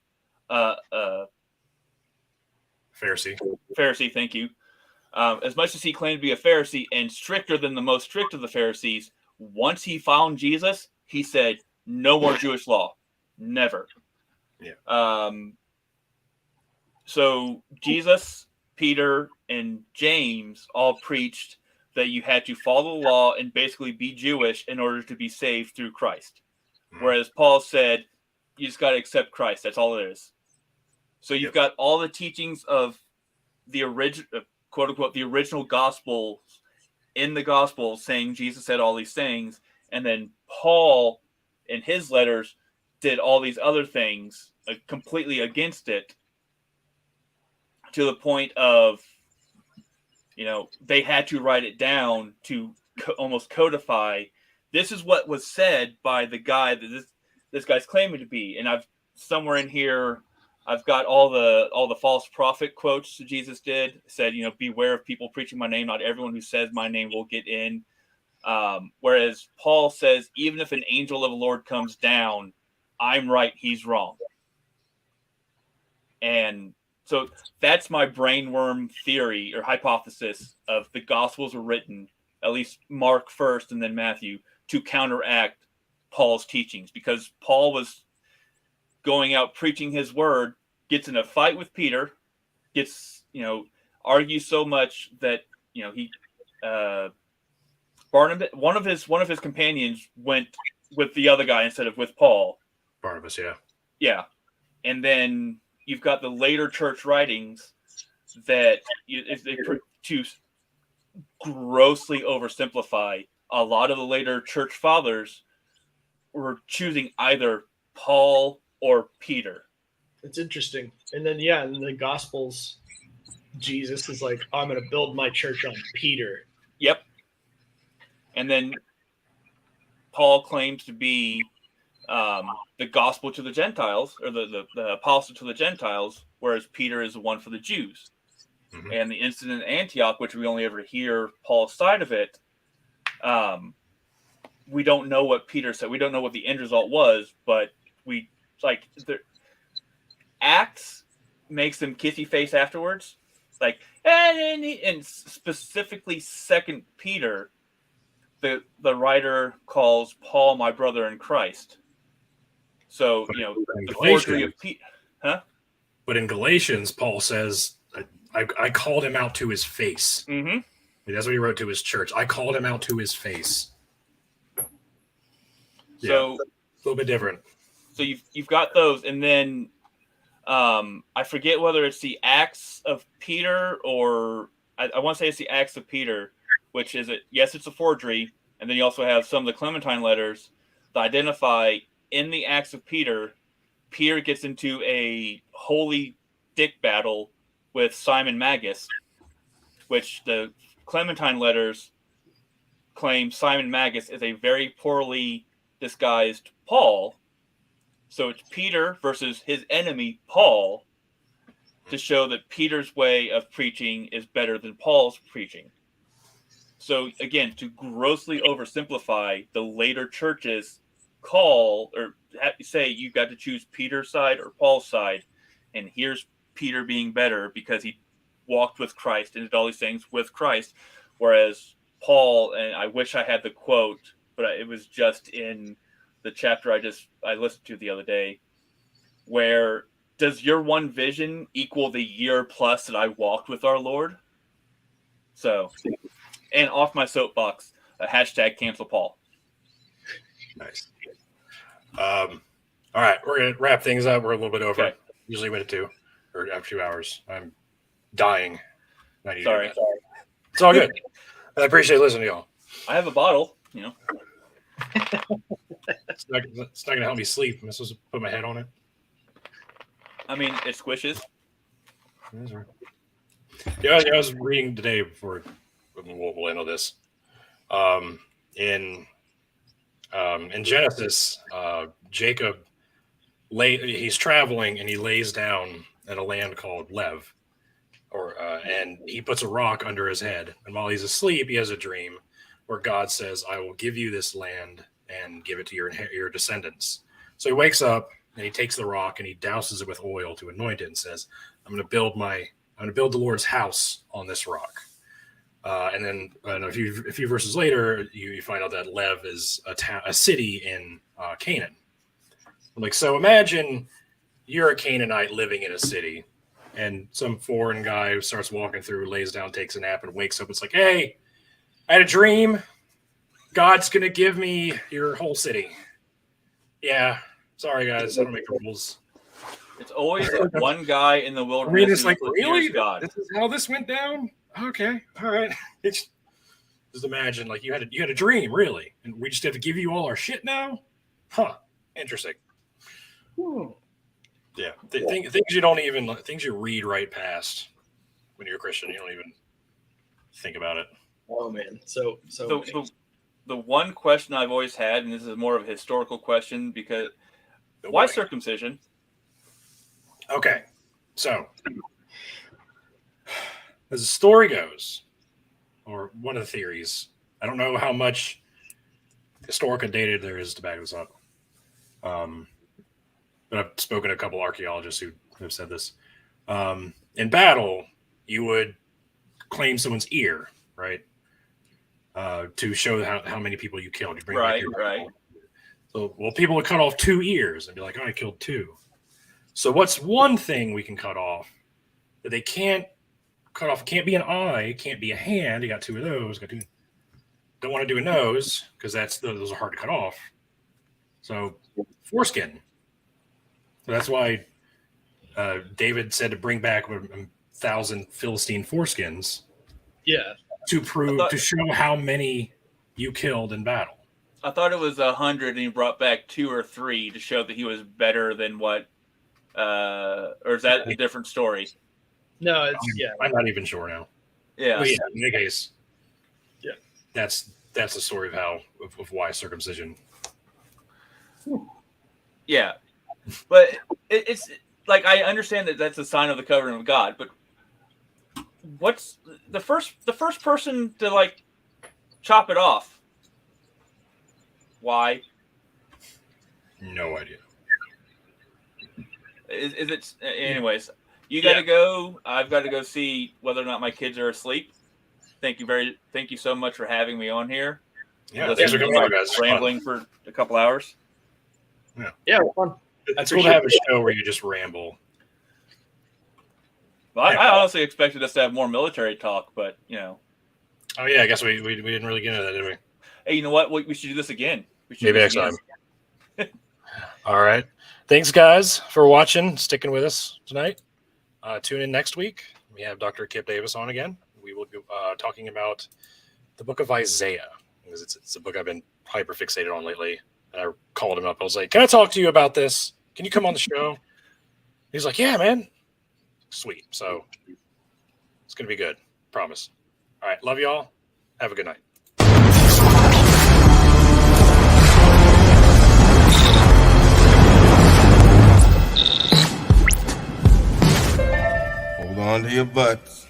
Pharisee, thank you. As much as he claimed to be a Pharisee and stricter than the most strict of the Pharisees, once he found Jesus, he said, "No more Jewish law, never." Yeah. So Jesus, Peter, and James all preached that you had to follow the law and basically be Jewish in order to be saved through Christ. Mm-hmm. Whereas Paul said, you just got to accept Christ. That's all it is. So you've got all the teachings of the original, quote unquote, the original gospel in the gospel saying Jesus said all these things. And then Paul in his letters did all these other things completely against it, to the point of, they had to write it down to almost codify. This is what was said by the guy that this guy's claiming to be. And I've somewhere in here, I've got all the false prophet quotes that Jesus did. Said, beware of people preaching my name. Not everyone who says my name will get in. Whereas Paul says, even if an angel of the Lord comes down, I'm right, he's wrong. And so that's my brainworm theory or hypothesis of the Gospels were written, at least Mark first and then Matthew, to counteract Paul's teachings, because Paul was going out preaching his word, gets in a fight with Peter, gets, argues so much that, he Barnabas, one of his companions went with the other guy instead of with Paul. Barnabas, yeah. Yeah. And then you've got the later church writings that to grossly oversimplify. A lot of the later church fathers were choosing either Paul or Peter. It's interesting. And then, in the Gospels, Jesus is like, I'm going to build my church on Peter. Yep. And then Paul claims to be the gospel to the Gentiles, or the apostle to the Gentiles, whereas Peter is the one for the Jews. Mm-hmm. And the incident at Antioch, which we only ever hear Paul's side of it, we don't know what Peter said. We don't know what the end result was, but Acts makes them kissy face afterwards. And specifically 2 Peter, the writer calls Paul my brother in Christ. So, the forgery of Peter. Huh? But in Galatians, Paul says, I called him out to his face. Mm-hmm. That's what he wrote to his church. I called him out to his face. So a little bit different. So you've got those, and then I forget whether it's the Acts of Peter or I want to say it's the Acts of Peter, which is it's a forgery, and then you also have some of the Clementine letters that identify in the Acts of Peter. Peter gets into a holy dick battle with Simon Magus, which the Clementine letters claim Simon Magus is a very poorly disguised Paul. So it's Peter versus his enemy, Paul, to show that Peter's way of preaching is better than Paul's preaching. So again, to grossly oversimplify, the later churches call or say you got to choose Peter's side or Paul's side, and here's Peter being better because he walked with Christ and did all these things with Christ, whereas Paul, and I wish I had the quote, but it was just in the chapter I listened to the other day, where does your one vision equal the year plus that I walked with our Lord? So, and off my soapbox, hashtag cancel Paul. Nice. All right, we're gonna wrap things up. We're a little bit over. Okay. Usually wait at 2 or after 2 hours. I'm dying. Sorry. It's all good. I appreciate listening to y'all. I have a bottle, It's not gonna help me sleep. I'm supposed to put my head on it. I mean, it squishes. Yeah, I was reading today before we'll end on this. In Genesis, Jacob he's traveling and he lays down at a land called Lev, and he puts a rock under his head. And while he's asleep, he has a dream where God says, "I will give you this land and give it to your descendants." So he wakes up and he takes the rock and he douses it with oil to anoint it and says, I'm going to build the Lord's house on this rock. And then a few verses later, you find out that Lev is a city in Canaan. So imagine you're a Canaanite living in a city, and some foreign guy who starts walking through, lays down, takes a nap, and wakes up. It's like, hey, I had a dream. God's going to give me your whole city. Yeah. Sorry, guys. I don't make the rules. It's always one guy in the wilderness. It's like, really? God. This is how this went down? Okay. All right. Just imagine, you had a dream, really. And we just have to give you all our shit now? Huh. Interesting. Yeah. Things you read right past when you're a Christian. You don't even think about it. Oh, man. So the one question I've always had, and this is more of a historical question, because why circumcision? Okay, so as the story goes, or one of the theories, I don't know how much historical data there is to back this up, but I've spoken to a couple archaeologists who have said this. In battle, you would claim someone's ear, right? To show how many people you killed. You bring right. So, people would cut off 2 ears and be like, oh, I killed 2. So what's one thing we can cut off that they can't cut off? It can't be an eye, can't be a hand. You got 2 of those. Don't want to do a nose because those are hard to cut off. So foreskin. So that's why David said to bring back 1,000 Philistine foreskins. Yeah. To show how many you killed in battle. I thought it was 100, and he brought back 2 or 3 to show that he was better than what. Or is that a different story? No, I'm not even sure now. Yeah. But yeah, in any case, yeah, that's the story of why circumcision. Yeah, but it's like I understand that that's a sign of the covenant of God, but what's the first person to chop it off? Why? No idea. Is it anyways? You got to go. I've got to go see whether or not my kids are asleep. Thank you so much for having me on here. Yeah, thanks for coming on, guys. Rambling for a couple hours. Yeah, fun. It's cool to have a show where you just ramble. Well, I honestly expected us to have more military talk, but Oh yeah, I guess we didn't really get into that, did we? Hey, you know what? We should do this again. Maybe next time. All right. Thanks, guys, for watching, sticking with us tonight. Tune in next week. We have Dr. Kip Davis on again. We will be talking about the book of Isaiah, because it's a book I've been hyper fixated on lately. And I called him up. I was like, can I talk to you about this? Can you come on the show? He's like, yeah, man. Sweet. So it's going to be good. Promise. All right. Love y'all. Have a good night. Hold on to your butts.